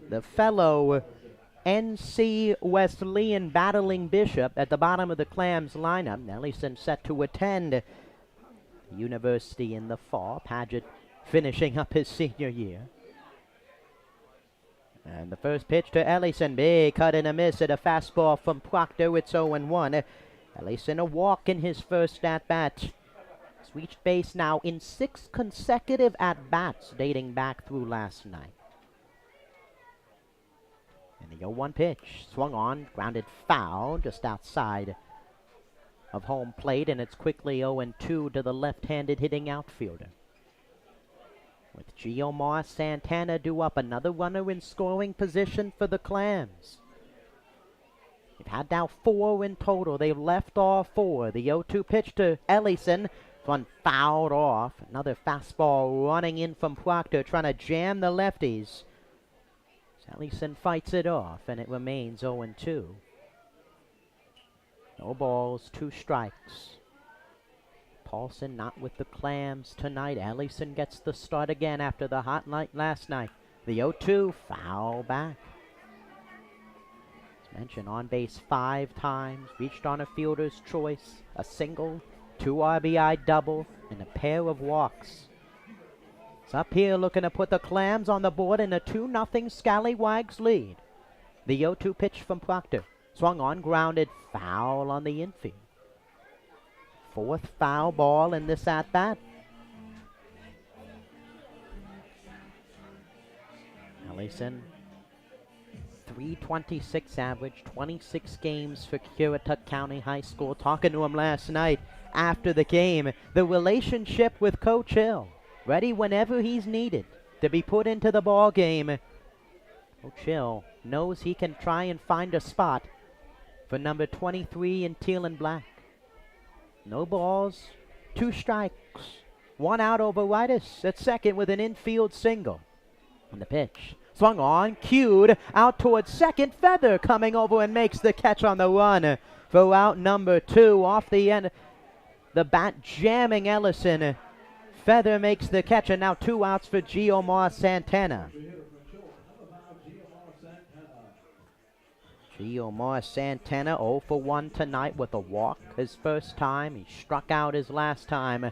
the fellow NC Wesleyan battling Bishop at the bottom of the Clams lineup. Ellison set to attend university in the fall. Paget finishing up his senior year. And the first pitch to Ellison, big cut and a miss at a fastball from Proctor. It's 0-1. Ellison a walk in his first at-bat. He's reached base now in 6 consecutive at-bats dating back through last night. And the 0-1 pitch, swung on, grounded foul just outside of home plate, and it's quickly 0-2 to the left-handed hitting outfielder. With Giomar Santana due up, another runner in scoring position for the Clams. They've had now 4 in total. They've left all 4. The 0-2 pitch to Ellison. One fouled off. Another fastball running in from Proctor, trying to jam the lefties. Ellison fights it off, and it remains 0-2. No balls, 2 strikes. Paulson not with the Clams tonight. Ellison gets the start again after the hot night last night. The 0-2, foul back. As mentioned, on base 5 times. Reached on a fielder's choice. A single, 2 RBI double, and a pair of walks. It's up here looking to put the Clams on the board in a 2-0 Scallywags lead. The 0-2 pitch from Proctor. Swung on, grounded, foul on the infield. 4th foul ball in this at-bat. Ellison, .326 average, 26 games for Currituck County High School. Talking to him last night after the game, the relationship with Coach Hill, ready whenever he's needed to be put into the ball game. Chill knows he can try and find a spot for number 23 in teal and black. No balls, 2 strikes, 1 out over Whitus at second with an infield single. And the pitch swung on, cued, out towards second. Feather coming over and makes the catch on the run for out number 2 off the end. The bat jamming Ellison. Feather makes the catch, and now 2 outs for Giomar Santana. Giomar Santana 0 for 1 tonight with a walk. His first time. He struck out his last time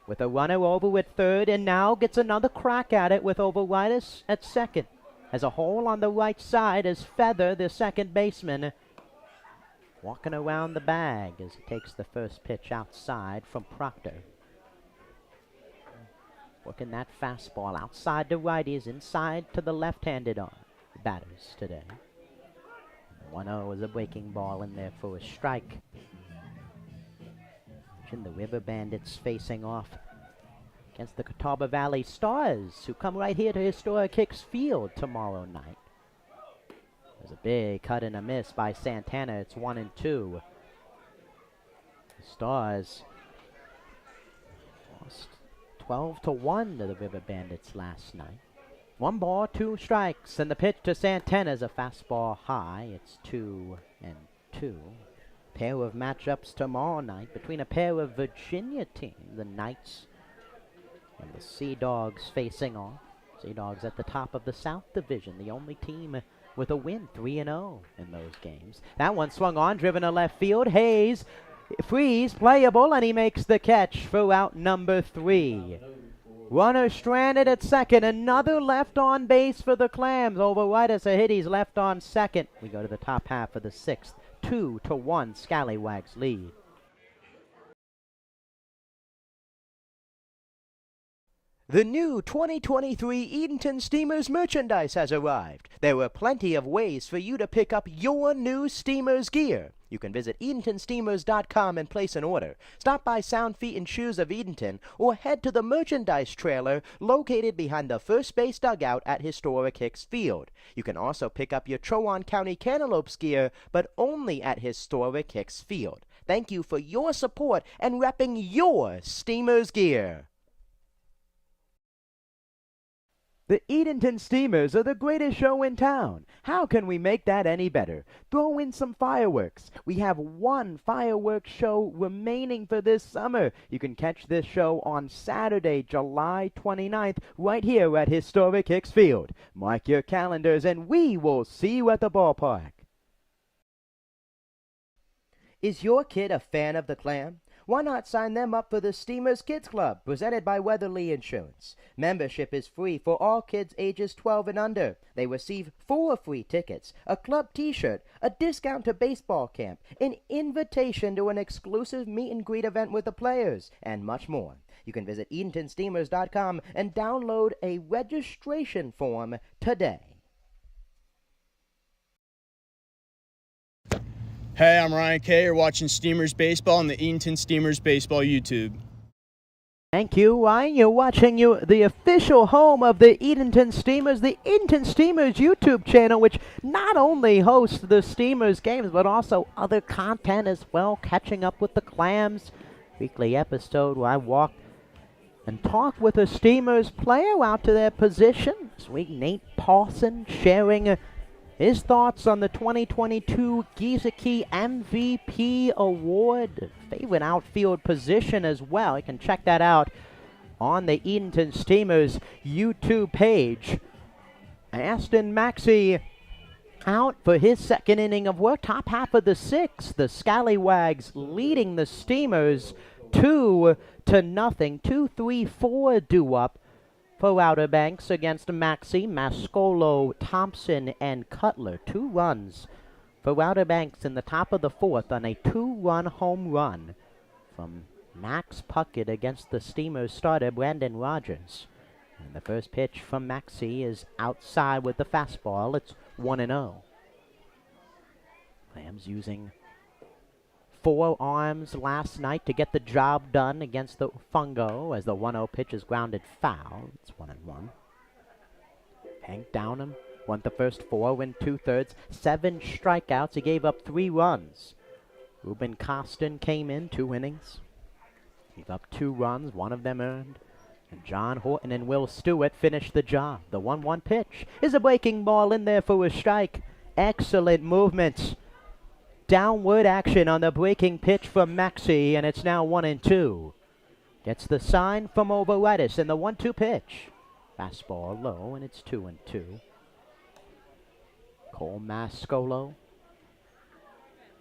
with a runner over at third, and now gets another crack at it with Overitis at second. Has a hole on the right side as Feather, the second baseman, walking around the bag as he takes the first pitch outside from Proctor. Working that fastball outside to righties, inside to the left-handed batters today. 1-0 is a breaking ball in there for a strike. The River Bandits facing off against the Catawba Valley Stars, who come right here to historic Hicks Field tomorrow night. There's a big cut and a miss by Santana. It's 1-2. The Stars lost 12-1 to the River Bandits last night. 1 ball, 2 strikes, and the pitch to Santana is a fastball high. It's 2-2. Pair of matchups tomorrow night between a pair of Virginia teams, the Knights and the Sea Dogs facing off. Sea Dogs at the top of the South Division, the only team with a win, 3-0 in those games. That one swung on, driven to left field. Hayes, freeze, playable, and he makes the catch for out number 3. Runner stranded at second. Another left on base for the Clams. Overitis a hit. He's left on second. We go to the top half of the 6th. 2-1 Scallywags lead. The new 2023 Edenton Steamers merchandise has arrived. There are plenty of ways for you to pick up your new Steamers gear. You can visit EdentonSteamers.com and place an order. Stop by Sound Feet and Shoes of Edenton, or head to the merchandise trailer located behind the first base dugout at historic Hicks Field. You can also pick up your Chowan County Cantaloupes gear, but only at historic Hicks Field. Thank you for your support and repping your Steamers gear. The Edenton Steamers are the greatest show in town. How can we make that any better? Throw in some fireworks. We have 1 fireworks show remaining for this summer. You can catch this show on Saturday, July 29th, right here at historic Hicks Field. Mark your calendars and we will see you at the ballpark. Is your kid a fan of the Clam? Why not sign them up for the Steamers Kids Club, presented by Weatherly Insurance? Membership is free for all kids ages 12 and under. They receive 4 free tickets, a club t-shirt, a discount to baseball camp, an invitation to an exclusive meet and greet event with the players, and much more. You can visit EdentonSteamers.com and download a registration form today. Hey, I'm Ryan Kay. You're watching Steamers Baseball on the Edenton Steamers Baseball YouTube. Thank you, Ryan. You're watching the official home of the Edenton Steamers, the Edenton Steamers YouTube channel, which not only hosts the Steamers games, but also other content as well, catching up with the Clams. Weekly episode where I walk and talk with a Steamers player out to their position. This week, Nate Paulson sharing his thoughts on the 2022 Giesecke MVP Award. Favorite outfield position as well. You can check that out on the Edenton Steamers YouTube page. Aston Maxey out for his second inning of work. Top half of the 6th. The Scallywags leading the Steamers 2-0. 2-3-4 due up for Outer Banks against Maxey, Mascolo, Thompson, and Cutler. 2 runs for Outer Banks in the top of the 4th on a 2-run home run from Max Puckett against the Steamers starter Brandon Rogers. And the first pitch from Maxey is outside with the fastball. It's 1-0. Clams using 4 arms last night to get the job done against the Fungo as the 1-0 pitch is grounded foul. It's 1-1. Hank Downham Won the first 4 in 2/3, 7 strikeouts. He gave up 3 runs. Ruben Costin came in 2 innings. Gave up 2 runs, 1 of them earned. And John Horton and Will Stewart finished the job. The 1-1 pitch is a breaking ball in there for a strike. Excellent movement. Downward action on the breaking pitch from Maxey, and it's now 1-2. Gets the sign from Overitis in the 1-2 pitch. Fastball low, and it's 2-2. Cole Mascolo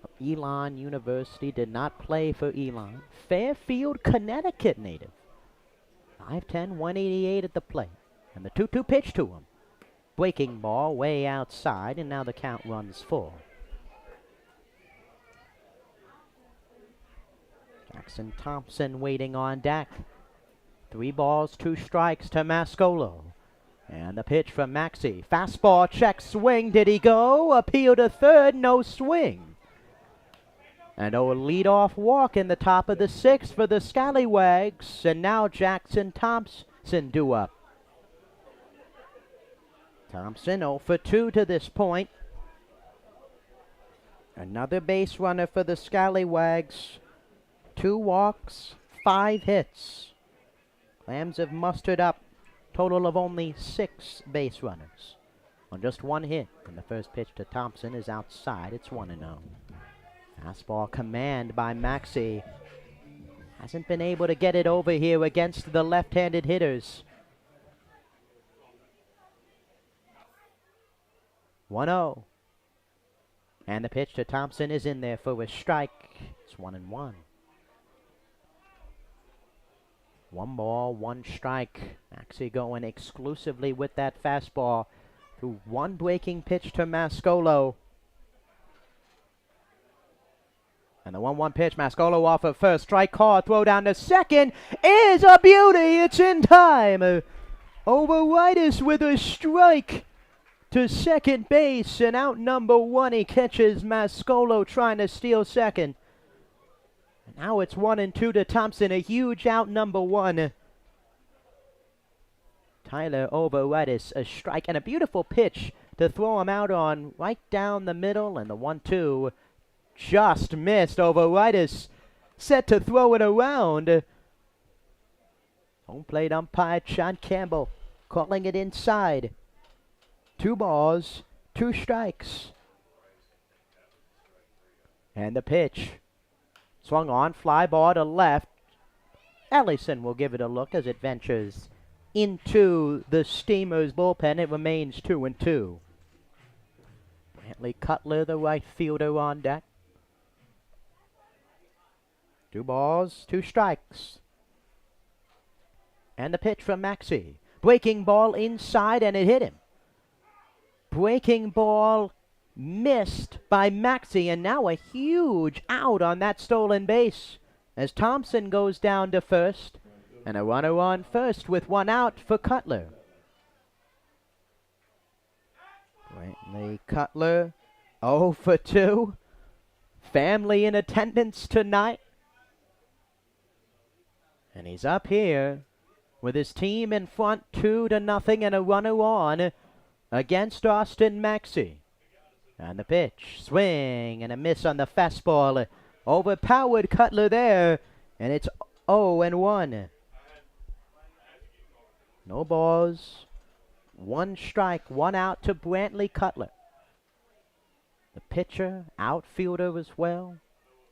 of Elon University did not play for Elon. Fairfield, Connecticut native. 5'10", 188 at the plate. And the 2-2 pitch to him. Breaking ball way outside, and now the count runs full. Jackson Thompson waiting on deck. 3 balls, 2 strikes to Mascolo. And the pitch from Maxey. Fastball, check, swing. Did he go? Appeal to third, no swing. And a leadoff walk in the top of the 6th for the Scallywags. And now Jackson Thompson due up. Thompson 0 for 2 to this point. Another base runner for the Scallywags. 2 walks, 5 hits. Lambs have mustered up total of only 6 base runners on just 1 hit. And the first pitch to Thompson is outside. It's 1-0. Fastball command by Maxey. Hasn't been able to get it over here against the left-handed hitters. 1-0. And the pitch to Thompson is in there for a strike. It's 1-1. 1 ball, 1 strike. Maxey going exclusively with that fastball through 1 breaking pitch to Mascolo. And the 1-1 pitch, Mascolo off of first. Strike call, throw down to second is a beauty. It's in time. Overitis with a strike to second base. And out number 1, he catches Mascolo trying to steal second. And now it's 1-2 to Thompson. A huge out number 1. Tyler Overitis, a strike and a beautiful pitch to throw him out on right down the middle. And the 1-2 just missed. Overitis set to throw it around. Home plate umpire John Campbell calling it inside. 2 balls, 2 strikes. And the pitch. Swung on, fly ball to left. Ellison will give it a look as it ventures into the Steamers bullpen. It remains 2-2. Brantley Cutler, the right fielder, on deck. 2 balls, 2 strikes. And the pitch from Maxey. Breaking ball inside, and it hit him. Breaking ball missed by Maxey, and now a huge out on that stolen base as Thompson goes down to first, and a runner on first with 1 out for Cutler. Brantley Cutler 0 for 2. Family in attendance tonight. And he's up here with his team in front 2-0 and a runner on against Austin Maxey. And the pitch, swing and a miss on the fastball. Overpowered Cutler there, and it's 0-1. No balls, 1 strike, 1 out to Brantley Cutler. The pitcher, outfielder as well.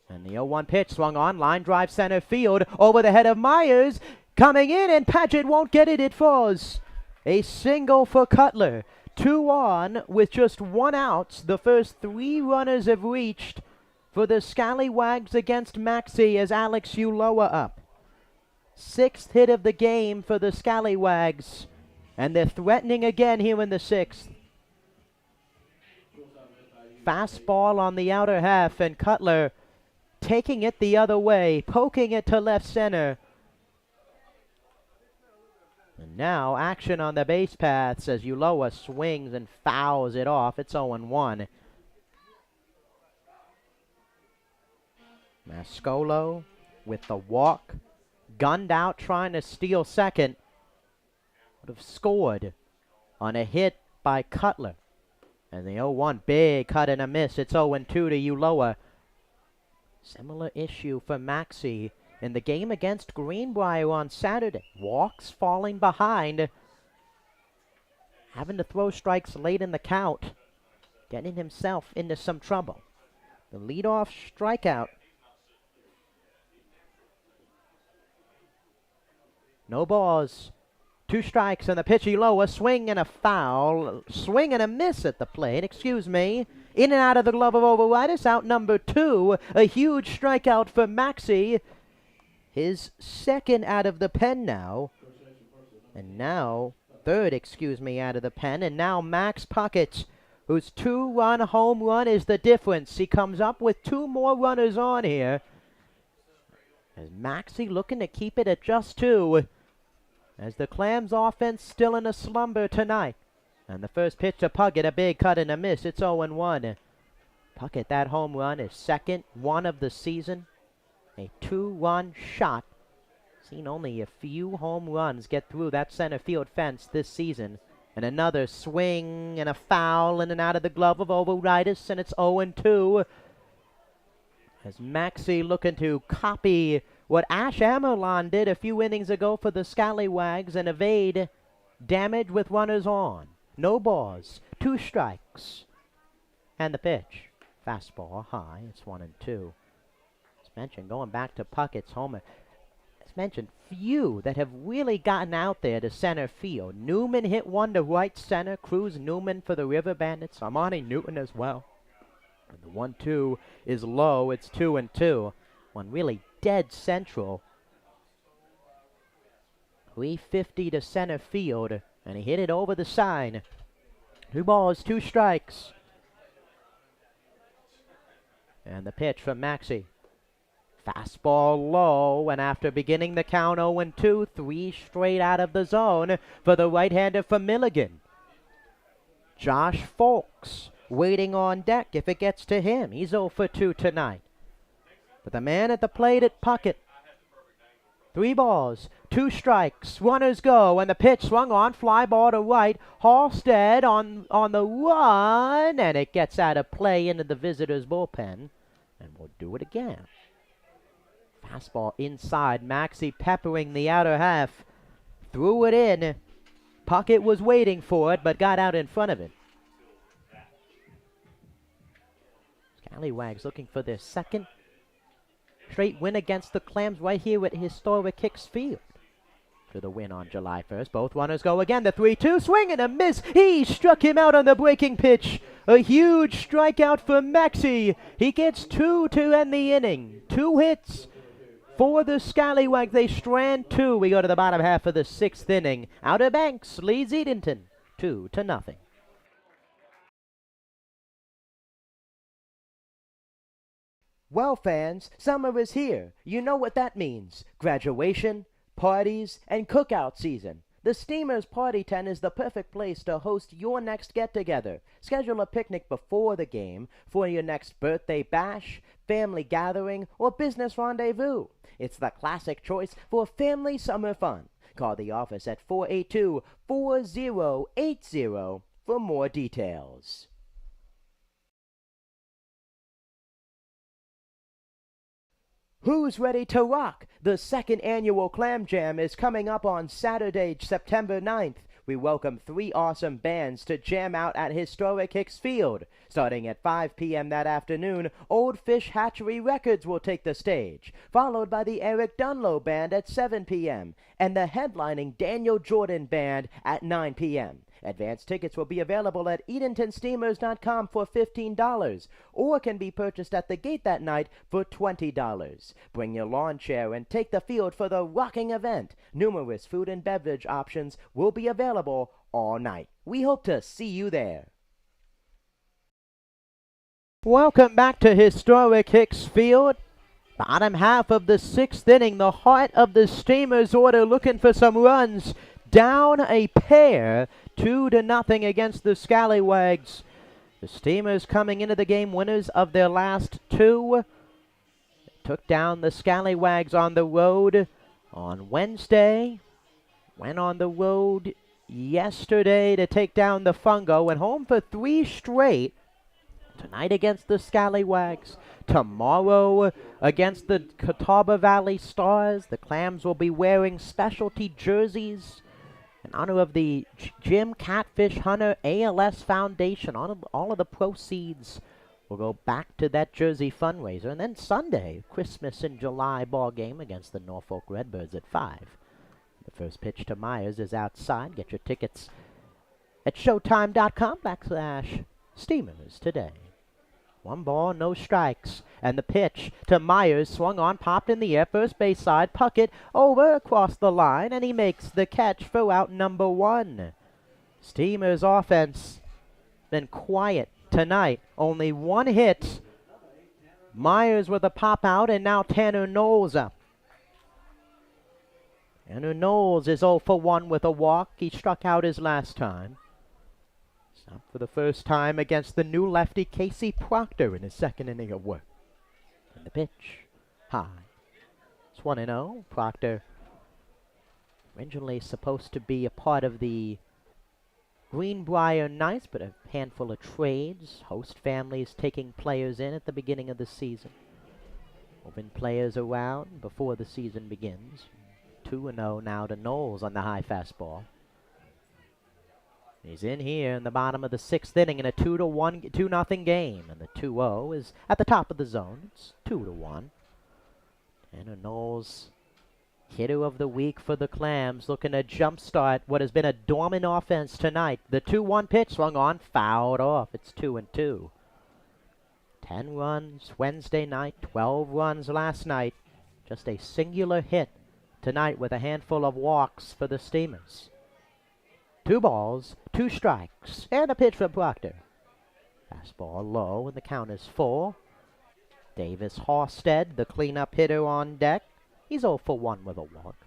And the 0-1 pitch swung on, line drive center field, over the head of Myers. Coming in, and Padgett won't get it, it falls. A single for Cutler. 2 on with just 1 out. The first 3 runners have reached for the Scallywags against Maxey as Alex Ulloa up. 6th hit of the game for the Scallywags, and they're threatening again here in the 6th. Fastball on the outer half, and Cutler taking it the other way, poking it to left center. And now action on the base paths as Ulloa swings and fouls it off. It's 0-1. Mascolo with the walk. Gunned out trying to steal second. Would have scored on a hit by Cutler. And the 0-1, big cut and a miss. It's 0-2 to Uloa. Similar issue for Maxey in the game against Greenbrier on Saturday. Walks falling behind. Having to throw strikes late in the count. Getting himself into some trouble. The leadoff strikeout. No balls. 2 strikes and the pitch Uloa. Swing and a foul. Swing and a miss at the plate. Excuse me. In and out of the glove of Overitis. Out number 2. A huge strikeout for Maxey. His second out of the pen now. And now, third, excuse me, out of the pen. And now Max Puckett, whose 2-run home run is the difference. He comes up with 2 more runners on here. As Maxey looking to keep it at just 2. As the Clams offense still in a slumber tonight. And the first pitch to Puckett, a big cut and a miss. It's 0-1. Puckett, that home run, is second one of the season. A 2-run shot. Seen only a few home runs get through that center field fence this season. And another swing and a foul in and out of the glove of Overitis, and it's 0-2. As Maxey looking to copy what Ash Amerlon did a few innings ago for the Scallywags and evade damage with runners on. No balls, 2 strikes. And the pitch. Fastball high, it's 1-2. As mentioned, going back to Puckett's homer. As mentioned, few that have really gotten out there to center field. Newman hit one to right center. Cruz Newman for the River Bandits. Armani Newton as well. And the 1-2 is low. It's 2-2. One really dead central. 350 to center field. And he hit it over the sign. 2 balls, 2 strikes. And the pitch from Maxey. Fastball low, and after beginning the count 0-2, 3 straight out of the zone for the right-hander from Milligan. Josh Folks waiting on deck if it gets to him. He's 0-2 tonight. But the man at the plate at Puckett. 3 balls, 2 strikes, runners go, and the pitch swung on, fly ball to right. Halstead on the run, and it gets out of play into the visitors' bullpen. And we'll do it again. Fastball inside. Maxey peppering the outer half. Threw it in. Puckett was waiting for it, but got out in front of it. Scallywags looking for their second straight win against the Clams right here at historic Hicks Field. For the win on July 1st. Both runners go again. The 3-2 swing and a miss. He struck him out on the breaking pitch. A huge strikeout for Maxey. He gets 2 to end the inning. 2 hits for the Scallywags. They strand 2. We go to the bottom half of the 6th inning. Outer Banks leads Edenton 2-0. Well, fans, summer is here. You know what that means. Graduation, parties, and cookout season. The Steamers Party Tent is the perfect place to host your next get-together. Schedule a picnic before the game for your next birthday bash, family gathering, or business rendezvous. It's the classic choice for family summer fun. Call the office at 482-4080 for more details. Who's ready to rock? The second annual Clam Jam is coming up on Saturday, September 9th. We welcome 3 awesome bands to jam out at historic Hicks Field. Starting at 5 p.m. that afternoon, Old Fish Hatchery Records will take the stage, followed by the Eric Dunlow Band at 7 p.m. and the headlining Daniel Jordan Band at 9 p.m. Advance tickets will be available at EdentonSteamers.com for $15 or can be purchased at the gate that night for $20. Bring your lawn chair and take the field for the rocking event. Numerous food and beverage options will be available all night. We hope to see you there. Welcome back to historic Hicks Field. Bottom half of the 6th inning, the heart of the Steamers order looking for some runs. Down a pair, 2-0 against the Scallywags. The Steamers coming into the game winners of their last 2. Took down the Scallywags on the road on Wednesday. Went on the road yesterday to take down the Fungo, and home for 3 straight. Tonight against the Scallywags. Tomorrow against the Catawba Valley Stars. The Clams will be wearing specialty jerseys in honor of the Jim Catfish Hunter ALS Foundation. All of the proceeds will go back to that jersey fundraiser. And then Sunday, Christmas in July ball game against the Norfolk Redbirds at 5. The first pitch to Myers is outside. Get your tickets at showtime.com/Steamers today. 1 ball, no strikes. And the pitch to Myers, swung on, popped in the air, first base side, Puckett over across the line, and he makes the catch for out number 1. Steamers offense been quiet tonight. Only 1 hit. Myers with a pop out, and now Tanner Knowles up. Tanner Knowles is 0 for 1 with a walk. He struck out his last time. Up for the first time against the new lefty Casey Proctor in his second inning of work. And the pitch, high. It's 1-0. Proctor, originally supposed to be a part of the Greenbrier Knights, but a handful of trades. Host families taking players in at the beginning of the season. Moving players around before the season begins. 2-0 now to Knowles on the high fastball. He's in here in the bottom of the 6th inning in a 2-0 game. And the 2-0 is at the top of the zone. It's 2-1. Tanner Knowles, hitter of the week for the Clams, looking to jumpstart what has been a dormant offense tonight. The 2-1 pitch swung on, fouled off. It's 2-2. 10 runs Wednesday night, 12 runs last night. Just a singular hit tonight with a handful of walks for the Steamers. 2 balls, 2 strikes, and a pitch from Proctor. Fastball low, and the count is 4. Davis Halstead, the cleanup hitter on deck. He's 0 for 1 with a walk.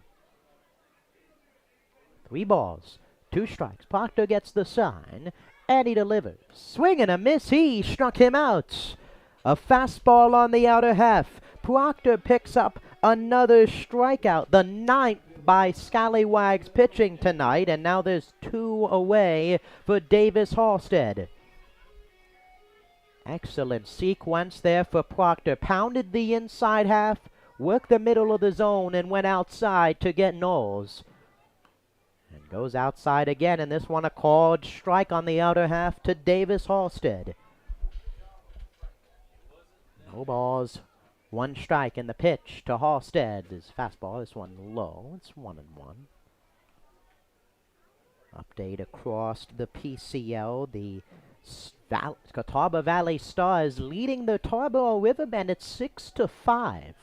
3 balls, 2 strikes. Proctor gets the sign, and he delivers. Swing and a miss, he struck him out. A fastball on the outer half. Proctor picks up another strikeout, the 9th by Scallywags pitching tonight, and now there's 2 away for Davis Halstead. Excellent sequence there for Proctor. Pounded the inside half, worked the middle of the zone, and went outside to get Knowles. And goes outside again, and this one a called strike on the outer half to Davis Halstead. No balls. 1 strike, and the pitch to Halstead. His fastball, this one low. It's 1-1. Update across the PCL. The Catawba Valley Stars leading the Tarboro River Bandits 6-5.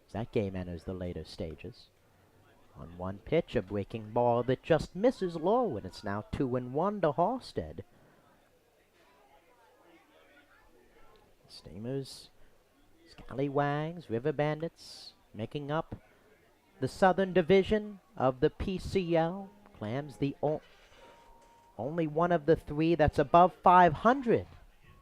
As that game enters the later stages. On 1 pitch, a breaking ball that just misses low, and it's now 2-1 to Halstead. Steamers, Scallywags, River Bandits, making up the Southern Division of the PCL. Clams the only one of the 3 that's above 500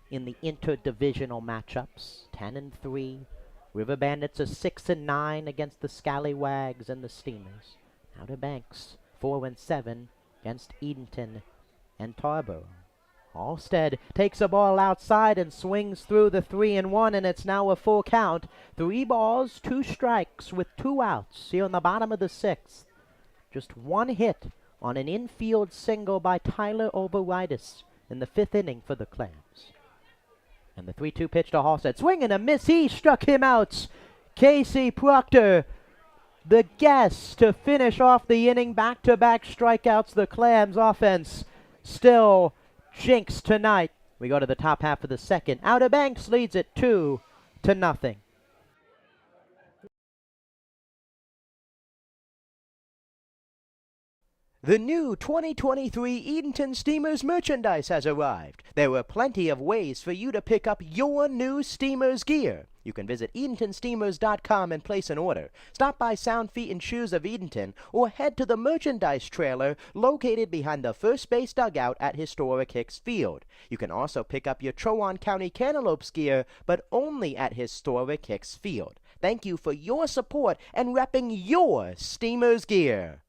in the interdivisional matchups. 10-3. River Bandits are 6-9 against the Scallywags and the Steamers. Outer Banks 4-7 against Edenton and Tarboro. Halstead takes a ball outside and swings through the 3-1, and it's now a full count. 3 balls, 2 strikes with 2 outs here in the bottom of the 6th. Just 1 hit on an infield single by Tyler Overitis in the 5th inning for the Clams. And the 3-2 pitch to Halstead. Swing and a miss. He struck him out. Casey Proctor, the guest to finish off the inning. Back-to-back strikeouts. The Clams offense still jinx tonight. We go to the top half of the 2nd. Outer Banks leads it 2-0. The new 2023 Edenton Steamers merchandise has arrived. There are plenty of ways for you to pick up your new Steamers gear. You can visit EdentonSteamers.com and place an order. Stop by Sound Feet and Shoes of Edenton, or head to the merchandise trailer located behind the first base dugout at historic Hicks Field. You can also pick up your Chowan County Cantaloupes gear, but only at historic Hicks Field. Thank you for your support and repping your Steamers gear.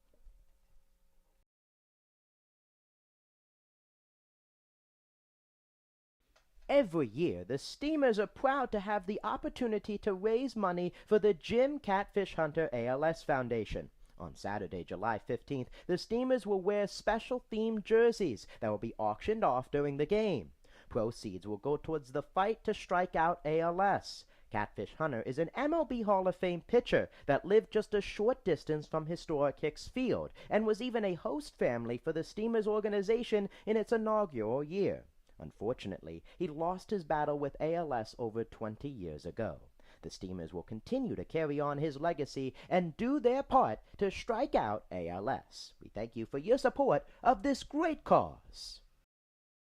Every year, the Steamers are proud to have the opportunity to raise money for the Jim Catfish Hunter ALS Foundation. On Saturday, July 15th, the Steamers will wear special themed jerseys that will be auctioned off during the game. Proceeds will go towards the fight to strike out ALS. Catfish Hunter is an MLB Hall of Fame pitcher that lived just a short distance from historic Hicks Field and was even a host family for the Steamers organization in its inaugural year. Unfortunately, he lost his battle with ALS over 20 years ago. The Steamers will continue to carry on his legacy and do their part to strike out ALS. We thank you for your support of this great cause.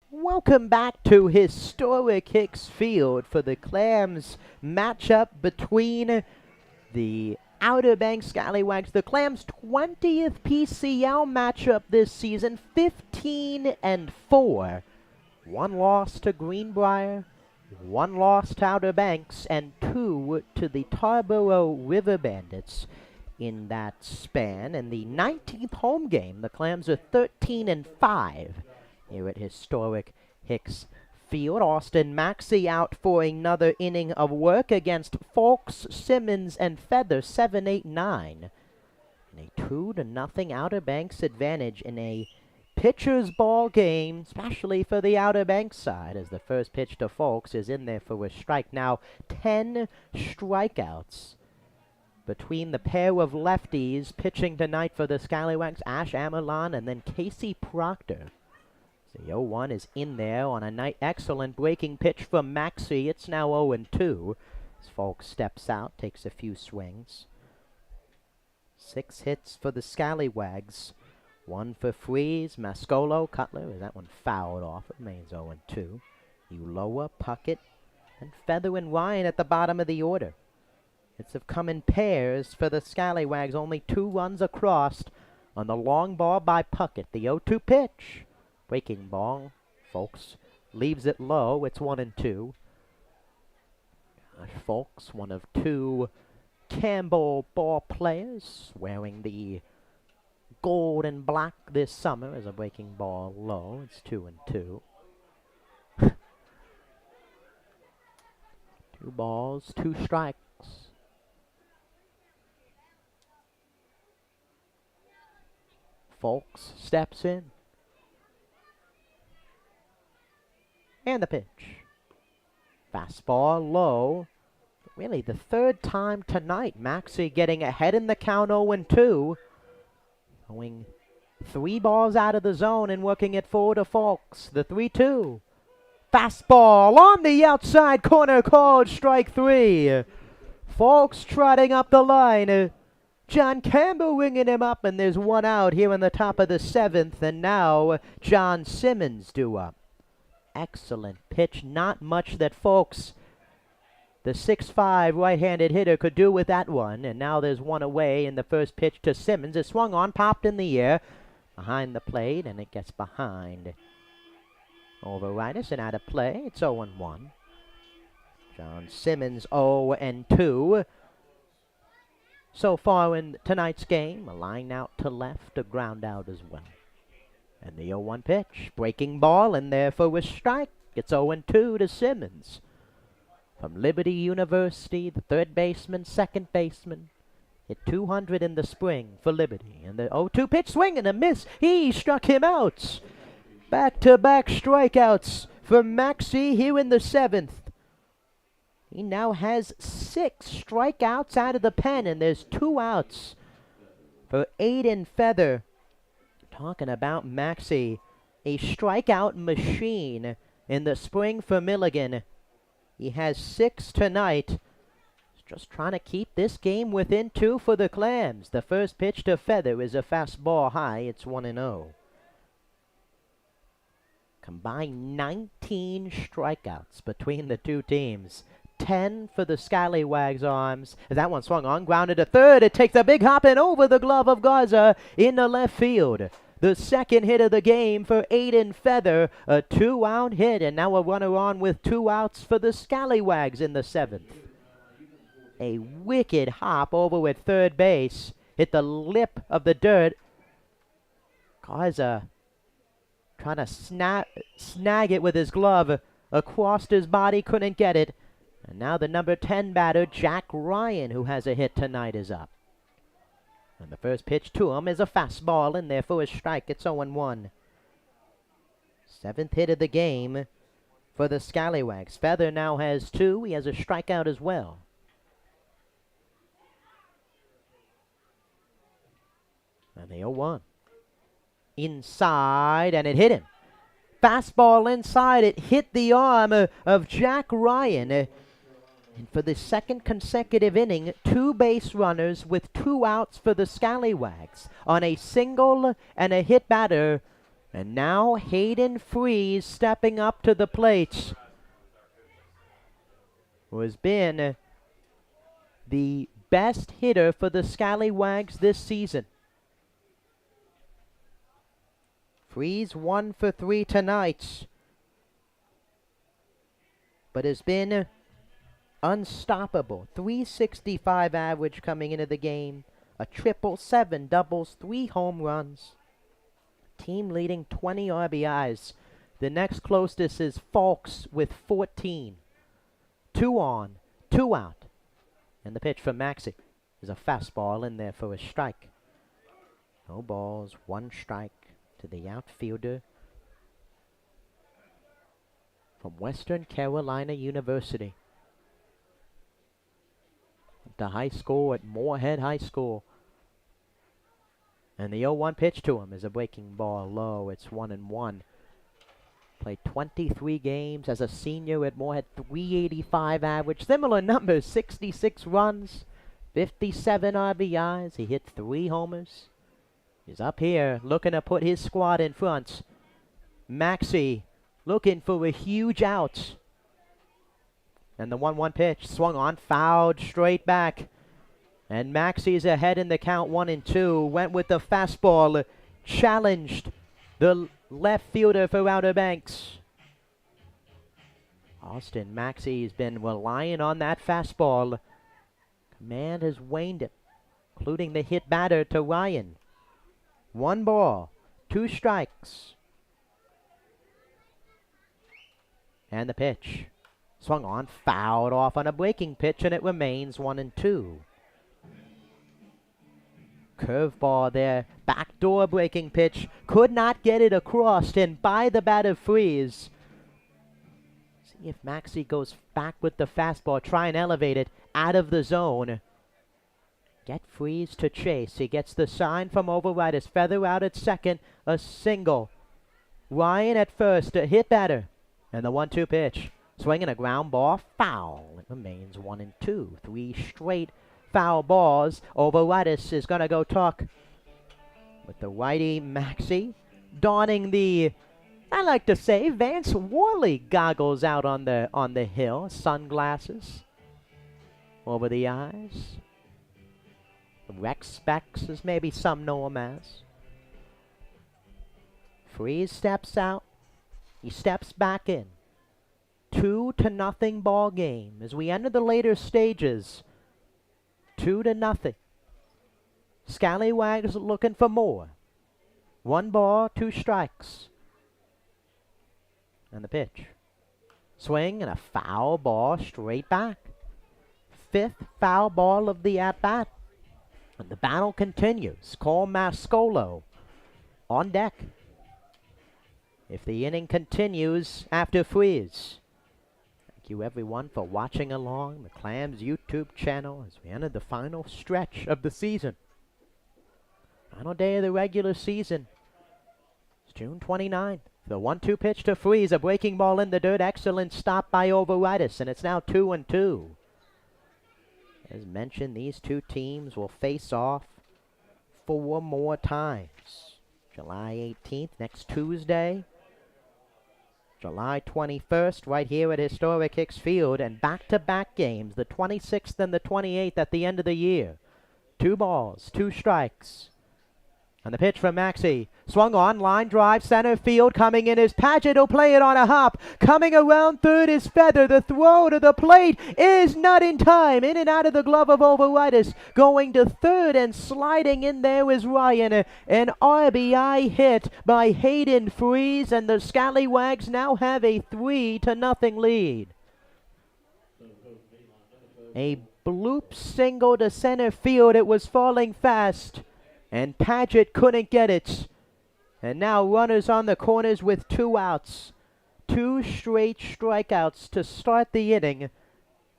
Welcome back to historic Hicks Field for the Clams matchup between the Outer Banks Scallywags. The Clams' 20th PCL matchup this season, 15-4. One loss to Greenbrier, one loss to Outer Banks, and 2 to the Tarboro River Bandits in that span. In the 19th home game, the Clams are 13-5. Here at historic Hicks Field. Austin Maxey out for another inning of work against Folks, Simmons, and Feather, 7-8-9. And a 2-0 Outer Banks advantage in a pitcher's ball game, especially for the Outer Banks side, as the first pitch to Folks is in there for a strike. Now 10 strikeouts between the pair of lefties pitching tonight for the Scallywags, Ash Amerlon and then Casey Proctor. The 0-1 is in there on a excellent breaking pitch from Maxey. It's now 0-2. As Folks steps out, takes a few swings. 6 hits for the Scallywags. 1 for Freeze, Mascolo, Cutler. Is that one fouled off? It remains 0-2. Uloa, Puckett, and Feather and Ryan at the bottom of the order. Hits have come in pairs for the Scallywags. Only 2 runs across on the long ball by Puckett. The 0-2 pitch. Breaking ball. Folks leaves it low. It's 1-2. Folks, one of 2 Campbell ball players, wearing the gold and black this summer as a breaking ball low. It's 2-2. 2 balls, 2 strikes. Folks steps in. And the pitch. Fastball low. Really, the 3rd time tonight, Maxey getting ahead in the count 0-2. Going 3 balls out of the zone and working it forward to Folks. The 3-2. Fastball on the outside corner, called strike 3. Folks trotting up the line. John Campbell ringing him up, and there's 1 out here in the top of the 7th, and now John Simmons due up. Excellent pitch. Not much that Folks, the 6'5" right-handed hitter, could do with that one. And now there's 1 away, and the first pitch to Simmons is swung on, popped in the air, behind the plate, and it gets behind. Over Ritus and out of play. It's 0-1. John Simmons 0-2. So far in tonight's game, a line out to left, a ground out as well. And the 0-1 pitch, breaking ball, and there for a strike. It's 0-2 to Simmons. From Liberty University, the 3rd baseman, 2nd baseman. Hit 200 in the spring for Liberty. And the 0-2 pitch, swing and a miss. He struck him out. Back-to-back strikeouts for Maxey here in the 7th. He now has 6 strikeouts out of the pen, and there's 2 outs for Aiden Feather. Talking about Maxey, a strikeout machine in the spring for Milligan. He has 6 tonight. He's just trying to keep this game within 2 for the Clams. The first pitch to Feather is a fastball high. It's 1-0. Combined 19 strikeouts between the 2 teams. 10 for the Scallywags arms. As that one swung on, grounded to 3rd. It takes a big hop and over the glove of Garza into left field. The 2nd hit of the game for Aiden Feather. A 2-out hit, and now a runner on with 2 outs for the Scallywags in the 7th. A wicked hop over at 3rd base. Hit the lip of the dirt. Garza trying to snag it with his glove. across his body, couldn't get it. And now the number 10 batter, Jack Ryan, who has a hit tonight, is up. And the first pitch to him is a fastball in there for a strike. It's 0-1. 7th hit of the game for the Scallywags. Feather now has 2. He has a strikeout as well. And the 0-1. Inside, and it hit him. Fastball inside. It hit the arm of Jack Ryan. And for the second consecutive inning, 2 base runners with 2 outs for the Scallywags on a single and a hit batter. And now Hayden Freeze stepping up to the plate, who has been the best hitter for the Scallywags this season. Freeze 1 for 3 tonight, but has been unstoppable. 365 average coming into the game, a triple, 7 doubles, 3 home runs. Team leading 20 RBIs. The next closest is Falks with 14. 2 on, 2 out. And the pitch from Maxey is a fastball in there for a strike. No balls, 1 strike to the outfielder from Western Carolina University. The high school at Moorhead High School. And the 0-1 pitch to him is a breaking ball low. It's 1-1. Played 23 games as a senior at Moorhead, 385 average. Similar numbers, 66 runs, 57 RBIs. He hit 3 homers. He's up here looking to put his squad in front. Maxey looking for a huge out. And the 1-1 pitch swung on, fouled straight back. And Maxey's ahead in the count, 1-2. Went with the fastball, challenged the left fielder for Outer Banks. Austin Maxey's been relying on that fastball. Command has waned it, including the hit batter to Ryan. 1 ball, 2 strikes. And the pitch swung on, fouled off on a breaking pitch, and it remains 1-2. Curveball there, backdoor breaking pitch, could not get it across, and by the batter Freeze. See if Maxey goes back with the fastball, try and elevate it out of the zone. Get Freeze to chase. He gets the sign from Overriders. Feather out at second, a single. Ryan at first, a hit batter, and the 1-2 pitch. Swinging a ground ball, foul. It remains 1-2. 3 straight foul balls. Overriders is going to go talk with the righty Maxey, donning the, I like to say, Vance Worley goggles out on the hill, sunglasses over the eyes. Rex specs, as maybe some know him as. Freeze steps out. He steps back in. 2-0 ball game as we enter the later stages. 2-0. Scallywags looking for more. 1 ball, 2 strikes. And the pitch. Swing and a foul ball straight back. 5th foul ball of the at-bat. And the battle continues. Cole Mascolo on deck. If the inning continues after Freeze. Thank you everyone for watching along the Clams YouTube channel as we enter the final stretch of the season. Final day of the regular season. It's June 29th. The 1-2 pitch to Freeze, a breaking ball in the dirt. Excellent stop by Overriders, and it's now 2-2. As mentioned, these 2 teams will face off 4 more times. July 18th, next Tuesday. July 21st, right here at historic Hicks Field, and back-to-back games, the 26th and the 28th at the end of the year. 2 balls, 2 strikes. And the pitch from Maxey. Swung on, line drive, center field. Coming in is Paget. He'll play it on a hop. Coming around third is Feather. The throw to the plate is not in time. In and out of the glove of Overitis. Going to third and sliding in there is Ryan. An RBI hit by Hayden Freeze. And the Scallywags now have a 3-0 lead. A bloop single to center field. It was falling fast. And Paget couldn't get it. And now runners on the corners with 2 outs. 2 straight strikeouts to start the inning.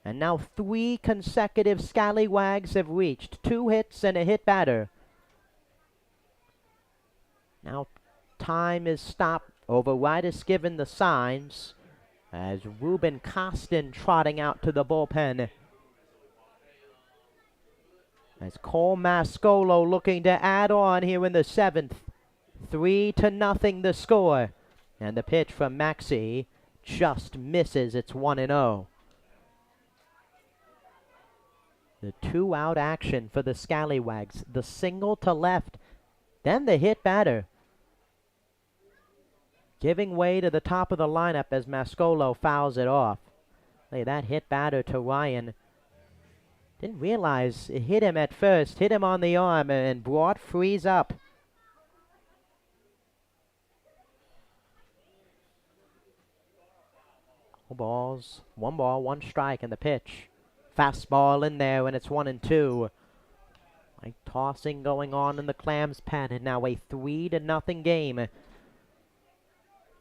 And now 3 consecutive Scallywags have reached. 2 hits and a hit batter. Now time is stopped. Overitis given the signs. As Ruben Costin trotting out to the bullpen. As Cole Mascolo looking to add on here in the 7th. 3-0 the score. And the pitch from Maxey just misses. It's 1-0. The 2-out action for the Scallywags. The single to left. Then the hit batter. Giving way to the top of the lineup as Mascolo fouls it off. Look at that hit batter to Ryan. Didn't realize it hit him at first, hit him on the arm, and brought Freeze up. Balls, 1 ball, 1 strike, and the pitch. Fastball in there, and it's 1-2. Like tossing going on in the Clams pen, and now a 3-0 game.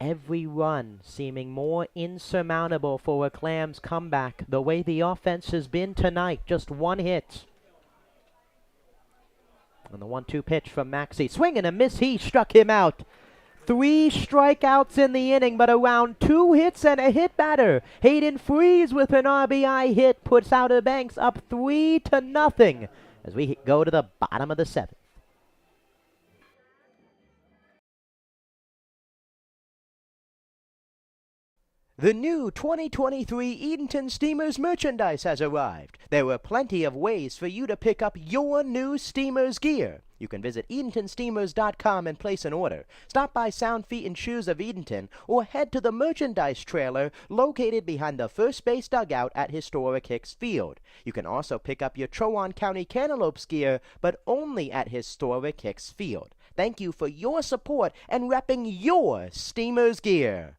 Every run seeming more insurmountable for a Clams comeback, the way the offense has been tonight. Just 1 hit. And the 1-2 pitch from Maxey. Swing and a miss. He struck him out. 3 strikeouts in the inning, but around 2 hits and a hit batter. Hayden Freeze with an RBI hit puts Outer Banks up 3-0 as we go to the bottom of the 7th. The new 2023 Edenton Steamers merchandise has arrived. There are plenty of ways for you to pick up your new Steamers gear. You can visit EdentonSteamers.com and place an order. Stop by Sound Feet and Shoes of Edenton or head to the merchandise trailer located behind the first base dugout at historic Hicks Field. You can also pick up your Chowan County Cantaloupes gear, but only at historic Hicks Field. Thank you for your support and repping your Steamers gear.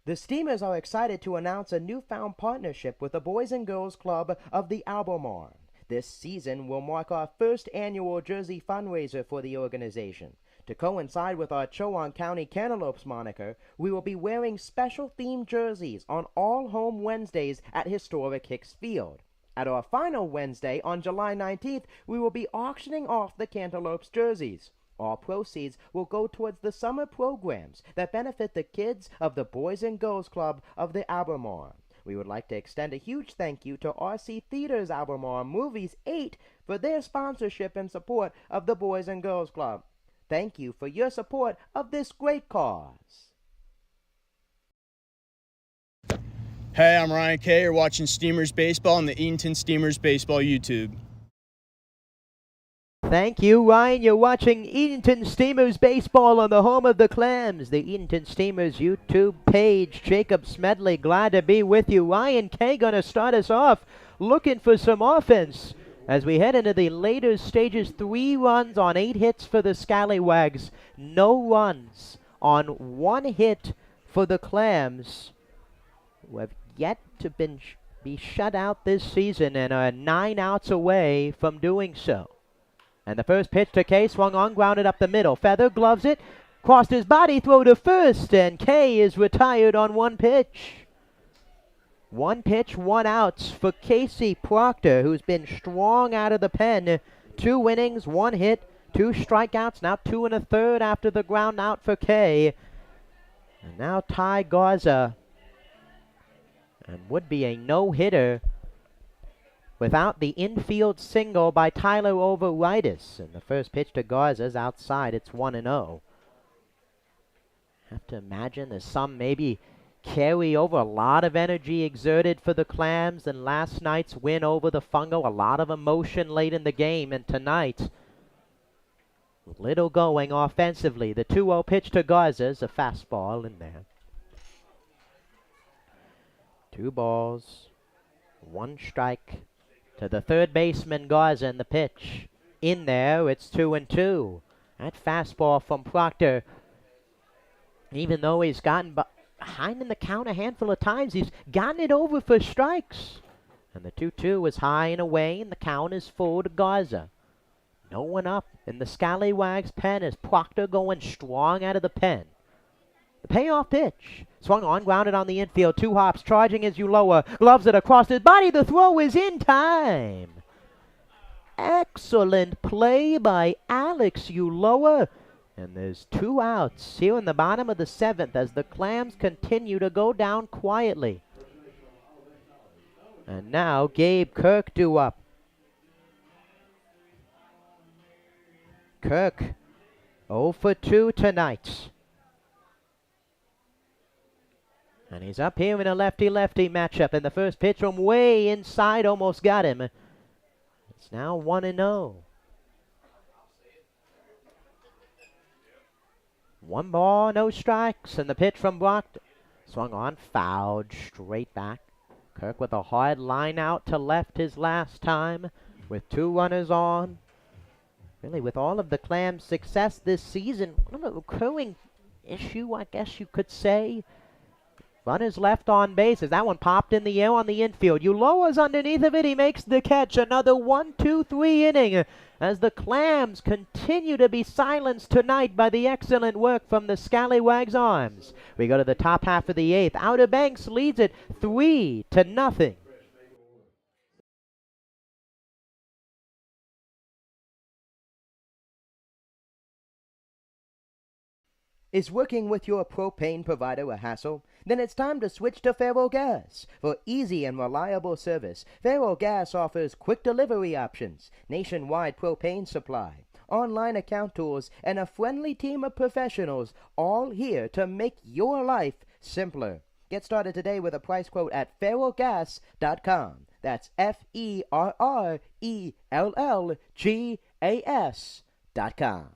The Steamers are excited to announce a newfound partnership with the Boys and Girls Club of the Albemarle. This season will mark our first annual jersey fundraiser for the organization. To coincide with our Chowan County Cantaloupes moniker, we will be wearing special themed jerseys on all home Wednesdays at historic Hicks Field. At our final Wednesday on July 19th, we will be auctioning off the Cantaloupes jerseys. All proceeds will go towards the summer programs that benefit the kids of the Boys and Girls Club of the Albemarle. We would like to extend a huge thank you to RC Theaters Albemarle Movies 8 for their sponsorship and support of the Boys and Girls Club. Thank you for your support of this great cause. Hey, I'm Ryan Kay. You're watching Steamers Baseball on the Edenton Steamers Baseball YouTube. Thank you, Ryan. You're watching Edenton Steamers Baseball on the home of the Clams, the Edenton Steamers YouTube page. Jacob Smedley, glad to be with you. Ryan Kay gonna start us off looking for some offense as we head into the later stages. 3 runs on 8 hits for the Scallywags. No runs on 1 hit for the Clams, who have yet to be shut out this season and are 9 outs away from doing so. And the first pitch to Kay, swung on, grounded up the middle. Feather gloves it, crossed his body, throw to first, and Kay is retired on 1 pitch. 1 pitch, 1 outs for Casey Proctor, who's been strong out of the pen. 2 innings, 1 hit, 2 strikeouts, now 2 1/3 after the ground out for Kay. And now Ty Garza, and would be a no-hitter without the infield single by Tyler Overitis. And the first pitch to Garza's outside. It's 1-0. Have to imagine there's some maybe carry over. A lot of energy exerted for the Clams in last night's win over the Fungo. A lot of emotion late in the game, and tonight, little going offensively. The 2-0 pitch to Garza's a fastball in there. 2 balls, 1 strike to the third baseman Garza, and the pitch in there. It's 2-2. That fastball from Proctor, even though he's gotten behind in the count a handful of times, he's gotten it over for strikes. And the 2-2 is high and away, and the count is full to Garza. No one up in the Scallywags pen as Proctor going strong out of the pen. The payoff pitch. Swung on, grounded on the infield. 2 hops, charging as you lower. Gloves it across his body. The throw is in time. Excellent play by Alex Uloa. And there's 2 outs here in the bottom of the 7th as the Clams continue to go down quietly. And now Gabe Kirk due up. Kirk 0 for 2 tonight. And he's up here in a lefty-lefty matchup. And the first pitch from way inside almost got him. It's now 1-0. 1 ball, no strikes. And the pitch from Brock swung on, fouled straight back. Kirk with a hard line out to left his last time with 2 runners on. Really, with all of the Clams' success this season, a recurring issue, I guess you could say. Runners left on base as that one popped in the air on the infield. Uloa's underneath of it. He makes the catch. Another 1-2-3 inning as the Clams continue to be silenced tonight by the excellent work from the Scallywags arms. We go to the top half of the 8th. Outer Banks leads it 3-0. Is working with your propane provider a hassle? Then it's time to switch to Ferrogas. For easy and reliable service, Ferrogas offers quick delivery options, nationwide propane supply, online account tools, and a friendly team of professionals, all here to make your life simpler. Get started today with a price quote at ferrogas.com. That's FERRELLGAS.com.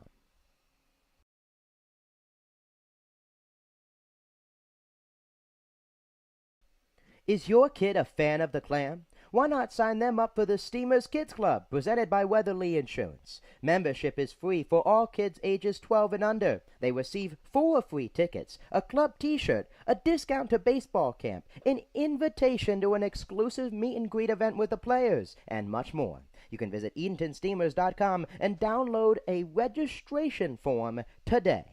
Is your kid a fan of the Clam? Why not sign them up for the Steamers Kids Club, presented by Weatherly Insurance? Membership is free for all kids ages 12 and under. They receive 4 free tickets, a club t-shirt, a discount to baseball camp, an invitation to an exclusive meet and greet event with the players, and much more. You can visit EdentonSteamers.com and download a registration form today.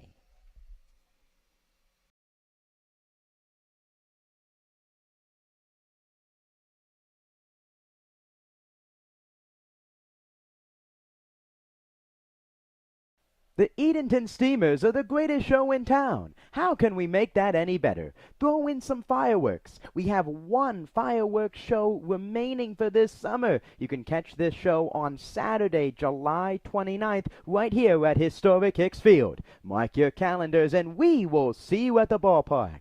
The Edenton Steamers are the greatest show in town. How can we make that any better? Throw in some fireworks. We have 1 fireworks show remaining for this summer. You can catch this show on Saturday, July 29th, right here at historic Hicks Field. Mark your calendars and we will see you at the ballpark.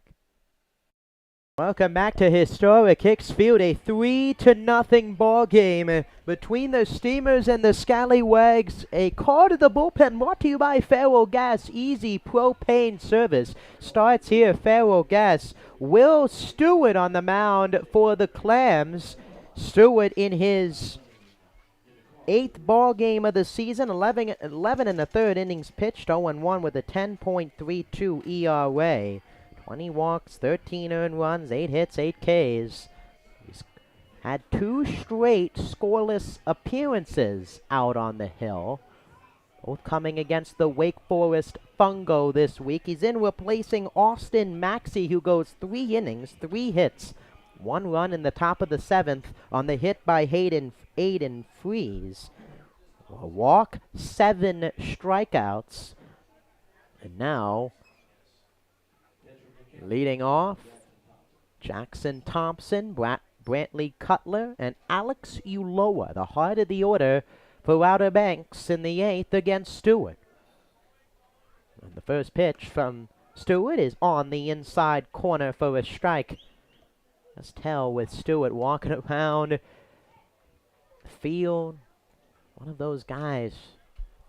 Welcome back to historic Hicks Field, a 3-0 ball game between the Steamers and the Scallywags. A call to the bullpen brought to you by Ferrogas Easy Propane Service. Starts here, Ferrogas. Will Stewart on the mound for the Clams. Stewart in his 8th ball game of the season, 11 and a third innings pitched, 0-1 with a 10.32 ERA. 20 walks, 13 earned runs, 8 hits, 8 Ks. He's had 2 straight scoreless appearances out on the hill, both coming against the Wake Forest Fungo this week. He's in replacing Austin Maxey, who goes 3 innings, 3 hits, 1 run in the top of the 7th on the hit by Aiden Freeze. A walk, 7 strikeouts, and now leading off, Jackson Thompson, Brantley Cutler, and Alex Uloa, the heart of the order for Outer Banks in the 8th against Stewart. And the first pitch from Stewart is on the inside corner for a strike. Let's tell with Stewart walking around the field. One of those guys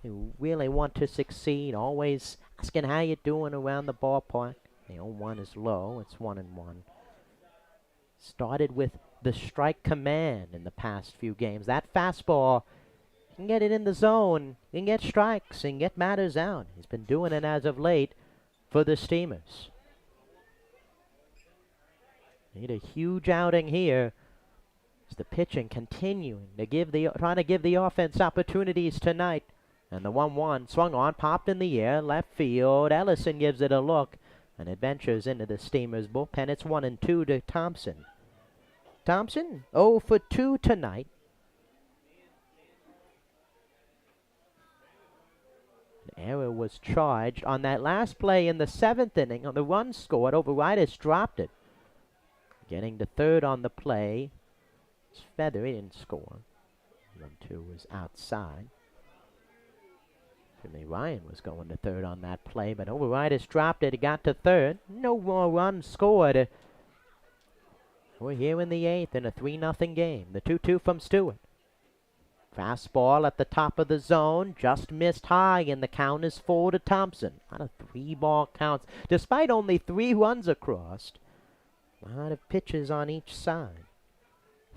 who really want to succeed, always asking how you doing around the ballpark. The 0-1 is low. It's 1-1. Started with the strike command in the past few games. That fastball, you can get it in the zone, you can get strikes, and get batters out. He's been doing it as of late for the Steamers. Need a huge outing here. As the pitching continuing to trying to give the offense opportunities tonight. And the 1-1 swung on, popped in the air, left field. Ellison gives it a look, and it ventures into the Steamers bullpen. It's 1-2 to Thompson. Thompson 0 for 2 tonight. An error was charged on that last play in the 7th inning. On the run scored, Overitis dropped it. Getting to third on the play. It's Feather, he didn't score. 1-2 was outside. Jimmy Ryan was going to third on that play, but Overitis dropped it. He got to third. No more runs scored. We're here in the 8th in a 3-0 game. The 2-2 from Stewart. Fastball at the top of the zone. Just missed high, and the count is 4 to Thompson. A lot of 3-ball counts. Despite only 3 runs across, a lot of pitches on each side.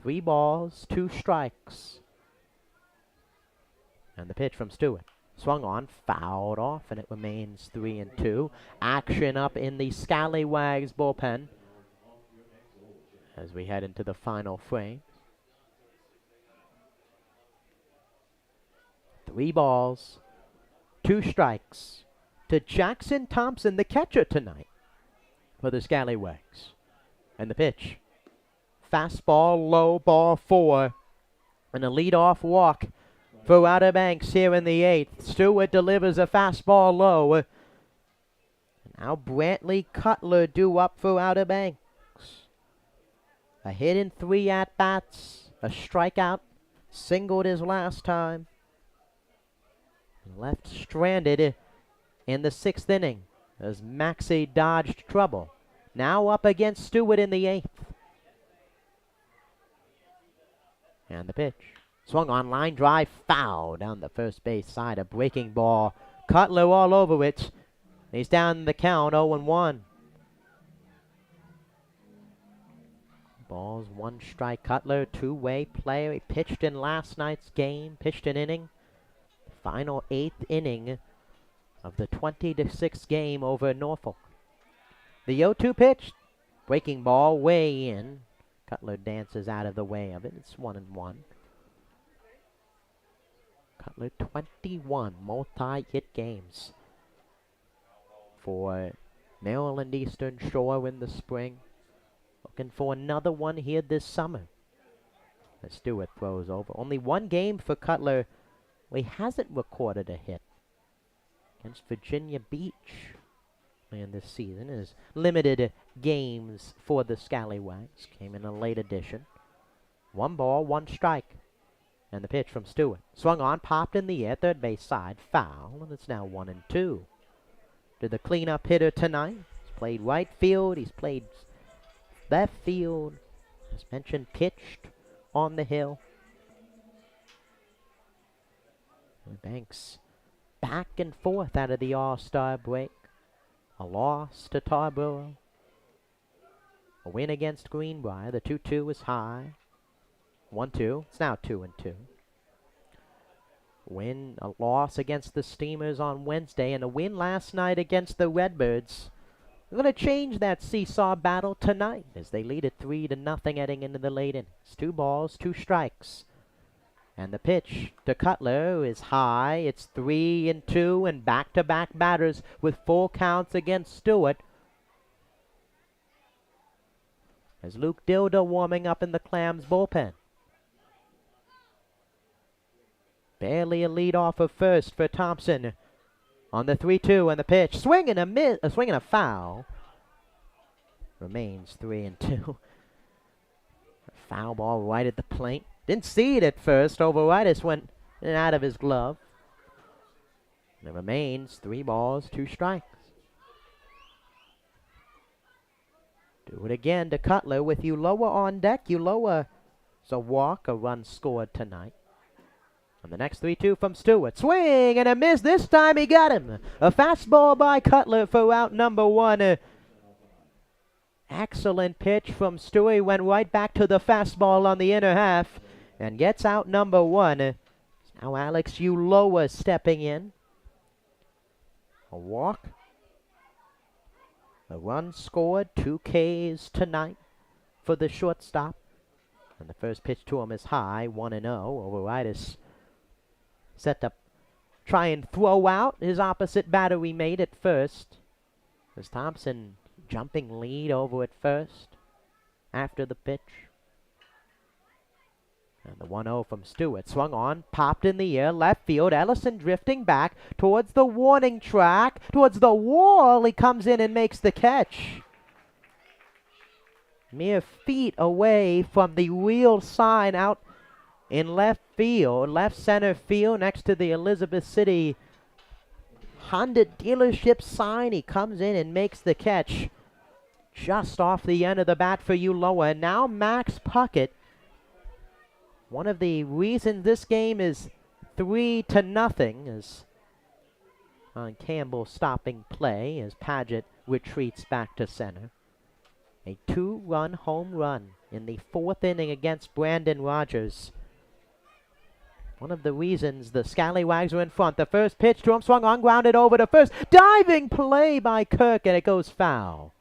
3 balls, 2 strikes. And the pitch from Stewart. Swung on, fouled off, and it remains 3-2. Action up in the Scallywags bullpen as we head into the final frame. 3 balls, 2 strikes to Jackson Thompson, the catcher tonight for the Scallywags. And the pitch. Fastball, low, ball 4. And a leadoff walk for Outer Banks here in the 8th. Stewart delivers a fastball low. And now Brantley Cutler due up for Outer Banks. A hit in 3 at-bats. A strikeout. Singled his last time. Left stranded in the 6th inning as Maxey dodged trouble. Now up against Stewart in the 8th. And the pitch. Swung on, line drive, foul down the first base side. A breaking ball. Cutler all over it. He's down the count, 0-1. Balls, 1 strike. Cutler, 2-way player. He pitched in last night's game. Pitched an inning. Final 8th inning of the 20-6 game over Norfolk. The 0-2 pitch. Breaking ball way in. Cutler dances out of the way of it. It's 1-1. Cutler 21 multi-hit games for Maryland Eastern Shore in the spring. Looking for another one here this summer. As Stewart throws over. Only 1 game for Cutler. He hasn't recorded a hit against Virginia Beach in this season. His limited games for the Scallywags came in a late edition. 1 ball, 1 strike. And the pitch from Stewart. Swung on, popped in the air, third base side, foul, and it's now 1-2. To the cleanup hitter tonight. He's played right field, he's played left field. As mentioned, pitched on the hill. Banks back and forth out of the All-Star break. A loss to Tarboro. A win against Greenbrier. The 2-2 is high. 1-2. It's now 2-2. A loss against the Steamers on Wednesday, and a win last night against the Redbirds. They're going to change that seesaw battle tonight as they lead it 3-0 heading into the late innings. 2 balls, 2 strikes. And the pitch to Cutler is high. It's 3-2, and back-to-back batters with full counts against Stewart. As Luke Dilda warming up in the Clams bullpen. Barely a lead off of first for Thompson on the 3-2, and the pitch. Swing and a foul. Remains 3-2. A foul ball right at the plate. Didn't see it at first. Overitis went in and out of his glove. And it remains 3 balls, 2 strikes. Do it again to Cutler with Uloa on deck. Uloa's a walk, a run scored tonight. And the next 3-2 from Stewart. Swing and a miss. This time he got him. A fastball by Cutler for out number 1. Excellent pitch from Stewart. He went right back to the fastball on the inner half and gets out number 1. Now Alex Uloa stepping in. A walk. A run scored. 2 Ks tonight for the shortstop. And the first pitch to him is high. 1-0. Overitis set to try and throw out his opposite battery mate at first. As Thompson jumping lead over at first after the pitch. And the 1-0 from Stewart. Swung on, popped in the air, left field. Ellison drifting back towards the warning track, towards the wall. He comes in and makes the catch. Mere feet away from the wheel sign out in left field, left center field next to the Elizabeth City Honda dealership sign. He comes in and makes the catch just off the end of the bat for Uloa. And now Max Puckett. One of the reasons this game is 3-0 is on Campbell stopping play as Paget retreats back to center. A 2-run home run in the 4th inning against Brandon Rogers. One of the reasons the Scallywags were in front. The first pitch to him, swung on, grounded over to first. Diving play by Kirk, and it goes foul.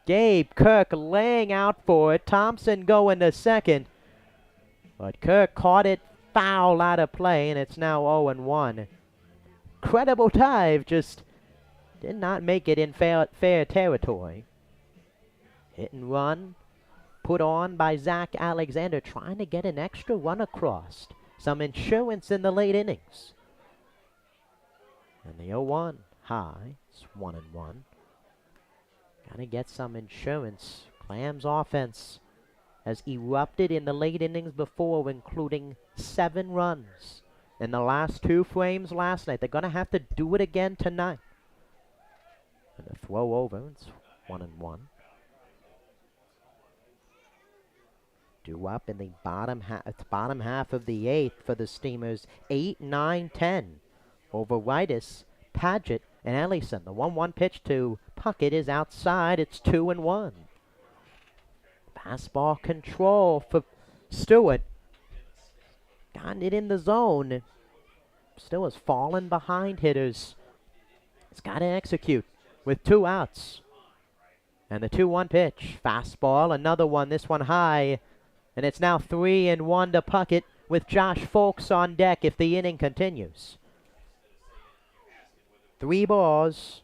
Gabe Kirk laying out for it. Thompson going to second. But Kirk caught it foul out of play, and it's now 0-1. Credible dive, just did not make it in fair territory. Hit and run. Put on by Zach Alexander, trying to get an extra run across. Some insurance in the late innings. And the 0-1 high. It's 1-1. Gotta get some insurance. Clams offense has erupted in the late innings before, including 7 runs in the last 2 frames last night. They're gonna have to do it again tonight. And a throw over. It's 1-1. Due up in the bottom half of the 8th for the Steamers. 8, 9, 10. Overitis, Paget, and Ellison. The 1-1 pitch to Puckett is outside. It's 2-1. Fastball control for Stewart. Gotten it in the zone. Still has fallen behind hitters. He's got to execute with 2 outs. And the 2-1 pitch. Fastball, another one, this one high. And it's now 3-1 to Puckett with Josh Folks on deck if the inning continues. 3 balls.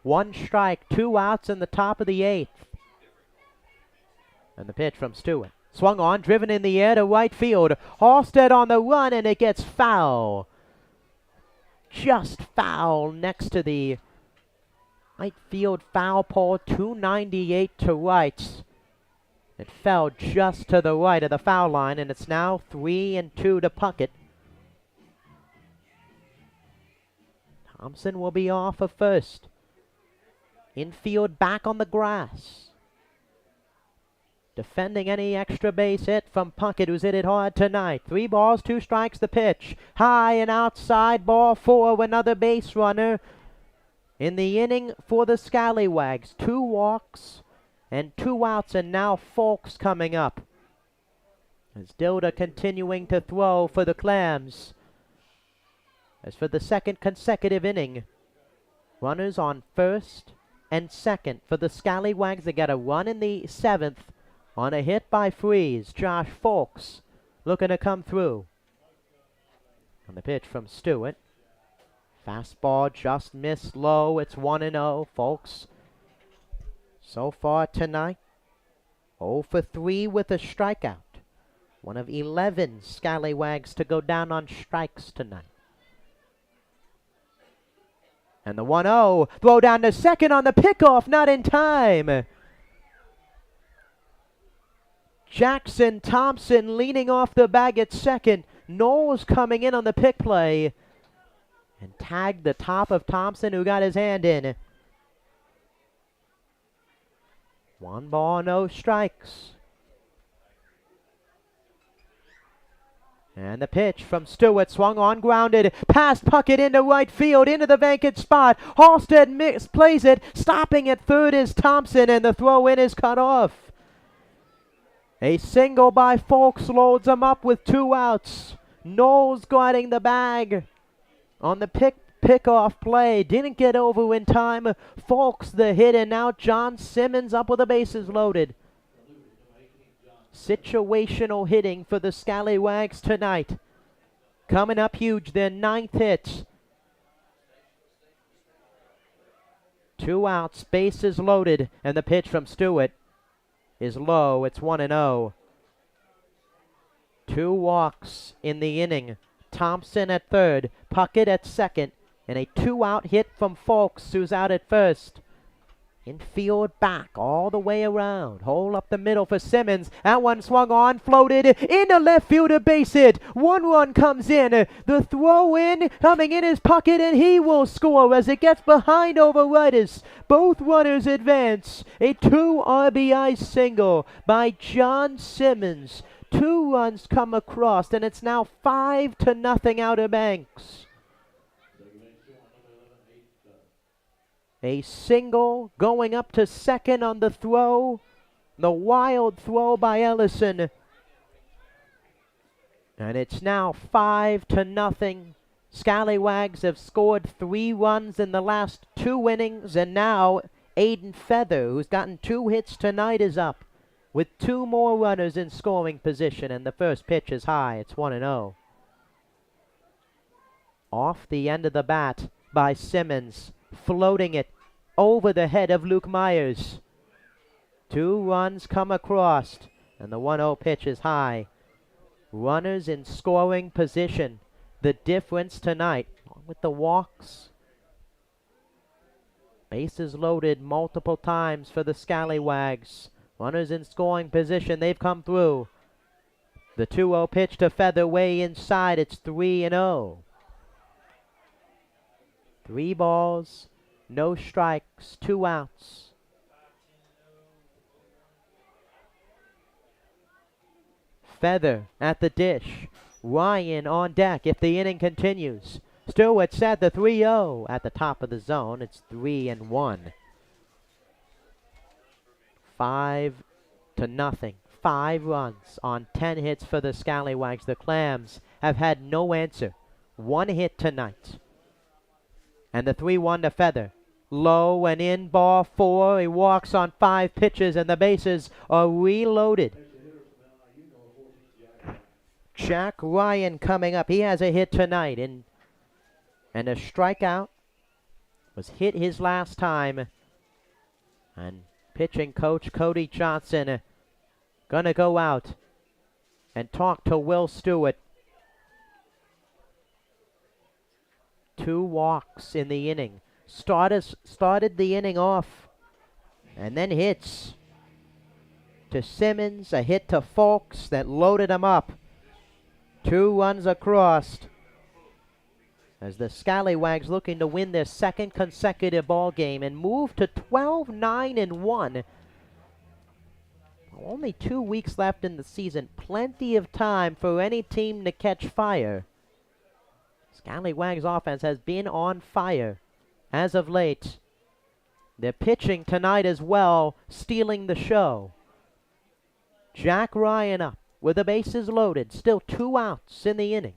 1 strike, 2 outs in the top of the 8th. And the pitch from Stewart. Swung on, driven in the air to right field. Halstead on the run, and it gets foul. Just foul next to the right field foul pole. 298 to right. It fell just to the right of the foul line, and it's now 3-2 to Puckett. Thompson will be off of first. Infield back on the grass. Defending any extra base hit from Puckett, who's hit it hard tonight. 3 balls, 2 strikes, the pitch. High and outside, ball 4, another base runner. In the inning for the Scallywags, 2 walks and 2 outs, and now Folks coming up. As Dilda continuing to throw for the Clams. As for the 2nd consecutive inning, runners on 1st and 2nd for the Scallywags. They got a run in the 7th on a hit by Freeze. Josh Folks looking to come through. And the pitch from Stewart. Fastball just missed low. It's 1-0. Folks, so far tonight, 0 for 3 with a strikeout. One of 11 Scallywags to go down on strikes tonight. And the 1-0, throw down to second on the pickoff, not in time. Jackson Thompson leaning off the bag at second. Knowles coming in on the pick play. And tagged the top of Thompson, who got his hand in. 1 ball, no strikes. And the pitch from Stewart, swung on, grounded, past Puckett into right field, into the vacant spot. Halstead misplays it, stopping at third is Thompson, and the throw in is cut off. A single by Folks loads him up with 2 outs. Knowles guarding the bag on the pick-off play. Didn't get over in time. Folks the hit, and now John Simmons up with the bases loaded. Situational hitting for the Scallywags tonight. Coming up huge, their 9th hit. 2 outs, bases loaded, and the pitch from Stewart is low. It's 1-0. 2 walks in the inning. Thompson at third, Puckett at second, and a 2-out hit from Folks, who's out at first. Infield back all the way around. Hole up the middle for Simmons. That one swung on, floated into left field, a base hit. 1 run comes in. The throw in coming in is Puckett, and he will score as it gets behind over Rightus. Both runners advance. A 2 RBI single by John Simmons. 2 runs come across, and it's now 5-0 Outer Banks. A single going up to second on the throw. The wild throw by Ellison. And it's now 5-0. Scallywags have scored 3 runs in the last 2 innings. And now Aiden Feather, who's gotten 2 hits tonight, is up with 2 more runners in scoring position. And the first pitch is high. It's 1-0. Off the end of the bat by Simmons, floating it over the head of Luke Myers. 2 runs come across, and the 1-0 pitch is high. Runners in scoring position. The difference tonight, with the walks. Bases loaded multiple times for the Scallywags. Runners in scoring position, they've come through. The 2-0 pitch to Feather way inside, it's 3-0. 3 balls, no strikes, 2 outs. Feather at the dish. Ryan on deck if the inning continues. Stewart set the 3-0 at the top of the zone. It's 3-1. 5-0. 5 runs on 10 hits for the Scallywags. The Clams have had no answer. 1 hit tonight. And the 3-1 to Feather. Low and in, ball 4. He walks on 5 pitches, and the bases are reloaded. Jack Ryan coming up. He has a hit tonight, and a strikeout. Was hit his last time. And pitching coach Cody Johnson gonna go out and talk to Will Stewart. 2 walks in the inning. Started the inning off, and then hits to Simmons, a hit to Folks that loaded him up. 2 runs across as the Scallywags looking to win their 2nd consecutive ball game and move to 12-9-1. Only 2 weeks left in the season. Plenty of time for any team to catch fire. Scallywags offense has been on fire as of late. They're pitching tonight as well, stealing the show. Jack Ryan up with the bases loaded. Still 2 outs in the inning.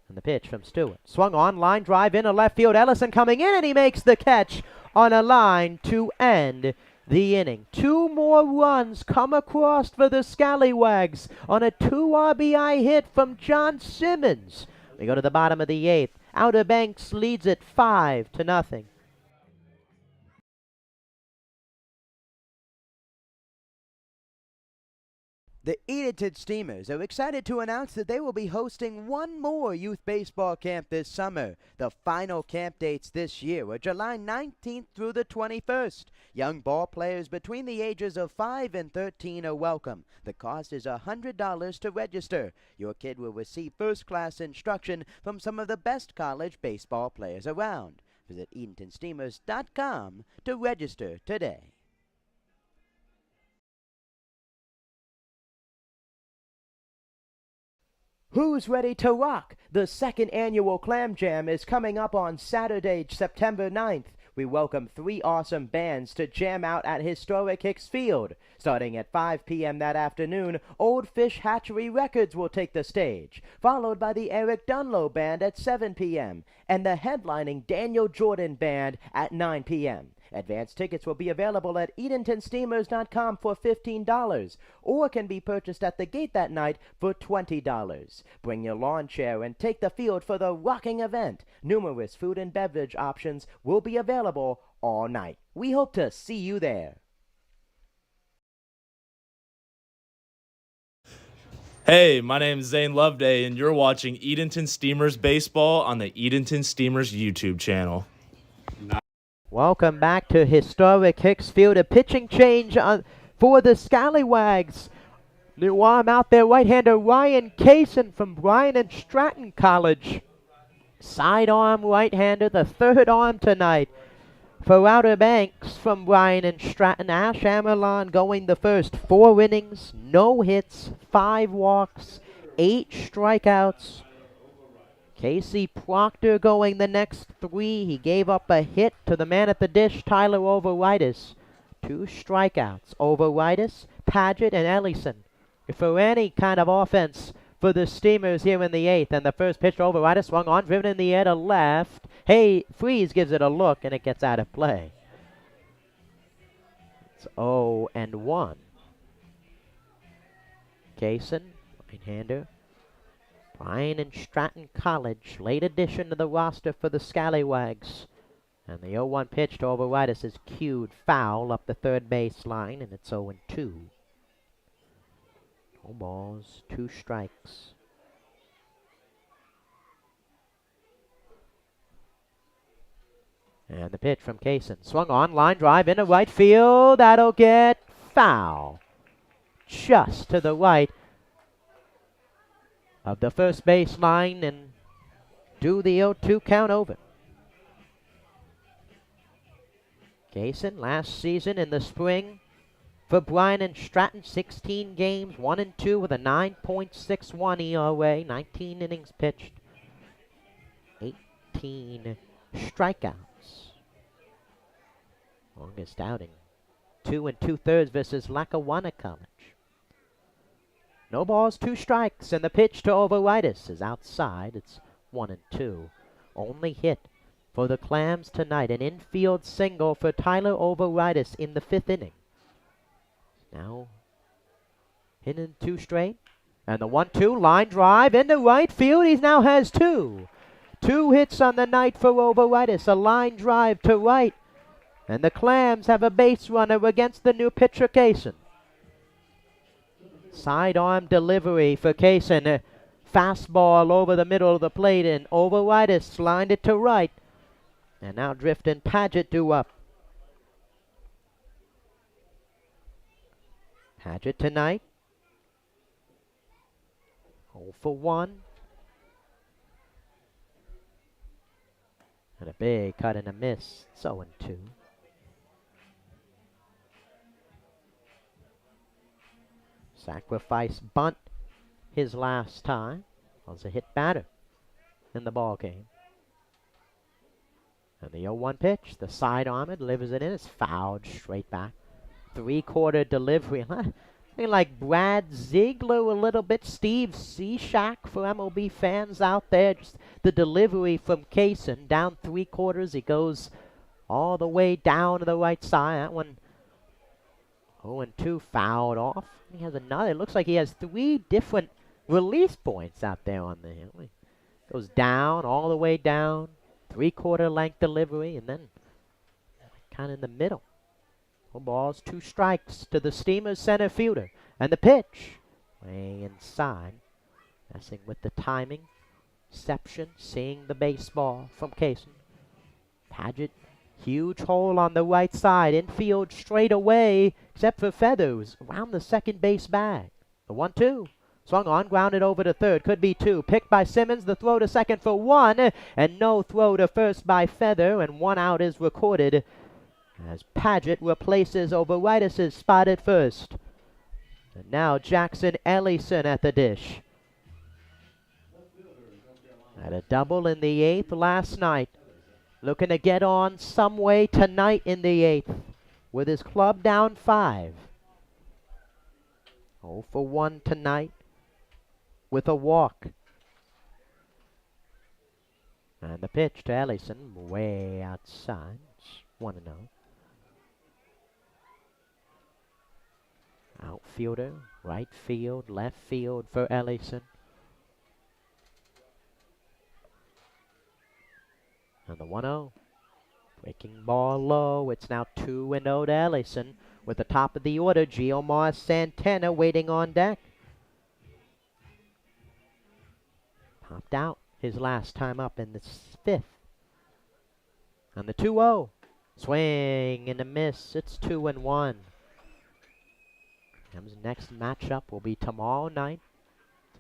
And the pitch from Stewart. Swung on, line drive into left field. Ellison coming in, and he makes the catch on a line to end the inning. 2 more runs come across for the Scallywags on a 2 RBI hit from John Simmons. We go to the bottom of the 8th. Outer Banks leads it 5-0. The Edenton Steamers are excited to announce that they will be hosting one more youth baseball camp this summer. The final camp dates this year are July 19th through the 21st. Young ball players between the ages of 5 and 13 are welcome. The cost is $100 to register. Your kid will receive first-class instruction from some of the best college baseball players around. Visit EdentonSteamers.com to register today. Who's ready to rock? The second annual Clam Jam is coming up on Saturday, September 9th. We welcome 3 awesome bands to jam out at historic Hicks Field. Starting at 5 p.m. that afternoon, Old Fish Hatchery Records will take the stage, followed by the Eric Dunlow Band at 7 p.m. and the headlining Daniel Jordan Band at 9 p.m. Advance tickets will be available at EdentonSteamers.com for $15 or can be purchased at the gate that night for $20. Bring your lawn chair and take the field for the rocking event. Numerous food and beverage options will be available all night. We hope to see you there. Hey, my name is Zane Loveday, and you're watching Edenton Steamers Baseball on the Edenton Steamers YouTube channel. Welcome back to historic Hicks Field. A pitching change for the Scallywags. New arm out there, right-hander Ryan Kaysen from Bryan and Stratton College. Sidearm right-hander, the third arm tonight for Outer Banks from Bryan and Stratton. Ash Amerlon going the first 4 innings, no hits, 5 walks, 8 strikeouts. Casey Proctor going the next 3. He gave up a hit to the man at the dish, Tyler Overitis. 2 strikeouts. Overitis, Paget, and Ellison. For any kind of offense for the Steamers here in the 8th. And the first pitch to Overitis swung on, driven in the air to left. Hey, Freeze gives it a look, and it gets out of play. It's 0-1. Kaysen, right-hander. Bryan and Stratton College, late addition to the roster for the Scallywags. And the 0-1 pitch to Overitis is cued foul up the third base line, and it's 0-2. No balls, 2 strikes. And the pitch from Kaysen. Swung on, line drive into right field. That'll get foul. Just to the right of the first base line and do the 0-2 count over. Kaysen last season in the spring for Bryan and Stratton, 16 games, 1-2 with a 9.61 ERA, 19 innings pitched, 18 strikeouts. Longest outing, 2 2/3 versus Lackawanna College. No balls, 2 strikes, and the pitch to Overitis is outside. It's 1-2. Only hit for the Clams tonight, an infield single for Tyler Overitis in the 5th inning. Now hitting 2 straight, and the 1-2 line drive into right field. He now has 2. 2 hits on the night for Overitis, a line drive to right, and the Clams have a base runner against the new pitcher Kaysen. Sidearm delivery for Kaysen. Fastball over the middle of the plate, and Overitis lined it to right. And now Driftin' Paget due up. Paget tonight. 0-for-1. And a big cut and a miss. It's 0-2. Sacrifice bunt his last time. Was a hit batter in the ball game. And the 0-1 pitch, the sidearm, delivers it in. It's fouled straight back. 3-quarter delivery. Like Brad Ziegler a little bit. Steve Cishak for MLB fans out there. Just the delivery from Kaysen down 3/4. He goes all the way down to the right side. That one 0-2 fouled off. He has another. It looks like he has 3 different release points out there on the hill. He goes down, all the way down. 3/4 length delivery, and then kind of in the middle. 4 balls, 2 strikes to the Steamers center fielder. And the pitch, way inside. Messing with the timing. Reception, seeing the baseball from Kaysen. Paget, huge hole on the right side. Infield straight away, except for Feathers, around the second base bag. The 1-2. Swung on, grounded over to third. Could be 2. Picked by Simmons. The throw to second for 1. And no throw to first by Feather. And 1 out is recorded as Paget replaces Overitis' spot at first. And now Jackson Ellison at the dish. Had a double in the 8th last night. Looking to get on some way tonight in the 8th with his club down 5. 0 for 1 tonight with a walk. And the pitch to Ellison, way outside. It's 1-0. Outfielder, right field, left field for Ellison. And the 1-0. Breaking ball low. It's now 2-0 to Ellison. With the top of the order, Giomar Santana waiting on deck. Popped out his last time up in the 5th. And the 2-0. Swing and a miss. It's 2-1. Ham's next matchup will be tomorrow night.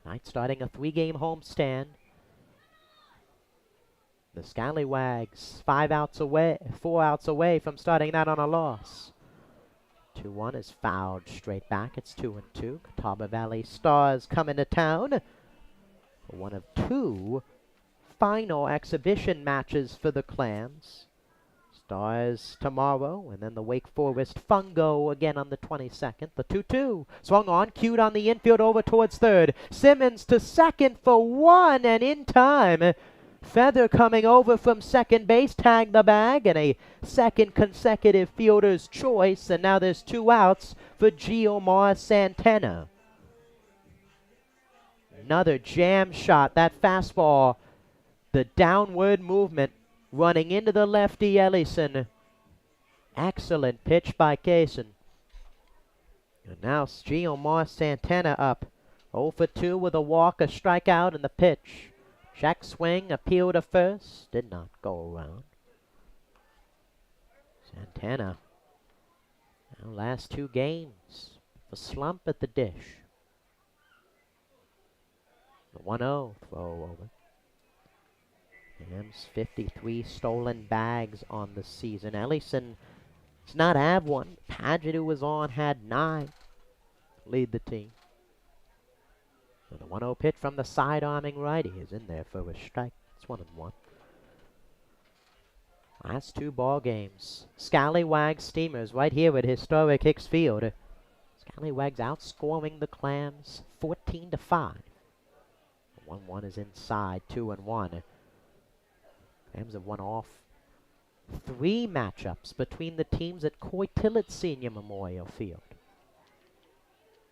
Tonight starting a 3-game homestand. The Scallywags 4 outs away from starting that on a loss. 2-1 is fouled straight back. It's 2-2. Catawba Valley Stars coming to town for one of 2 final exhibition matches for the Clams. Stars tomorrow, and then the Wake Forest Fungo again on the 22nd. The 2-2 swung on, cued on the infield over towards third. Simmons to second for 1, and in time. Feather coming over from second base, tagged the bag, and a second consecutive fielder's choice, and now there's 2 outs for Giomar Santana. Another jam shot, that fastball, the downward movement, running into the lefty Ellison. Excellent pitch by Kaysen. And now Giomar Santana up. 0 for 2 with a walk, a strikeout, and the pitch. Check swing, appeal to first, did not go around. Santana, now last 2 games, a slump at the dish. The 1-0 throw over. Rams 53 stolen bags on the season. Ellison does not have one. Padgett, who was on, had 9. Lead the team. And the 1-0 pitch from the side-arming righty is in there for a strike. It's 1-1. Last 2 ball games. Scallywags Steamers right here at historic Hicks Field. Scallywags outscoring the Clams 14-5. 1-1 is inside, 2-1. Clams have won off 3 matchups between the teams at Coy Tillett Senior Memorial Field.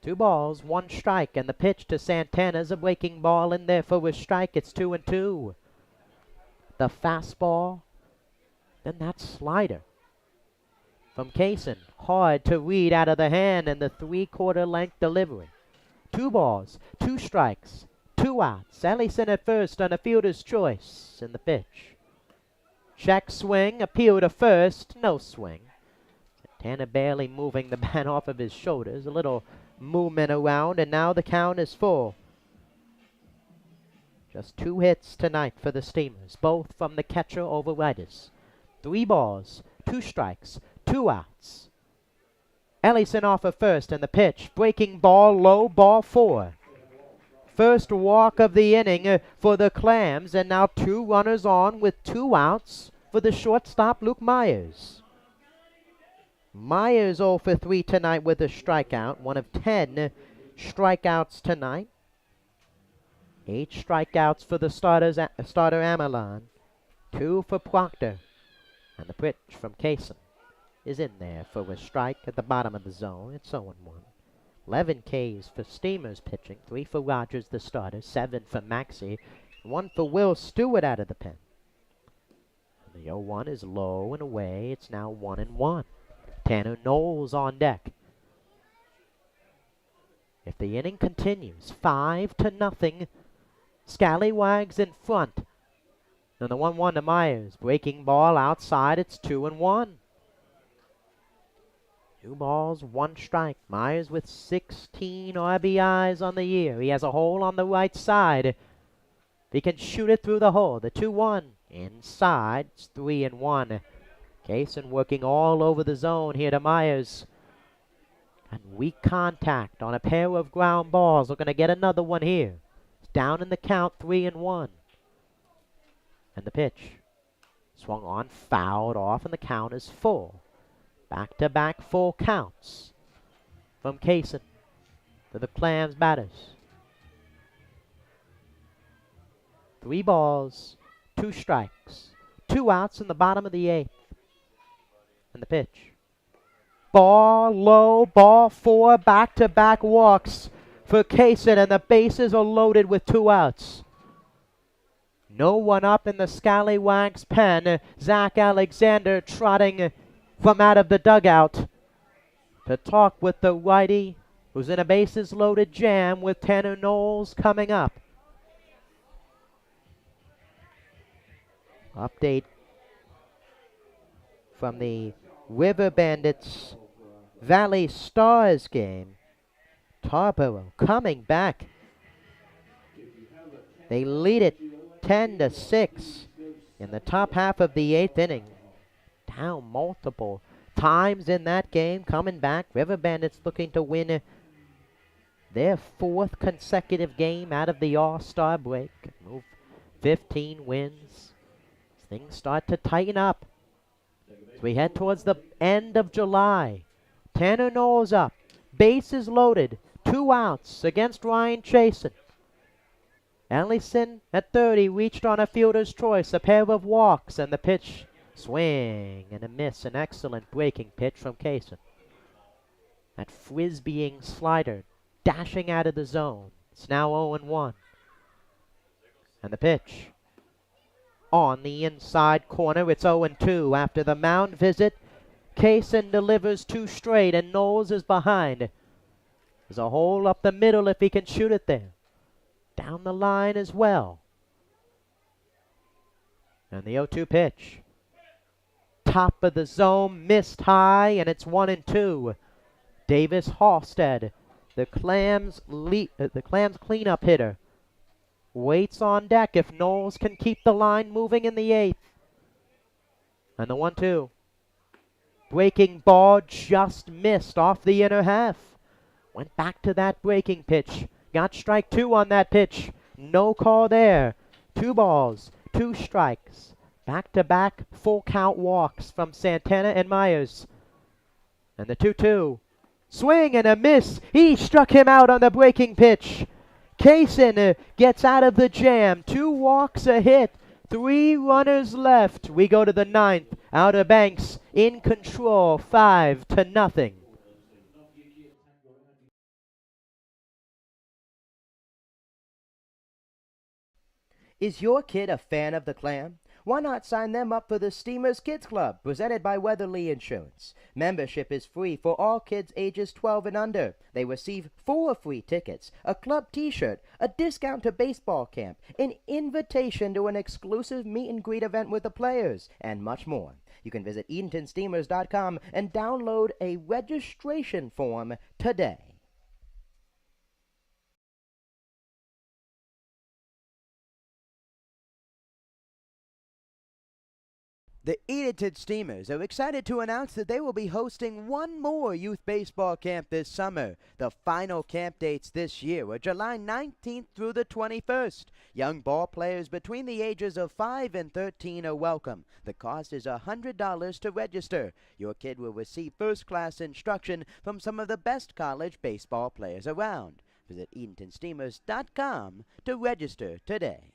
2 balls, 1 strike, and the pitch to Santana's a breaking ball in there for a strike. It's 2-2. The fastball, then that slider from Kaysen, hard to read out of the hand, and the 3/4 length delivery. 2 balls, 2 strikes, 2 outs. Ellison at first on a fielder's choice in the pitch. Check swing, appeal to first, no swing. Santana barely moving the bat off of his shoulders. A little movement around, and now the count is full. Just 2 hits tonight for the Steamers, both from the catcher over Rightus. 3 balls, 2 strikes, 2 outs. Ellison off of first, and the pitch, breaking ball low, ball 4. First walk of the inning for the Clams, and now 2 runners on with 2 outs for the shortstop Luke Myers. Myers 0 for 3 tonight with a strikeout, 1 of 10 strikeouts tonight. 8 strikeouts for the starter Amelon, 2 for Proctor, and the pitch from Kaysen is in there for a strike at the bottom of the zone. It's 0-1. 11 Ks for Steamers pitching, 3 for Rogers the starter, 7 for Maxey, 1 for Will Stewart out of the pen. And the 0-1 is low and away. It's now 1-1. Tanner Knowles on deck. If the inning continues, 5-0, Scallywags in front. And the 1-1 to Myers. Breaking ball outside. It's 2-1. 2 balls, 1 strike. Myers with 16 RBIs on the year. He has a hole on the right side. If he can shoot it through the hole. The 2-1 inside. It's 3-1. Kaysen working all over the zone here to Myers. And weak contact on a pair of ground balls. We're going to get another one here. It's down in the count, 3-1. And the pitch. Swung on, fouled off, and the count is full. Back-to-back full counts from Kaysen to the Clams batters. 3 balls, 2 strikes, 2 outs in the bottom of the 8th. And the pitch. Ball low, ball 4, back-to-back walks for Kaysen, and the bases are loaded with 2 outs. No one up in the Scallywags pen. Zach Alexander trotting from out of the dugout to talk with the righty, who's in a bases-loaded jam with Tanner Knowles coming up. Update from the River Bandits Valley Stars game. Tarboro coming back. They lead it 10-6 in the top half of the 8th inning. Down multiple times in that game, coming back. River Bandits looking to win their 4th consecutive game out of the All-Star break. Move 15 wins. Things start to tighten up as we head towards the end of July. Tanner Knowles up, bases loaded, 2 outs against Ryan Chasen. Ellison at 30 reached on a fielder's choice, a pair of walks, and the pitch. Swing and a miss, an excellent breaking pitch from Kaysen. That frisbeeing slider dashing out of the zone. It's now 0-1. And the pitch. On the inside corner, it's 0-2 after the mound visit. Kaysen delivers 2 straight, and Knowles is behind. There's a hole up the middle if he can shoot it there. Down the line as well. And the 0-2 pitch. Top of the zone, missed high, and it's 1-2. Davis Halstead, the Clams cleanup hitter, waits on deck if Knowles can keep the line moving in the 8th. And the 1-2. Breaking ball just missed off the inner half. Went back to that breaking pitch. Got strike 2 on that pitch. No call there. 2 balls, 2 strikes. Back-to-back full count walks from Santana and Myers. And the 2-2. Swing and a miss. He struck him out on the breaking pitch. Kaysen gets out of the jam. 2 walks, a hit. 3 runners left. We go to the 9th. Outer Banks in control, 5-0. Is your kid a fan of the Clam? Why not sign them up for the Steamers Kids Club, presented by Weatherly Insurance? Membership is free for all kids ages 12 and under. They receive 4 free tickets, a club t-shirt, a discount to baseball camp, an invitation to an exclusive meet and greet event with the players, and much more. You can visit EdentonSteamers.com and download a registration form today. The Edenton Steamers are excited to announce that they will be hosting one more youth baseball camp this summer. The final camp dates this year are July 19th through the 21st. Young ball players between the ages of 5 and 13 are welcome. The cost is $100 to register. Your kid will receive first-class instruction from some of the best college baseball players around. Visit EdentonSteamers.com to register today.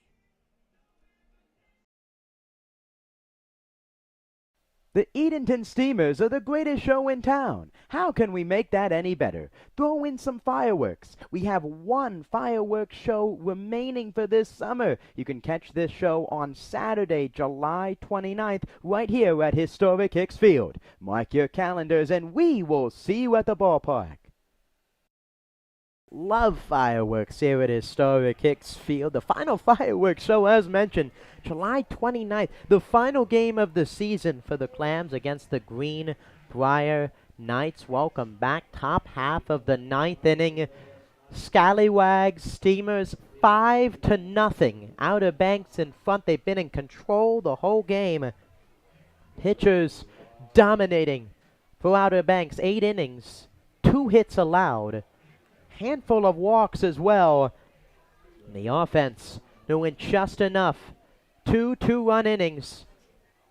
The Edenton Steamers are the greatest show in town. How can we make that any better? Throw in some fireworks. We have one fireworks show remaining for this summer. You can catch this show on Saturday, July 29th, right here at historic Hicks Field. Mark your calendars and we will see you at the ballpark. Love fireworks here at historic Hicks Field. The final fireworks show, as mentioned, July 29th, the final game of the season for the Clams against the Greenbrier Knights. Welcome back. Top half of the 9th inning. Scallywags Steamers 5-0. Outer Banks in front. They've been in control the whole game. Pitchers dominating for Outer Banks. 8 innings, 2 hits allowed. Handful of walks as well. And the offense doing just enough Two two-run innings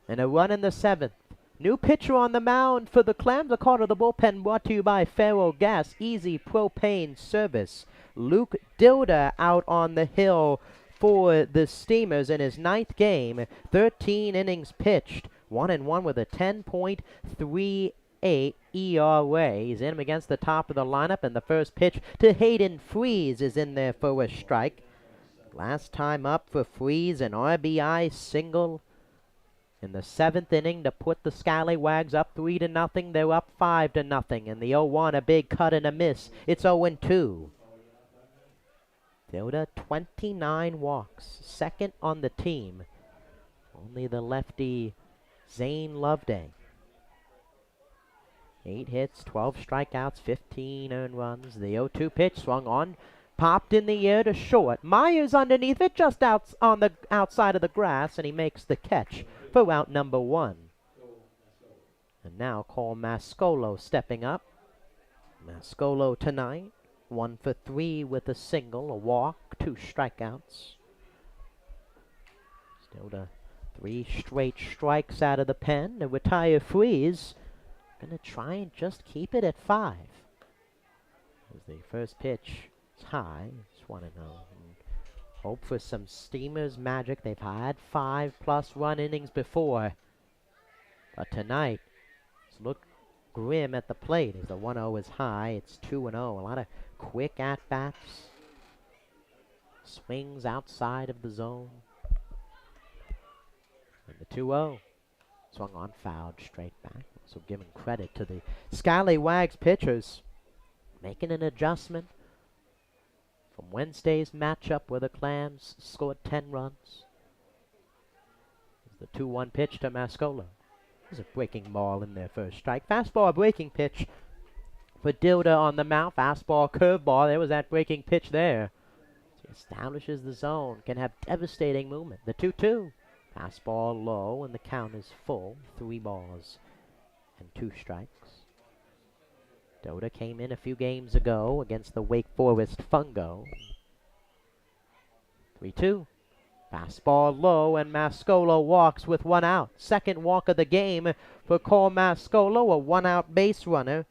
and a run in the 7th. New pitcher on the mound for the Clams. A call to the bullpen brought to you by Faro Gas, Easy Propane Service. Luke Dilda out on the hill for the Steamers in his 9th game. 13 innings pitched. 1-1 with a 10.38 ERA. He's in against the top of the lineup, and the first pitch to Hayden Freeze is in there for a strike. Last time up for Freeze, an RBI single in the 7th inning to put the Scallywags up 3-0. They're up 5-0. And the 0-1, a big cut and a miss. It's 0-2. Dilda, 29 walks, second on the team. Only the lefty Zane Loveday. 8 hits, 12 strikeouts, 15 earned runs. The 0-2 pitch swung on, popped in the air to short. Myers underneath it, just out on the outside of the grass, and he makes the catch for out number 1. And now Cole Mascolo stepping up. Mascolo tonight, 1 for 3 with a single, a walk, 2 strikeouts. Still to 3 straight strikes out of the pen to retire Freeze. Gonna try and just keep it at 5. As the first pitch is high, it's 1-0. Hope for some Steamers magic. They've had 5+ run innings before. But tonight, it's looked grim at the plate as the 1-0 is high. It's 2-0. A lot of quick at-bats. Swings outside of the zone. And the 2-0. Swung on, fouled straight back. So giving credit to the Scallywags pitchers. Making an adjustment from Wednesday's matchup where the Clams scored 10 runs. The 2-1 pitch to Mascolo. There's a breaking ball in their first strike. Fastball breaking pitch for Dilda on the mound. Fastball curveball. There was that breaking pitch there. He establishes the zone. Can have devastating movement. The 2-2. Fastball low and the count is full. 3 balls and 2 strikes. Dilda came in a few games ago against the Wake Forest Fungo. 3-2. Fastball low, and Mascolo walks with 1 out. Second walk of the game for Cole Mascolo, a 1-out base runner.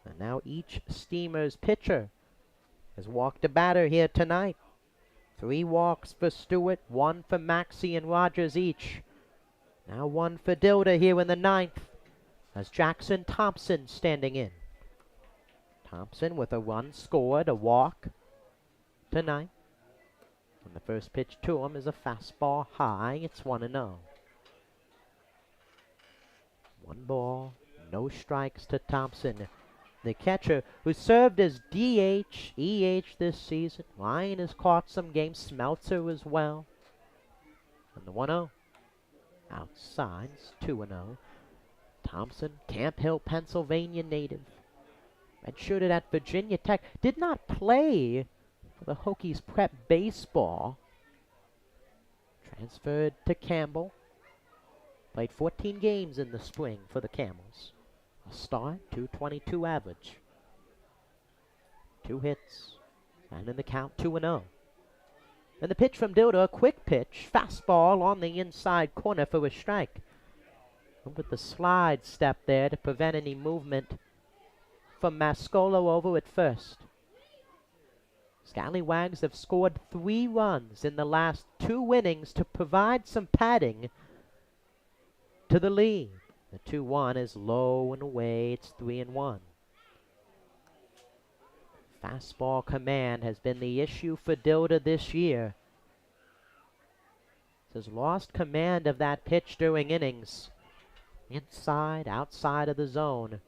And now each Steamers pitcher has walked a batter here tonight. 3 walks for Stewart, 1 for Maxey and Rogers each. Now 1 for Dilda here in the 9th. As Jackson Thompson standing in. Thompson with a run scored, a walk tonight. And the first pitch to him is a fastball high. It's 1-0. 1 ball, no strikes to Thompson. The catcher who served as DH, EH this season. Ryan has caught some games. Smeltzer as well. And the 1-0. Outside, it's 2-0. Thompson, Camp Hill, Pennsylvania native. Redshirted at Virginia Tech. Did not play for the Hokies prep baseball. Transferred to Campbell. Played 14 games in the spring for the Camels. A start, .222 average. 2 hits. And in the count, 2-0. And the pitch from Dilda, a quick pitch. Fastball on the inside corner for a strike. With the slide step there to prevent any movement from Mascolo over at first. Scallywags have scored 3 runs in the last 2 innings to provide some padding to the lead. The 2-1 is low and away. It's 3-1. Fastball command has been the issue for Dilda this year. Has lost command of that pitch during innings. Inside, outside of the zone.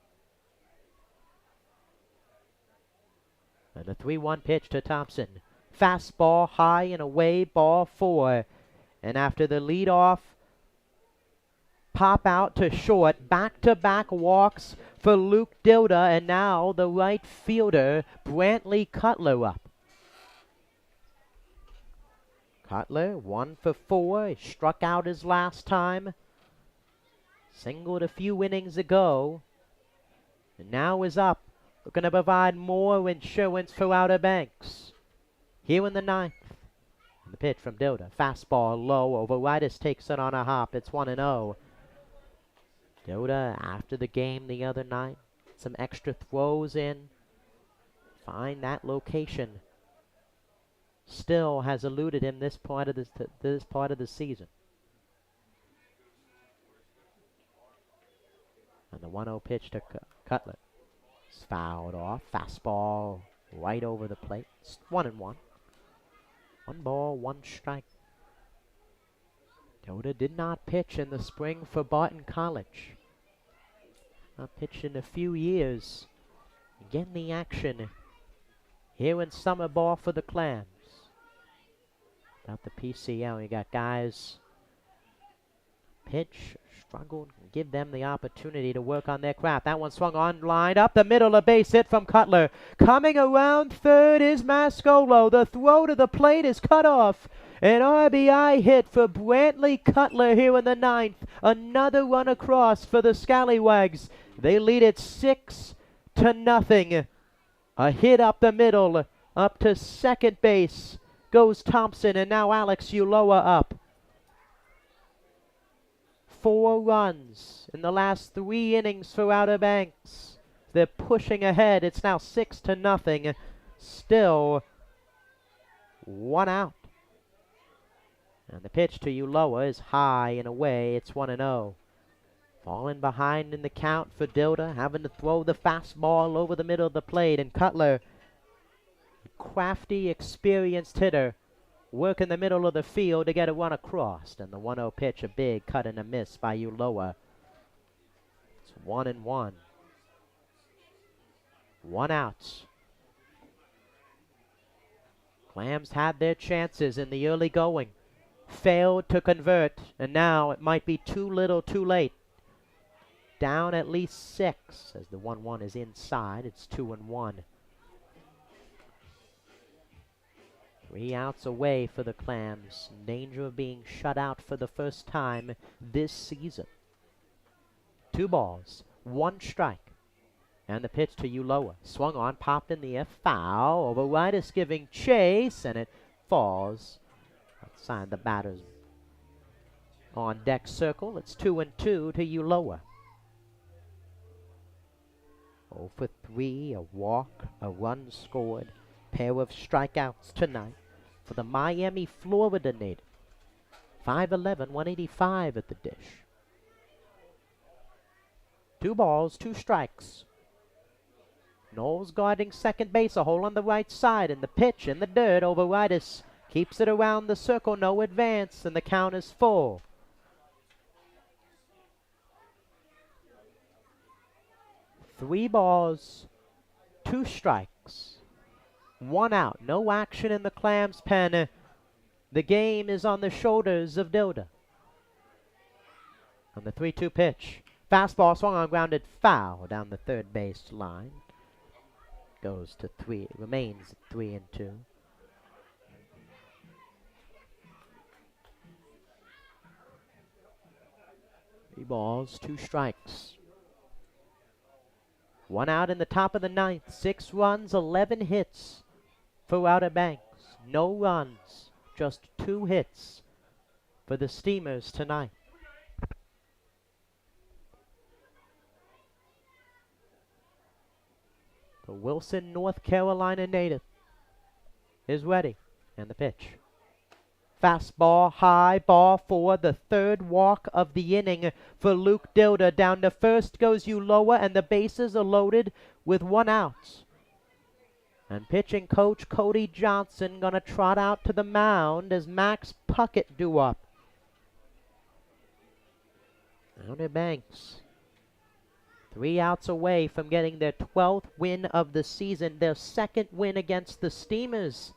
And a 3-1 pitch to Thompson. Fastball high and away, ball 4. And after the leadoff pop out to short, back-to-back walks for Luke Dilda, and now the right fielder, Brantley Cutler, up. Cutler, 1 for 4. He struck out his last time. Singled a few innings ago. And now is up. Looking to provide more insurance for Outer Banks. Here in the 9th. The pitch from Dilda. Fastball low. Overitis takes it on a hop. It's 1-0. Dilda, after the game the other night, some extra throws in. Find that location. Still has eluded him this part of the season. And the 1-0 pitch to Cutler. It's fouled off. Fastball right over the plate. It's 1-1. 1 ball, 1 strike. Dilda did not pitch in the spring for Barton College. Not pitched in a few years. Again the action here in summer ball for the Clams. About the PCL, you got guys pitch, struggled, give them the opportunity to work on their craft. That one swung on, lined up the middle, a base hit from Cutler. Coming around third is Mascolo. The throw to the plate is cut off. An RBI hit for Brantley Cutler here in the 9th. Another run across for the Scallywags. They lead it 6-0. A hit up the middle, up to second base goes Thompson, and now Alex Ulloa up. 4 runs in the last 3 innings for Outer Banks. They're pushing ahead. It's now 6-0. Still 1 out. And the pitch to Ulloa is high and away. It's 1-0. Falling behind in the count for Dilda, having to throw the fastball over the middle of the plate. And Cutler, crafty, experienced hitter, work in the middle of the field to get a run across. And the 1-0 pitch, a big cut and a miss by Ulloa. It's 1-1. 1 out. Clams had their chances in the early going. Failed to convert, and now it might be too little too late. Down at least 6 as the 1-1 is inside. It's 2-1. 3 outs away for the Clams. In danger of being shut out for the first time this season. 2 balls, 1 strike. And the pitch to Ulloa. Swung on, popped in the air, foul. Overitis giving chase, and it falls outside the batter's on deck circle. It's 2-2 to Ulloa. 0 for 3, a walk, a run scored. Pair of strikeouts tonight for the Miami, Florida native. 5'11", 185 at the dish. 2 balls, 2 strikes. Knowles guarding second base, a hole on the right side, and the pitch in the dirt. Overitis keeps it around the circle, no advance, and the count is full. 3 balls, 2 strikes, 1 out. No action in the Clams' pen. The game is on the shoulders of Dilda. On the 3-2 pitch, fastball swung on, grounded foul down the third base line. Goes to 3, remains at 3-2. 3 balls, 2 strikes. 1 out in the top of the 9th. 6 runs, 11 hits for Outer Banks. No runs, just 2 hits for the Steamers tonight. The Wilson, North Carolina native is ready. And the pitch. Fastball, high, ball 4, the 3rd walk of the inning for Luke Dilda. Down to first goes Ulloa, and the bases are loaded with 1 out. And pitching coach Cody Johnson gonna trot out to the mound as Max Puckett due up. Outer Banks, 3 outs away from getting their 12th win of the season, their 2nd win against the Steamers.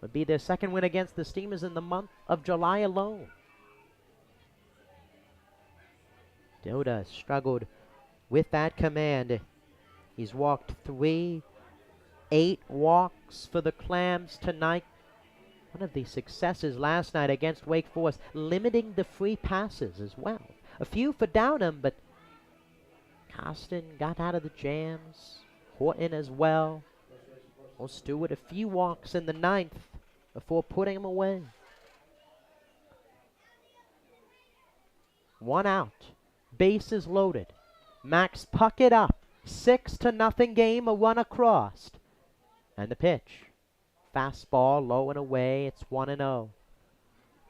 Would be their 2nd win against the Steamers in the month of July alone. Dilda struggled with that command. He's walked 3, 8 walks for the Clams tonight. One of the successes last night against Wake Forest, limiting the free passes as well. A few for Downham, but Costin got out of the jams. Horton as well. Well, Stewart, a few walks in the ninth before putting him away. 1 out. Bases loaded. Max Puckett up. 6-0 game, a run across. And the pitch. Fastball low and away. It's 1-0.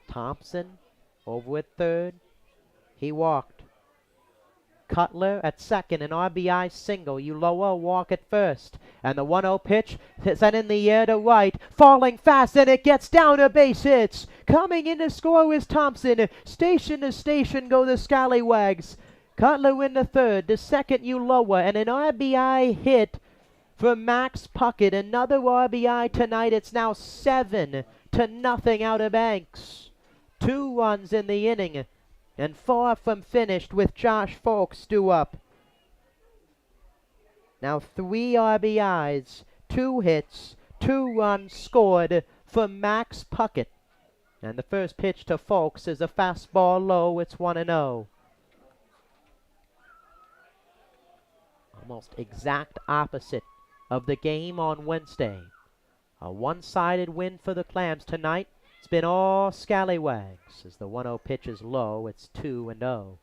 Thompson over at third. He walked. Cutler at second, an RBI single. Uloa walk at first. And the 1-0 pitch sent in the air to right. Falling fast, and it gets down to base hits. Coming in to score is Thompson. Station to station go the Scallywags. Cutler in the third. The second Uloa, and an RBI hit for Max Puckett. Another RBI tonight. It's now 7-0 Outer Banks. 2 runs in the inning. And far from finished with Josh Folks due up. Now 3 RBIs, 2 hits, 2 runs scored for Max Puckett. And the first pitch to Folks is a fastball low. It's 1-0. Almost exact opposite of the game on Wednesday. A one-sided win for the Clams tonight. It's been all Scallywags. As the 1-0 pitch is low, it's 2-0.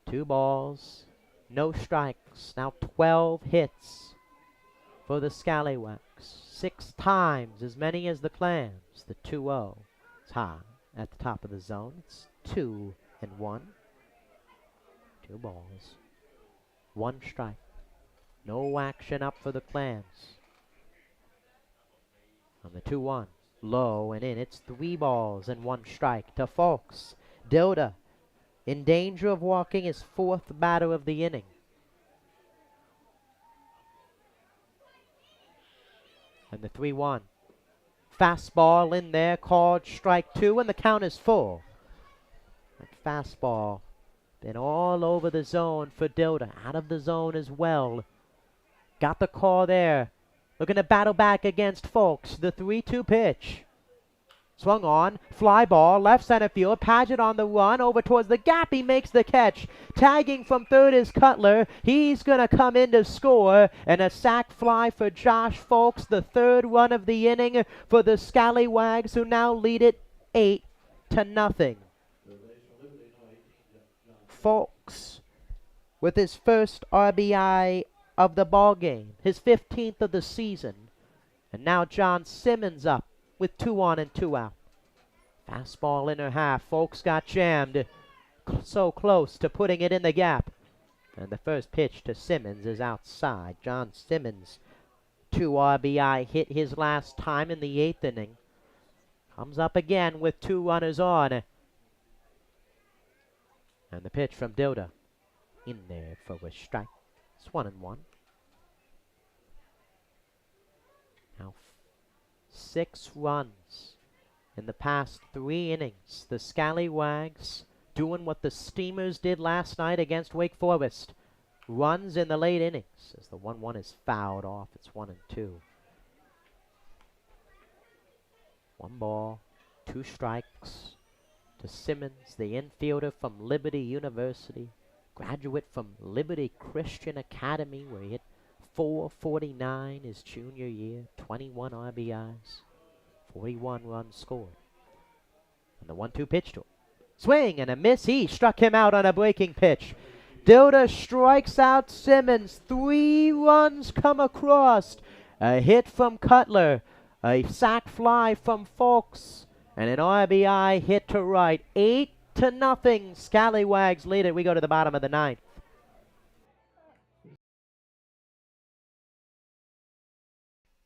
2 balls, no strikes. Now 12 hits for the Scallywags. 6 times as many as the Clams. The 2-0 is high at the top of the zone. It's 2-1. 2 balls, 1 strike. No action up for the Clams. On the 2-1, low and in. It's 3 balls and 1 strike to Folks. Dilda in danger of walking his 4th batter of the inning. And the 3-1. Fastball in there, called strike 2, and the count is full. That fastball been all over the zone for Dilda. Out of the zone as well. Got the call there. Looking to battle back against Folks. The 3-2 pitch. Swung on. Fly ball. Left center field. Paget on the run. Over towards the gap. He makes the catch. Tagging from third is Cutler. He's going to come in to score. And a sac fly for Josh Folks. The 3rd run of the inning for the Scallywags, who now lead it 8-0. Folks with his first RBI of the ball game, his 15th of the season. And now John Simmons up with 2 on and 2 out. Fastball in her half. Folks got jammed. So close to putting it in the gap. And the first pitch to Simmons is outside. John Simmons, 2 RBI hit his last time in the 8th inning. Comes up again with 2 runners on. And the pitch from Dilda. In there for a strike. It's 1-1. Now 6 runs in the past 3 innings. The Scallywags doing what the Steamers did last night against Wake Forest. Runs in the late innings. As the 1-1 is fouled off, it's 1-2. 1 ball, 2 strikes to Simmons, the infielder from Liberty University. Graduate from Liberty Christian Academy, where he hit .449 his junior year, 21 RBIs, 41 runs scored. And the 1-2 pitch to him. Swing and a miss. He struck him out on a breaking pitch. Dilda strikes out Simmons. 3 runs come across. A hit from Cutler, a sac fly from Folks, and an RBI hit to right. 8-0. Scallywags lead it. We go to the bottom of the 9th.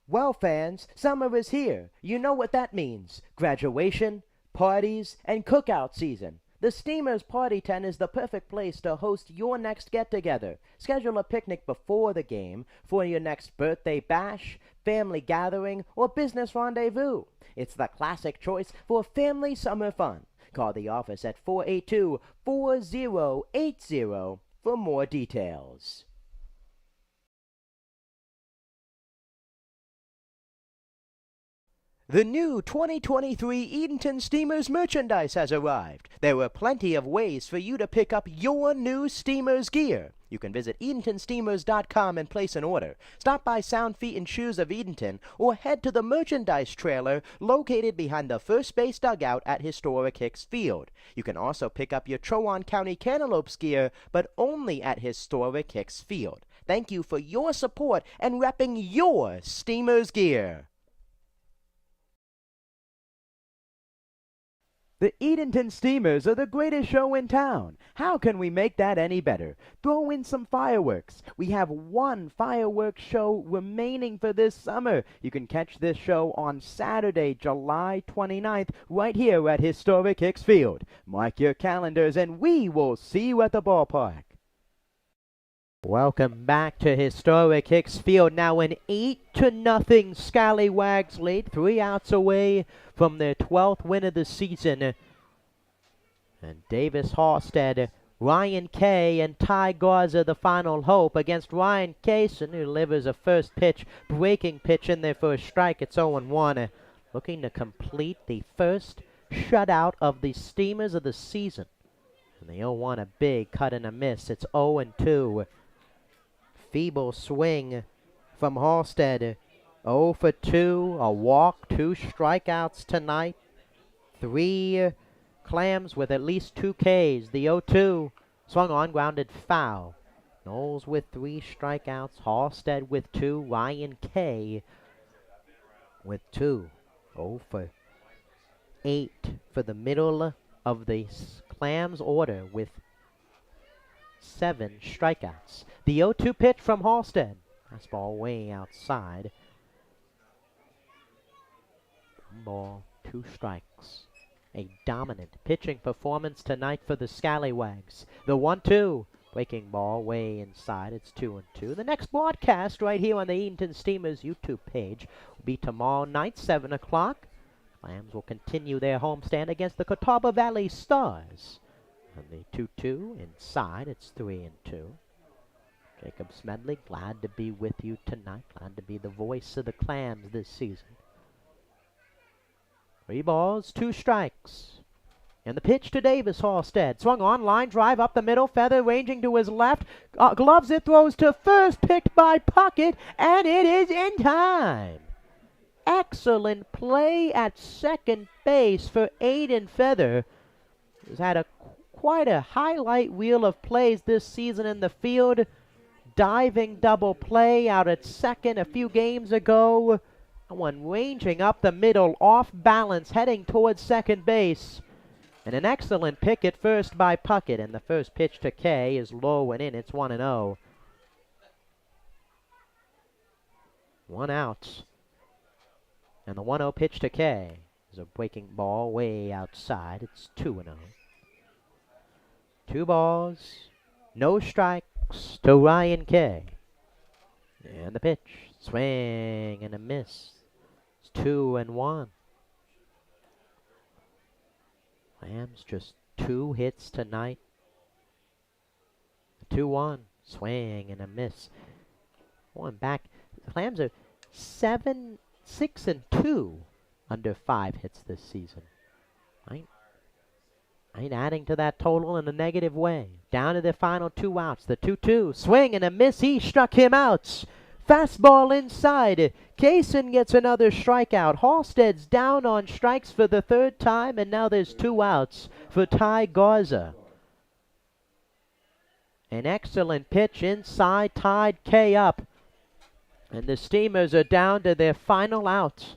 Well, fans, summer is here. You know what that means. Graduation, parties, and cookout season. The Steamers Party Tent is the perfect place to host your next get-together. Schedule a picnic before the game for your next birthday bash, family gathering, or business rendezvous. It's the classic choice for family summer fun. Call the office at 482-4080 for more details. The new 2023 Edenton Steamers merchandise has arrived. There are plenty of ways for you to pick up your new Steamers gear. You can visit EdentonSteamers.com and place an order. Stop by Sound Feet and Shoes of Edenton or head to the merchandise trailer located behind the first base dugout at historic Hicks Field. You can also pick up your Chowan County Cantaloupes gear, but only at historic Hicks Field. Thank you for your support and repping your Steamers gear. The Edenton Steamers are the greatest show in town. How can we make that any better? Throw in some fireworks. We have one fireworks show remaining for this summer. You can catch this show on Saturday, July 29th, right here at historic Hicks Field. Mark your calendars and we will see you at the ballpark. Welcome back to historic Hicks Field. Now an 8-0 Scallywags lead, 3 outs away from their 12th win of the season. And Davis Halstead, Ryan Kay, and Ty Garza the final hope against Ryan Kaysen, who delivers a first pitch, breaking pitch in there for a strike. It's 0-1. Looking to complete the first shutout of the Steamers of the season. And the 0-1, a big cut and a miss. It's 0-2. Feeble swing from Halstead. 0 for 2, a walk, 2 strikeouts tonight. 3 Clams with at least 2 Ks. The 0-2 swung on, grounded foul. Knowles with 3 strikeouts. Halstead with 2. Ryan Kay with 2. 0 for 8 for the middle of the Clams order with 7 strikeouts. The 0-2 pitch from Halstead. Fastball way outside. 1 ball, 2 strikes. A dominant pitching performance tonight for the Scallywags. The 1-2. Breaking ball way inside. It's 2-2. The next broadcast right here on the Edenton Steamers YouTube page will be tomorrow night, 7 o'clock. Lambs will continue their homestand against the Catawba Valley Stars. And the 2-2 inside, it's 3-2. Jacob Smedley, glad to be with you tonight. Glad to be the voice of the Clams this season. 3 balls, 2 strikes. And the pitch to Davis Halstead. Swung on, line drive up the middle, Feather ranging to his left. Gloves it, throws to first, picked by Puckett, and it is in time. Excellent play at second base for Aiden Feather. He's had quite a highlight reel of plays this season in the field. Diving double play out at second a few games ago. One ranging up the middle, off balance, heading towards second base. And an excellent pick at first by Puckett. And the first pitch to Kay is low and in. It's 1-0. 1 out. And the 1-0 pitch to Kay is a breaking ball way outside. It's 2-0. 2 balls, no strikes to Ryan Kay. And the pitch, swing and a miss. It's 2-1. Lambs just 2 hits tonight. 2-1, swing and a miss. Going back, the Lambs are 6-2 under 5 hits this season. Ain't adding to that total in a negative way. Down to the final 2 outs. The 2-2. Swing and a miss. He struck him out. Fastball inside. Kaysen gets another strikeout. Halstead's down on strikes for the 3rd time, and now there's 2 outs for Ty Garza. An excellent pitch inside tied Kay up. And the Steamers are down to their final out.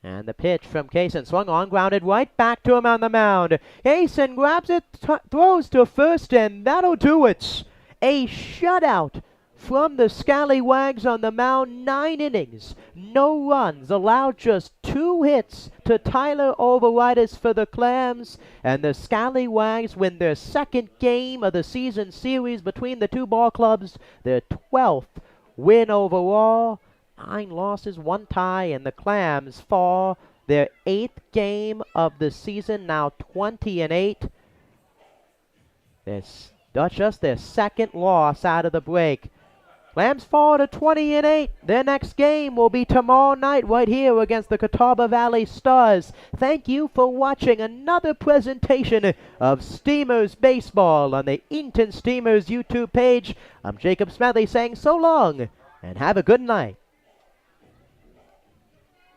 And the pitch from Kaysen swung on, grounded right back to him on the mound. Kaysen grabs it, throws to first, and that'll do it. A shutout from the Scallywags on the mound. 9 innings, no runs, allowed just 2 hits to Tyler Overitis for the Clams. And the Scallywags win their 2nd game of the season series between the 2 ball clubs. Their 12th win overall. 9 losses, 1 tie, and the Clams fall their 8th game of the season, now 20-8. That's just their 2nd loss out of the break. Lambs fall to 20-8. Their next game will be tomorrow night right here against the Catawba Valley Stars. Thank you for watching another presentation of Steamers Baseball on the Edenton Steamers YouTube page. I'm Jacob Smedley saying so long and have a good night.